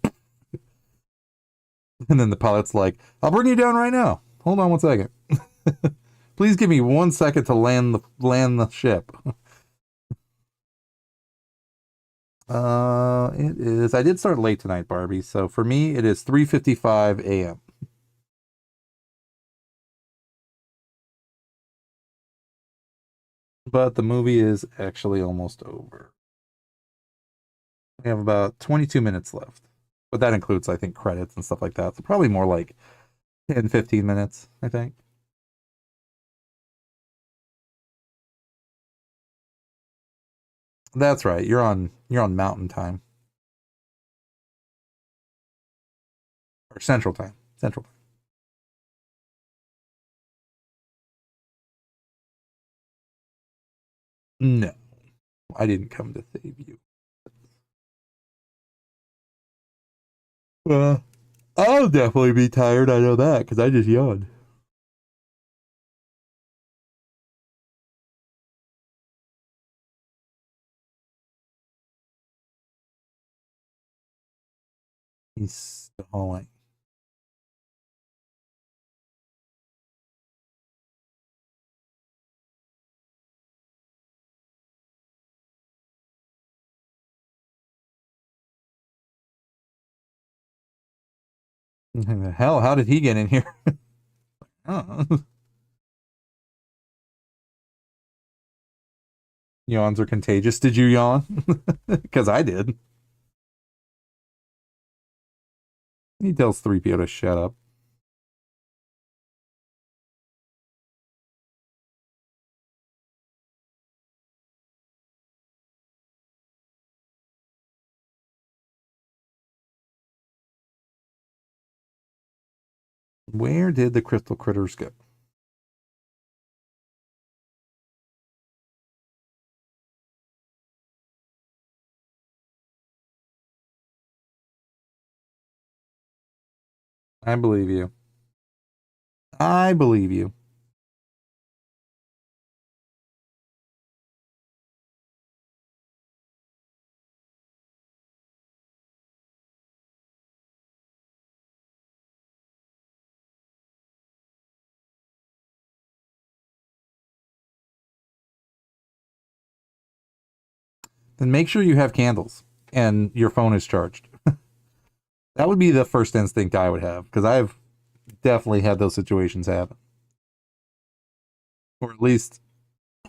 and then the pilot's like, I'll bring you down right now. Hold on 1 second. Please give me 1 second to land the ship. It is. I did start late tonight, Barbie. So for me, it is 3:55 a.m. But the movie is actually almost over. We have about 22 minutes left. But that includes, I think, credits and stuff like that. So probably more like 10, 15 minutes, I think. That's right. You're on Mountain Time or Central Time. Central Time. No, I didn't come to save you. I'll definitely be tired. I know that because I just yawned. He's stalling. Hell, how did he get in here? Oh. Yawns are contagious. Did you yawn? Because I did. He tells 3PO to shut up. Where did the crystal critters go? I believe you. I believe you. Then make sure you have candles and your phone is charged. That would be the first instinct I would have because I've definitely had those situations happen. Or at least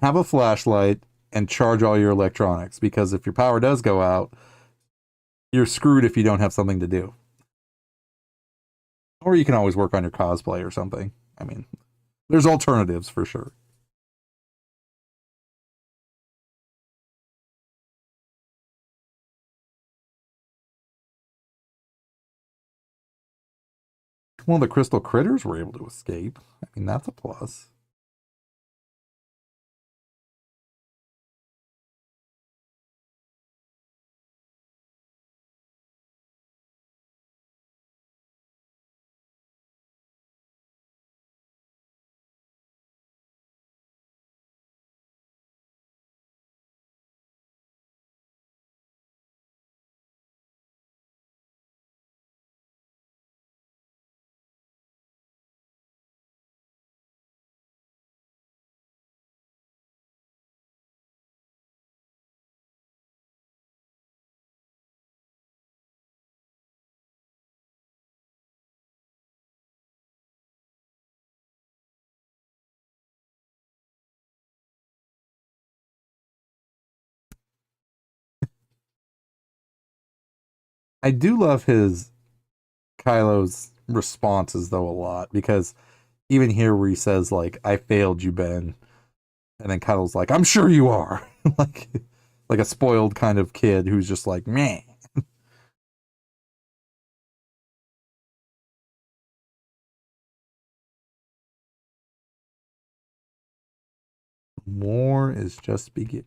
have a flashlight and charge all your electronics because if your power does go out, you're screwed if you don't have something to do. Or you can always work on your cosplay or something. I mean, there's alternatives for sure. Well, the crystal critters were able to escape. I mean, that's a plus. I do love his Kylo's responses though a lot, because even here where he says like, "I failed you, Ben," and then Kylo's like, "I'm sure you are," like like a spoiled kind of kid who's just like, "Meh." War is just beginning.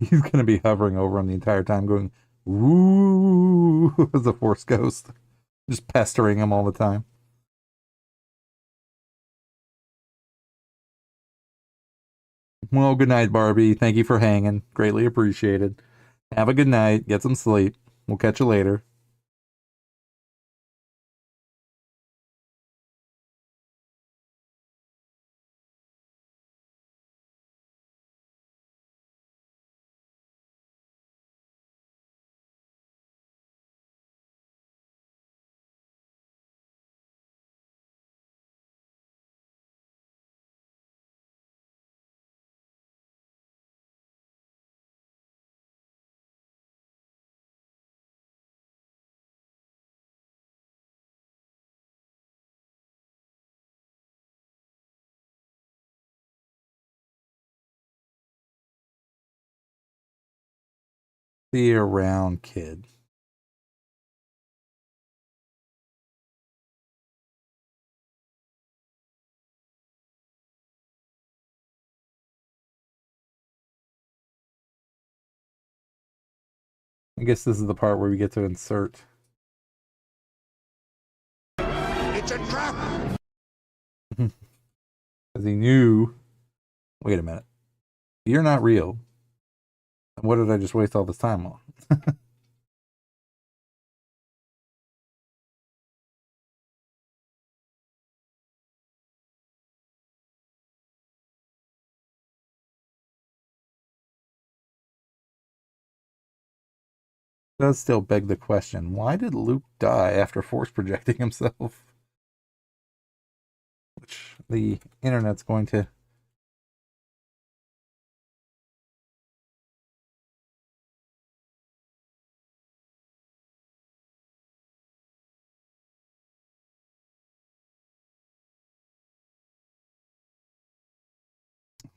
He's gonna be hovering over him the entire time, going "Woo" as a Force ghost, just pestering him all the time. Well, good night, Barbie. Thank you for hanging. Greatly appreciated. Have a good night. Get some sleep. We'll catch you later. See you around, kid. I guess this is the part where we get to insert. It's a trap! Because he knew. Wait a minute. You're not real. And what did I just waste all this time on? Does still beg the question, why did Luke die after force projecting himself? Which the internet's going to.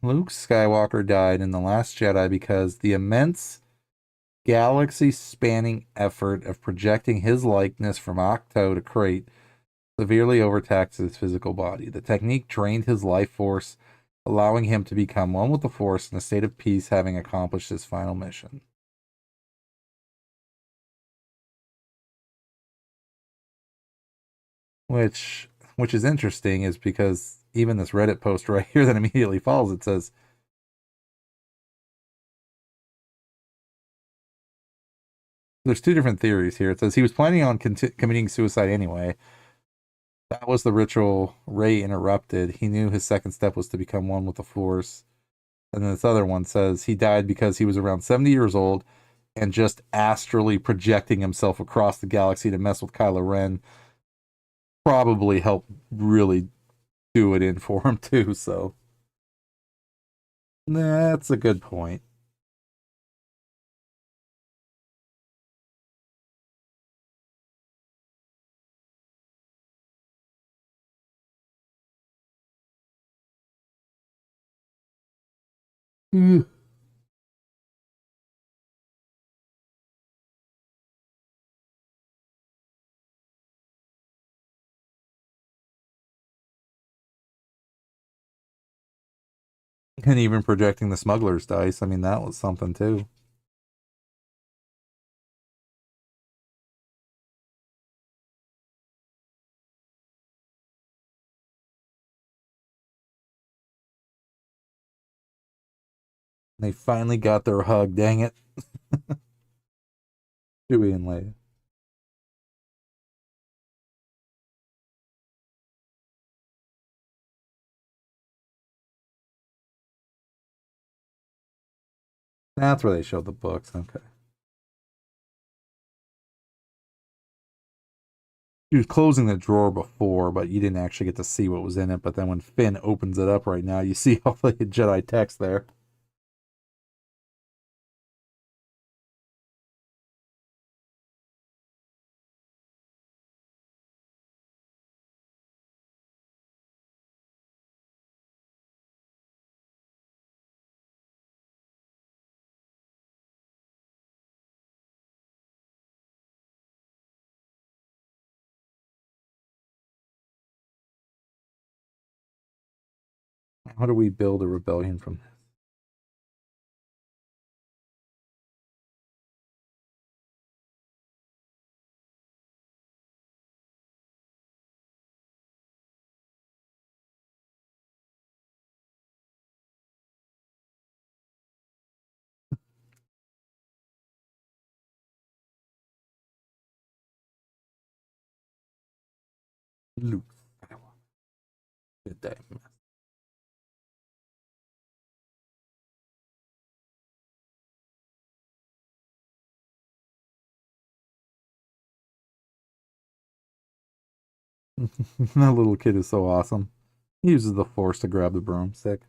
Luke Skywalker died in The Last Jedi because the immense galaxy spanning effort of projecting his likeness from Octo to Crate severely overtaxed his physical body. The technique drained his life force, allowing him to become one with the Force in a state of peace, having accomplished his final mission. Which is interesting, is because even this Reddit post right here that immediately follows it says, there's two different theories here. It says he was planning on committing suicide anyway. That was the ritual Rey interrupted. He knew his second step was to become one with the Force. And then this other one says he died because he was around 70 years old and just astrally projecting himself across the galaxy to mess with Kylo Ren probably helped really do it in for him too. So that's a good point. And even projecting the smuggler's dice. I mean, that was something too. They finally got their hug, dang it. Chewie and Leia. That's where they showed the books, okay. She was closing the drawer before, but you didn't actually get to see what was in it. But then when Finn opens it up right now, you see all the Jedi text there. How do we build a rebellion from this? Luke Skywalker. Good day. That little kid is so awesome. He uses the Force to grab the broomstick.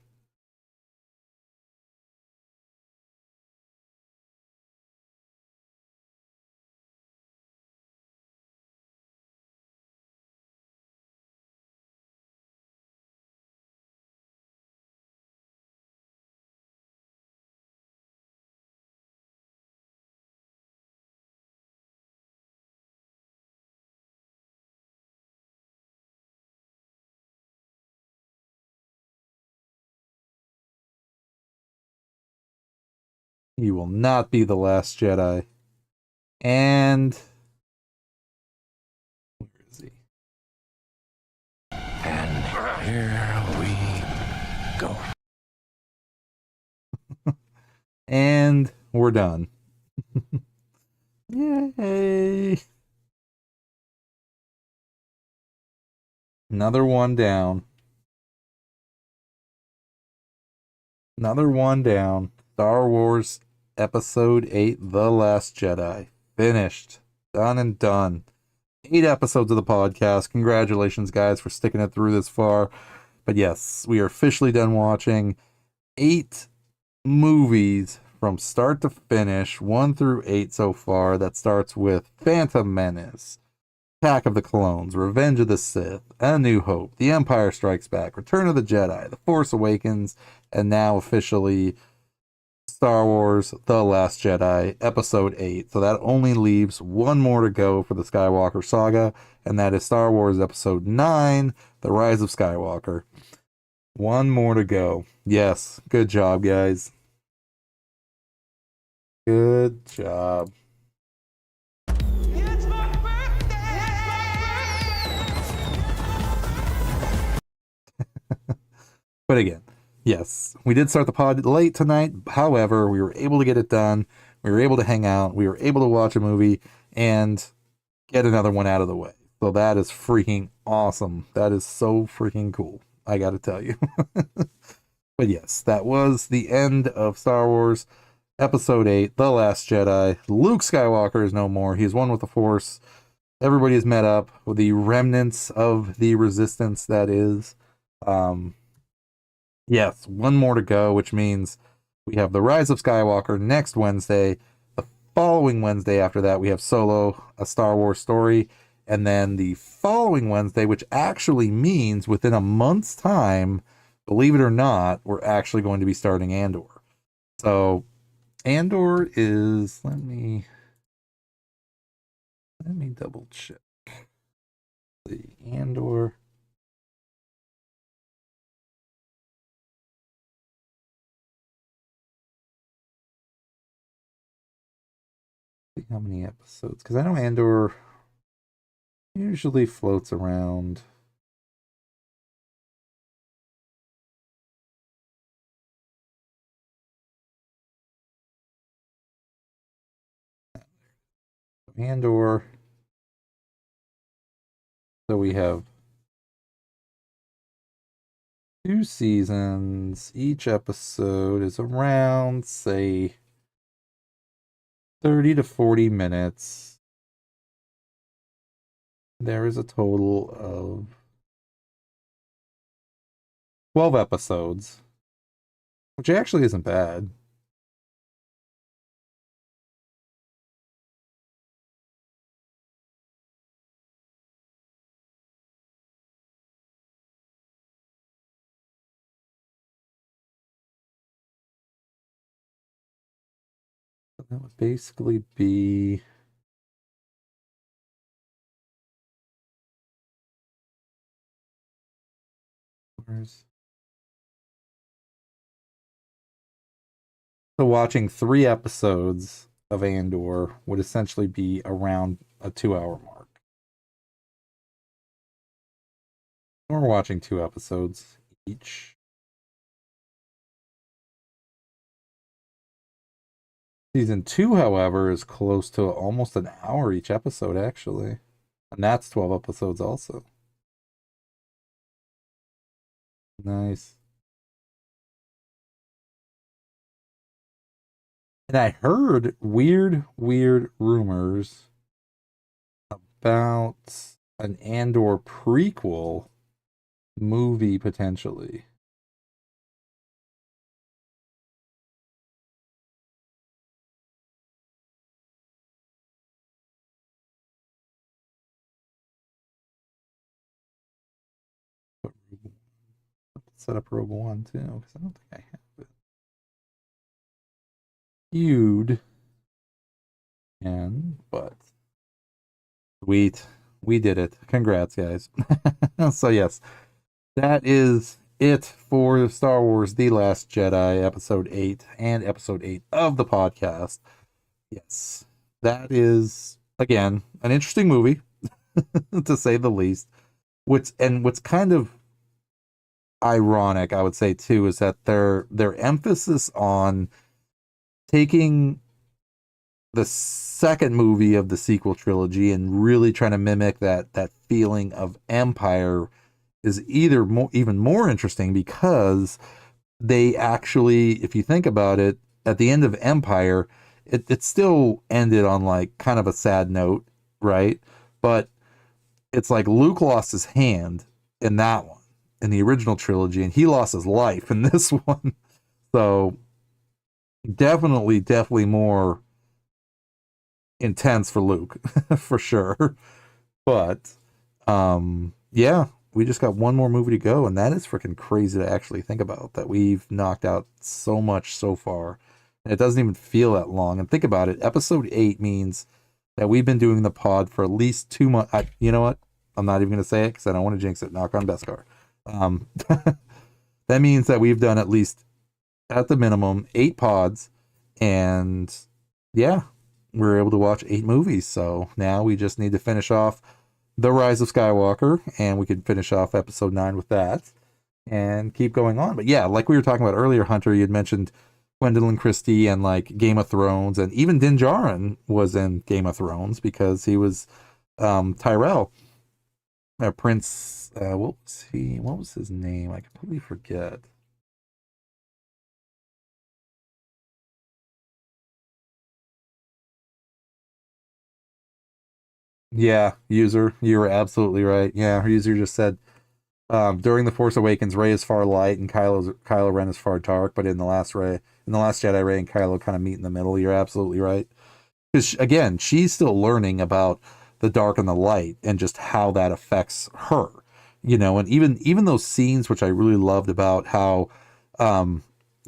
He will not be the last Jedi. And where is he? And here we go. And we're done. Yay! Another one down. Another one down. Star Wars Episode 8, The Last Jedi. Finished. Done and done. 8 episodes of the podcast. Congratulations, guys, for sticking it through this far. But yes, we are officially done watching 8 movies from start to finish, 1 through 8 so far. That starts with Phantom Menace, Attack of the Clones, Revenge of the Sith, A New Hope, The Empire Strikes Back, Return of the Jedi, The Force Awakens, and now officially Star Wars The Last Jedi, Episode 8. So that only leaves one more to go for the Skywalker saga, and that is Star Wars Episode 9, The Rise of Skywalker. One more to go. Yes, good job, guys. Good job. It's my birthday! But again, yes, we did start the pod late tonight. However, we were able to get it done. We were able to hang out. We were able to watch a movie and get another one out of the way. So that is freaking awesome. That is so freaking cool. I got to tell you. But yes, that was the end of Star Wars Episode 8, The Last Jedi. Luke Skywalker is no more. He is one with the Force. Everybody has met up with the remnants of the Resistance, that is. Yes, one more to go, which means we have The Rise of Skywalker next Wednesday. The following Wednesday after that, we have Solo, A Star Wars Story. And then the following Wednesday, which actually means within a month's time, believe it or not, we're actually going to be starting Andor. So Andor is, let me double check. The Andor. See how many episodes, because I know Andor usually floats around. Andor. So we have 2 seasons. Each episode is around, say, 30 to 40 minutes. There is a total of 12 episodes, which actually isn't bad. So that would basically be so watching 3 episodes of Andor would essentially be around a 2-hour mark. We're watching 2 episodes each. Season 2, however, is close to almost an hour each episode, actually. And that's 12 episodes also. Nice. And I heard weird rumors about an Andor prequel movie potentially. Set up Rogue One too, because I don't think I have it. Feud. But sweet. We did it. Congrats, guys. So yes, that is it for Star Wars The Last Jedi, Episode 8, and Episode 8 of the podcast. Yes, that is, again, an interesting movie, to say the least. What's kind of ironic, I would say, too, is that their emphasis on taking the second movie of the sequel trilogy and really trying to mimic that feeling of Empire is even more interesting, because they actually, if you think about it, at the end of Empire, it still ended on like kind of a sad note, right? But it's like Luke lost his hand in that one, in the original trilogy, and he lost his life in this one. So definitely more intense for Luke, for sure. But yeah, we just got one more movie to go, and that is freaking crazy to actually think about, that we've knocked out so much so far, and it doesn't even feel that long. And think about it, episode 8 means that we've been doing the pod for at least 2 months. You know what, I'm not even gonna say it because I don't want to jinx it. Knock on Beskar. That means that we've done at least, at the minimum, 8 pods, and yeah, we're able to watch 8 movies. So now we just need to finish off The Rise of Skywalker, and we can finish off episode 9 with that and keep going on. But yeah, like we were talking about earlier, Hunter, you had mentioned Gwendolyn Christie and like Game of Thrones, and even Din Djarin was in Game of Thrones because he was Tyrell, Prince. What was he? What was his name? I completely forget. Yeah, user, you were absolutely right. Yeah, her user just said, during the Force Awakens, Rey is far light and Kylo Ren is far dark, but in the last Jedi, Rey and Kylo kind of meet in the middle. You're absolutely right. Because again, she's still learning about the dark and the light and just how that affects her. And even those scenes, which I really loved, about how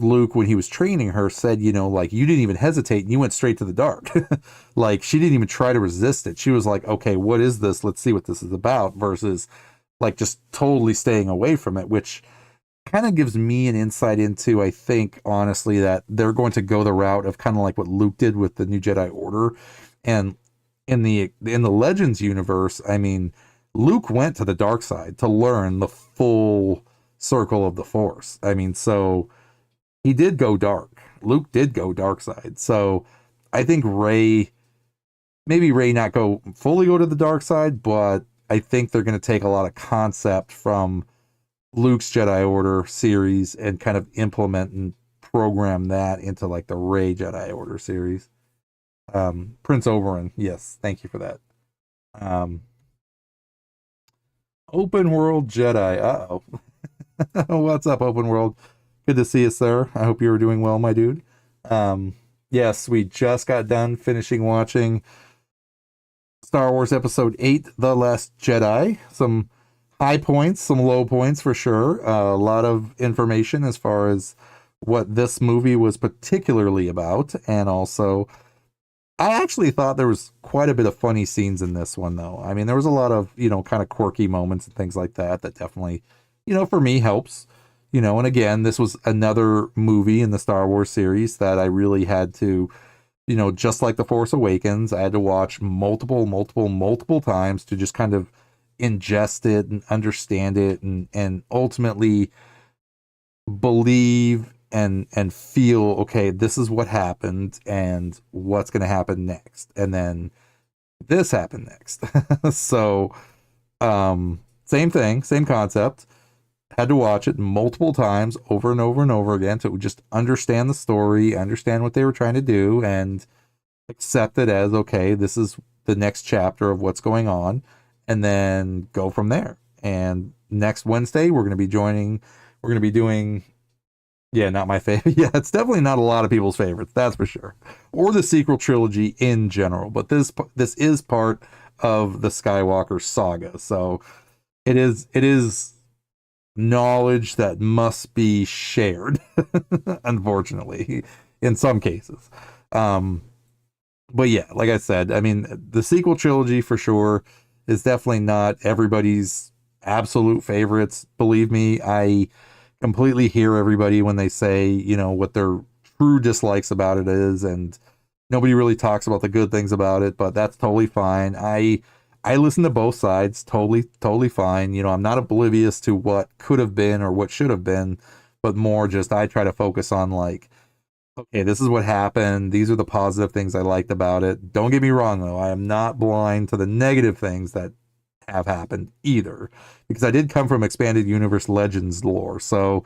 Luke, when he was training her, said, like, you didn't even hesitate and you went straight to the dark. Like, she didn't even try to resist it. She was like, okay, what is this? Let's see what this is about, versus like just totally staying away from it, which kind of gives me an insight into, I think, honestly, that they're going to go the route of kind of like what Luke did with the New Jedi Order, And in the Legends universe, I mean, Luke went to the dark side to learn the full circle of the Force. I mean, so he did go dark. Luke did go dark side. So I think maybe Rey not fully go to the dark side, but I think they're going to take a lot of concept from Luke's Jedi Order series and kind of implement and program that into like the Rey Jedi Order series. Prince Oberyn, yes, thank you for that. Open World Jedi. Uh-oh. What's up, Open World? Good to see you, sir. I hope you were doing well, my dude. Yes, we just got done finishing watching Star Wars Episode 8, The Last Jedi. Some high points, some low points for sure. A lot of information as far as what this movie was particularly about. And also, I actually thought there was quite a bit of funny scenes in this one, though. I mean, there was a lot of, kind of quirky moments and things like that definitely, for me helps. And again, this was another movie in the Star Wars series that I really had to, just like The Force Awakens, I had to watch multiple times to just kind of ingest it and understand it and ultimately believe and feel, okay, this is what happened and what's going to happen next. And then this happened next. So, same thing, same concept. Had to watch it multiple times over and over and over again to just understand the story, understand what they were trying to do, and accept it as, okay, this is the next chapter of what's going on, and then go from there. And next Wednesday, we're going to be doing, yeah, not my favorite. Yeah, it's definitely not a lot of people's favorites, that's for sure. Or the sequel trilogy in general, but this is part of the Skywalker saga. So it is knowledge that must be shared, unfortunately, in some cases. But yeah, like I said, I mean, the sequel trilogy for sure is definitely not everybody's absolute favorites. Believe me, I completely hear everybody when they say, what their true dislikes about it is, and nobody really talks about the good things about it, but that's totally fine. I listen to both sides, totally fine. I'm not oblivious to what could have been or what should have been, but more just I try to focus on like, okay, this is what happened. These are the positive things I liked about it. Don't get me wrong, though. I am not blind to the negative things that have happened either, because I did come from Expanded Universe Legends lore. So,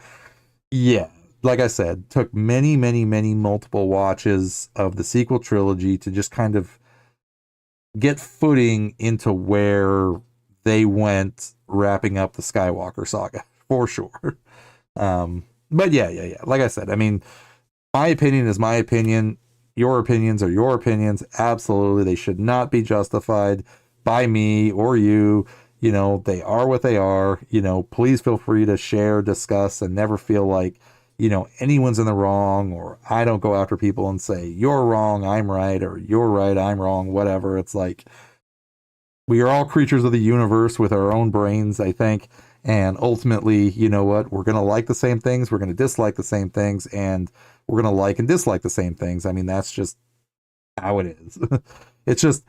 yeah, like I said, took many multiple watches of the sequel trilogy to just kind of get footing into where they went wrapping up the Skywalker saga, for sure. But yeah. Like I said, I mean, my opinion is my opinion. Your opinions are your opinions. Absolutely. They should not be justified by me or you. They are what they are. Please feel free to share, discuss, and never feel like, anyone's in the wrong, or I don't go after people and say, you're wrong, I'm right, or you're right, I'm wrong, whatever. It's like, we are all creatures of the universe with our own brains, I think. And ultimately, you know what? We're going to like the same things. We're going to dislike the same things. And we're going to like and dislike the same things. I mean, that's just how it is. It's just,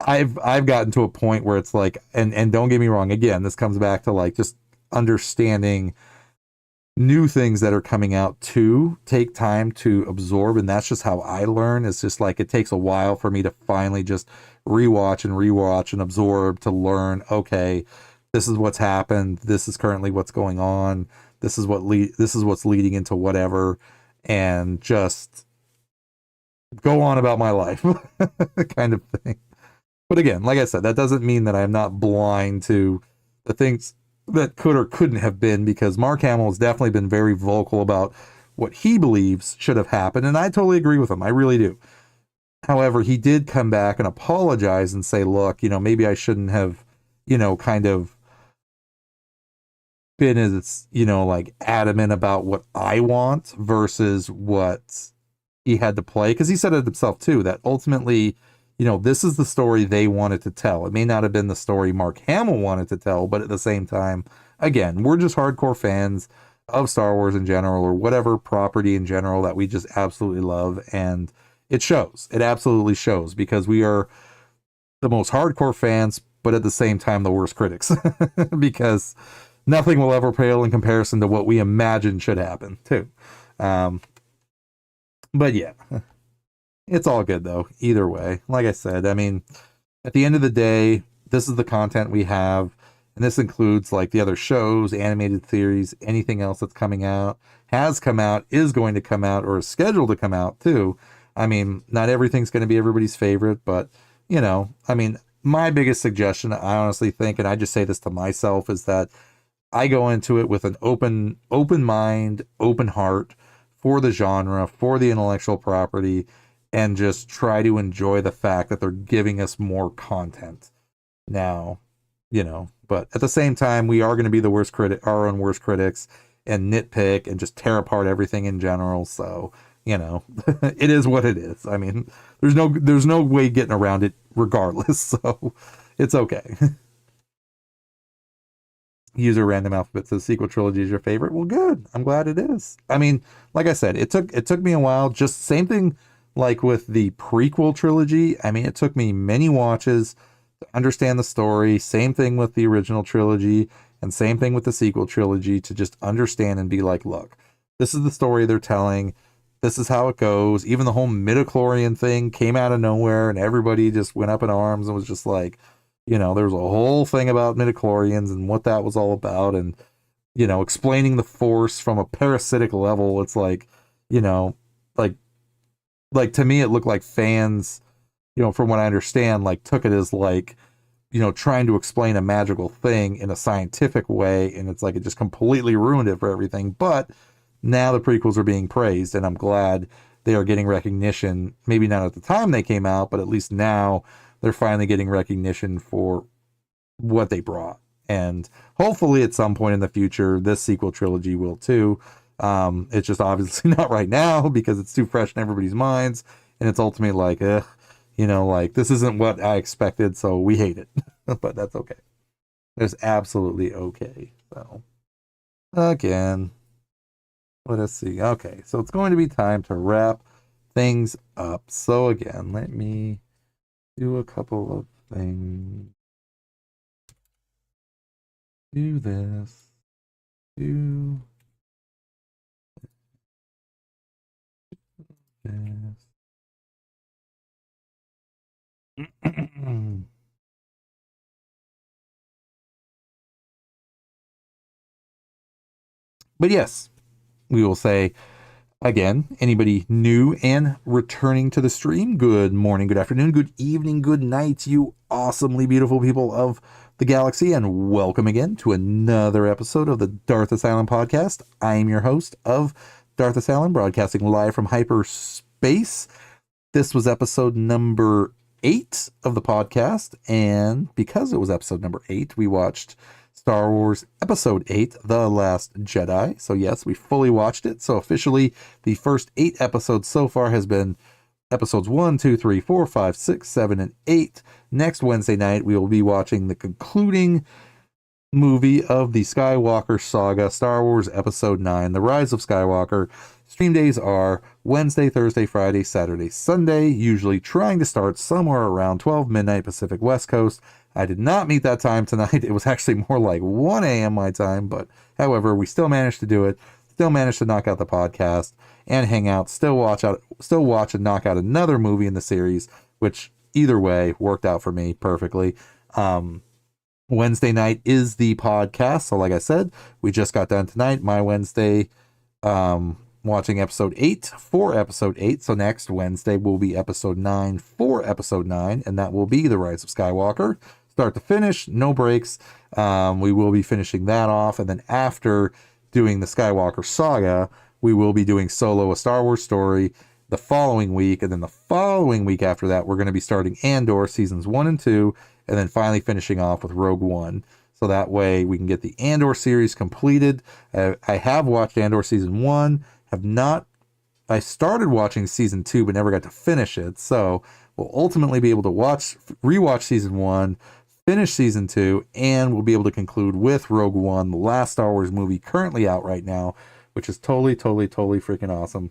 I've gotten to a point where it's like, and don't get me wrong, again, this comes back to like just understanding new things that are coming out to take time to absorb. And that's just how I learn. It's just like, it takes a while for me to finally just rewatch and absorb to learn, okay, this is what's happened. This is currently what's going on. This is what's leading into whatever, and just go on about my life kind of thing. But again, like I said, that doesn't mean that I'm not blind to the things that could or couldn't have been, because Mark Hamill has definitely been very vocal about what he believes should have happened, and I totally agree with him. I really do. However, he did come back and apologize and say, look, maybe I shouldn't have, kind of been as, like adamant about what I want versus what he had to play. Because he said it himself too, that ultimately, this is the story they wanted to tell. It may not have been the story Mark Hamill wanted to tell, but at the same time, again, we're just hardcore fans of Star Wars in general, or whatever property in general that we just absolutely love. And it shows. It absolutely shows, because we are the most hardcore fans, but at the same time the worst critics, because nothing will ever pale in comparison to what we imagine should happen too. But yeah, it's all good though. Either way, like I said, I mean, at the end of the day, this is the content we have, and this includes like the other shows, animated series, anything else that's coming out, has come out, is going to come out, or is scheduled to come out too. I mean, not everything's going to be everybody's favorite, but you know, I mean, my biggest suggestion, I honestly think, and I just say this to myself, is that I go into it with an open mind, open heart for the genre, for the intellectual property, and just try to enjoy the fact that they're giving us more content. Now, you know, but at the same time, we are going to be our own worst critics, and nitpick and just tear apart everything in general. So, you know, it is what it is. I mean, there's no way getting around it regardless. So it's okay. User Random Alphabet says sequel trilogy is your favorite. Well, good. I'm glad it is. I mean, like I said, it took me a while. Just same thing like with the prequel trilogy. I mean, it took me many watches to understand the story. Same thing with the original trilogy, and same thing with the sequel trilogy, to just understand and be like, look, this is the story they're telling. This is how it goes. Even the whole midichlorian thing came out of nowhere, and everybody just went up in arms and was just like, you know, there was a whole thing about midichlorians and what that was all about, and, you know, explaining the Force from a parasitic level. It's like, you know, like to me, it looked like fans, you know, from what I understand, like took it as like, you know, trying to explain a magical thing in a scientific way, and it's like it just completely ruined it for everything. But now the prequels are being praised, and I'm glad they are getting recognition. Maybe not at the time they came out, but at least now they're finally getting recognition for what they brought. And hopefully at some point in the future, this sequel trilogy will too. It's just obviously not right now because it's too fresh in everybody's minds. And it's ultimately like, you know, like this isn't what I expected, so we hate it. But that's okay. It's absolutely okay. So again, let us see. Okay, so it's going to be time to wrap things up. So again, let me do a couple of things. Do this. Do this. But yes, we will say again, anybody new and returning to the stream, good morning, good afternoon, good evening, good night, you awesomely beautiful people of the galaxy, and welcome again to another episode of the Darth Asylum podcast. I am your host of Darth Asylum, broadcasting live from hyperspace. This was episode number 8 of the podcast, and because it was episode number 8, we watched Star Wars Episode 8, The Last Jedi. So yes, we fully watched it. So officially, the first 8 episodes so far has been episodes 1, 2, 3, 4, 5, 6, 7, and 8. Next Wednesday night, we will be watching the concluding movie of the Skywalker saga, Star Wars Episode 9, The Rise of Skywalker. Stream days are Wednesday, Thursday, Friday, Saturday, Sunday, usually trying to start somewhere around 12 midnight Pacific West Coast. I did not meet that time tonight. It was actually more like 1 a.m. my time, but however, we still managed to do it, still managed to knock out the podcast and hang out, still watch and knock out another movie in the series, which either way worked out for me perfectly. Wednesday night is the podcast. So like I said, we just got done tonight, my Wednesday, watching episode 8 for episode 8. So next Wednesday will be episode 9 for episode 9, and that will be The Rise of Skywalker. Start to finish, no breaks. We will be finishing that off, and then after doing the Skywalker saga, we will be doing Solo, a Star Wars story the following week, and then the following week after that, we're going to be starting Andor seasons 1 and 2, and then finally finishing off with Rogue One. So that way we can get the Andor series completed. I have watched Andor season 1, I started watching season 2, but never got to finish it. So we'll ultimately be able to rewatch season 1, finish season 2, and we'll be able to conclude with Rogue One, the last Star Wars movie currently out right now, which is totally freaking awesome.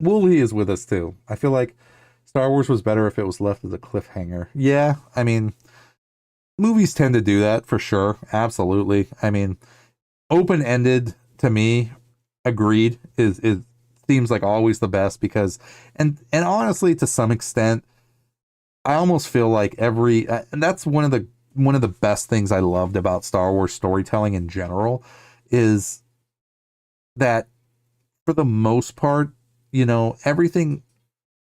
Wooly is with us too. I feel like Star Wars was better if it was left as a cliffhanger. Yeah, I mean, movies tend to do that for sure. Absolutely. I mean, open-ended to me, agreed, is seems like always the best because and honestly to some extent I almost feel like every and that's one of the best things I loved about Star Wars storytelling in general is that for the most part, you know, everything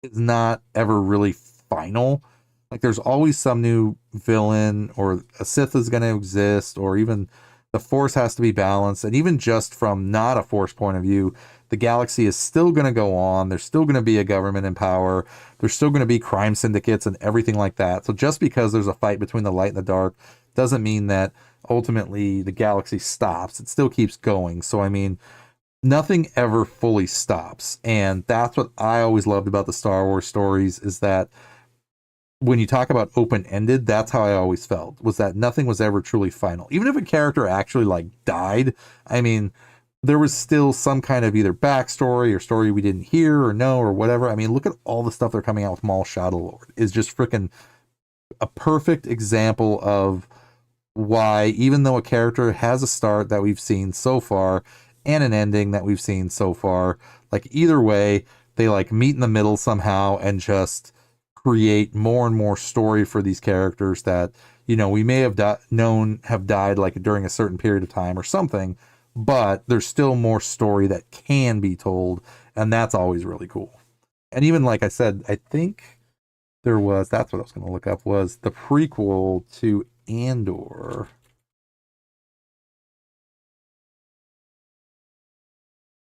is not ever really final. Like there's always some new villain or a Sith is going to exist, or even the Force has to be balanced. And even just from not a Force point of view, the galaxy is still going to go on. There's still going to be a government in power. There's still going to be crime syndicates and everything like that. So just because there's a fight between the light and the dark doesn't mean that ultimately the galaxy stops. It still keeps going. So, I mean, nothing ever fully stops. And that's what I always loved about the Star Wars stories is that when you talk about open-ended, that's how I always felt, was that nothing was ever truly final. Even if a character actually like died, I mean, there was still some kind of either backstory or story we didn't hear or know or whatever. I mean, look at all the stuff they're coming out with Maul Shadowlord is just freaking a perfect example of why, even though a character has a start that we've seen so far and an ending that we've seen so far, like either way, they like meet in the middle somehow and just create more and more story for these characters that, you know, we may have known have died like during a certain period of time or something, but there's still more story that can be told, and that's always really cool. And even like I said, I think there was, that's what I was going to look up, was the prequel to Andor.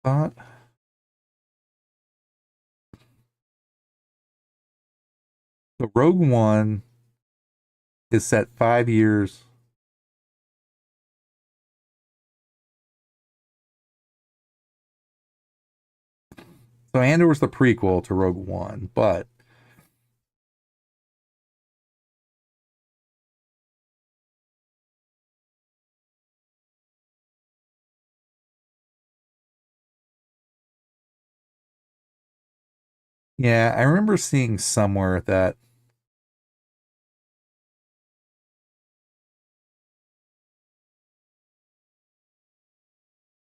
Thought the Rogue One is set 5 years. So Andor was the prequel to Rogue One, but yeah, I remember seeing somewhere that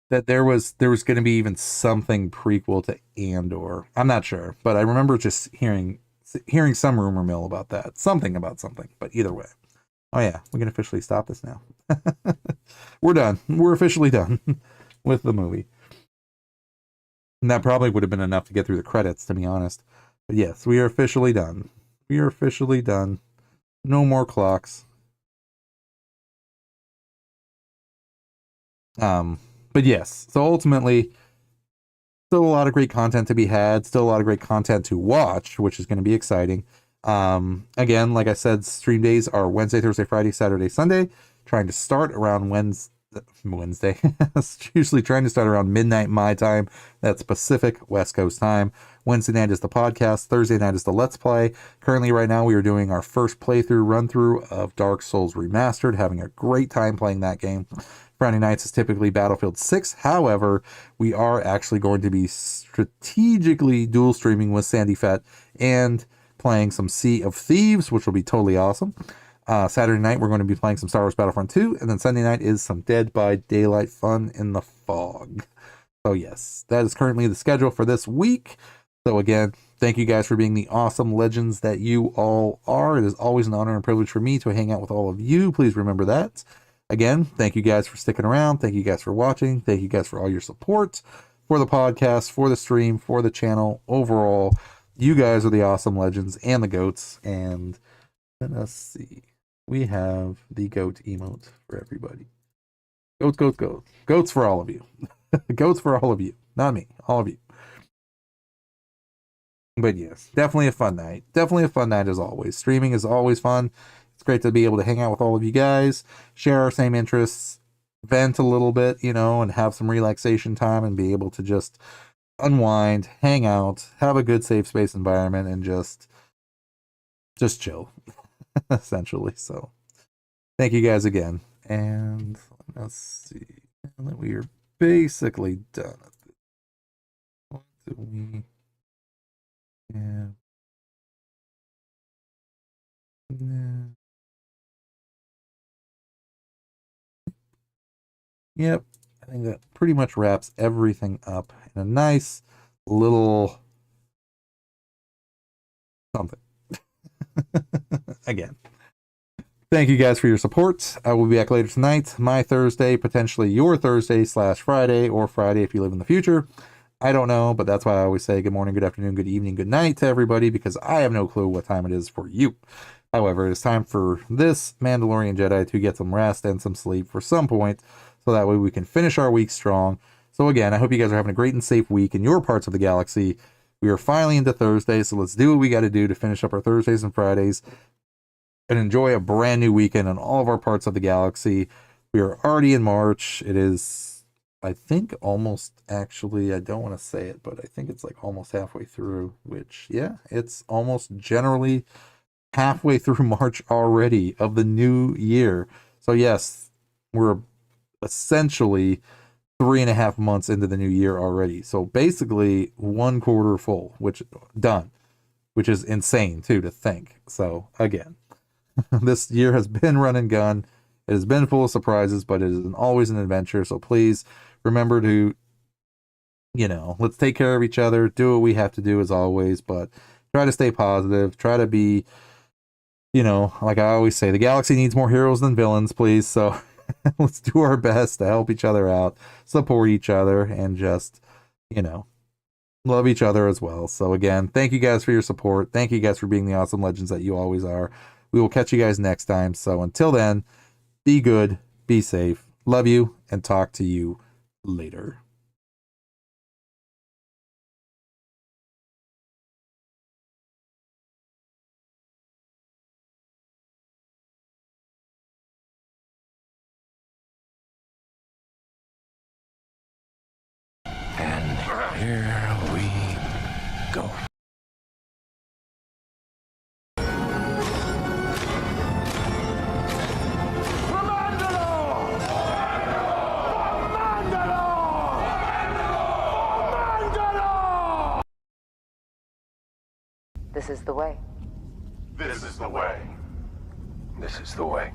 there was going to be even something prequel to Andor. I'm not sure, but I remember just hearing some rumor mill about that, something about something. But either way, oh yeah, we can officially stop this now. We're done. We're officially done with the movie, and that probably would have been enough to get through the credits, to be honest. But yes, we are officially done. We are officially done. No more clocks. But yes, so ultimately, still a lot of great content to be had, still a lot of great content to watch, which is going to be exciting. Again, like I said, stream days are Wednesday, Thursday, Friday, Saturday, Sunday. Trying to start around Wednesday. Usually trying to start around midnight my time. That's Pacific West Coast time. Wednesday night is the podcast. Thursday night is the Let's Play. Currently, right now, we are doing our first playthrough run-through of Dark Souls Remastered. Having a great time playing that game. Friday nights is typically Battlefield 6. However, we are actually going to be strategically dual streaming with Sandy Fett and playing some Sea of Thieves, which will be totally awesome. Saturday night, we're going to be playing some Star Wars Battlefront 2, and then Sunday night is some Dead by Daylight fun in the fog. So yes, that is currently the schedule for this week. So again, thank you guys for being the awesome legends that you all are. It is always an honor and privilege for me to hang out with all of you. Please remember that. Again, thank you guys for sticking around. Thank you guys for watching. Thank you guys for all your support for the podcast, for the stream, for the channel. Overall, you guys are the awesome legends and the goats. And let us see. We have the goat emote for everybody. Goats, goats, goats. Goats for all of you. Goats for all of you. Not me, all of you. But yes, definitely a fun night. Definitely a fun night as always. Streaming is always fun. It's great to be able to hang out with all of you guys, share our same interests, vent a little bit, you know, and have some relaxation time and be able to just unwind, hang out, have a good safe space environment, and just chill, essentially. So thank you guys again. And let's see. We are basically done. What do we Yeah. Yeah. Yep. I think that pretty much wraps everything up in a nice little something. Again, thank you guys for your support. I will be back later tonight, my Thursday, potentially your Thursday / Friday, or Friday if you live in the future. I don't know, but that's why I always say good morning, good afternoon, good evening, good night to everybody, because I have no clue what time it is for you. However, it's time for this Mandalorian Jedi to get some rest and some sleep for some point, so that way we can finish our week strong. So again, I hope you guys are having a great and safe week in your parts of the galaxy. We are finally into Thursday, so let's do what we got to do to finish up our Thursdays and Fridays and enjoy a brand new weekend in all of our parts of the galaxy. We are already in March. It is, I think, almost, actually, I don't want to say it, but I think it's like almost halfway through, which, yeah, it's almost generally halfway through March already of the new year. So yes, we're essentially 3.5 months into the new year already. So basically 1/4 full, which done, which is insane too to think. So again, this year has been run and gun. It has been full of surprises, but it is always an adventure. So please remember to, let's take care of each other, do what we have to do as always, but try to stay positive, try to be, like I always say, the galaxy needs more heroes than villains, please. So let's do our best to help each other out, support each other, and just, love each other as well. So again, thank you guys for your support. Thank you guys for being the awesome legends that you always are. We will catch you guys next time. So until then, be good, be safe, love you, and talk to you later. And here we go. This is the way. This is the way. This is the way.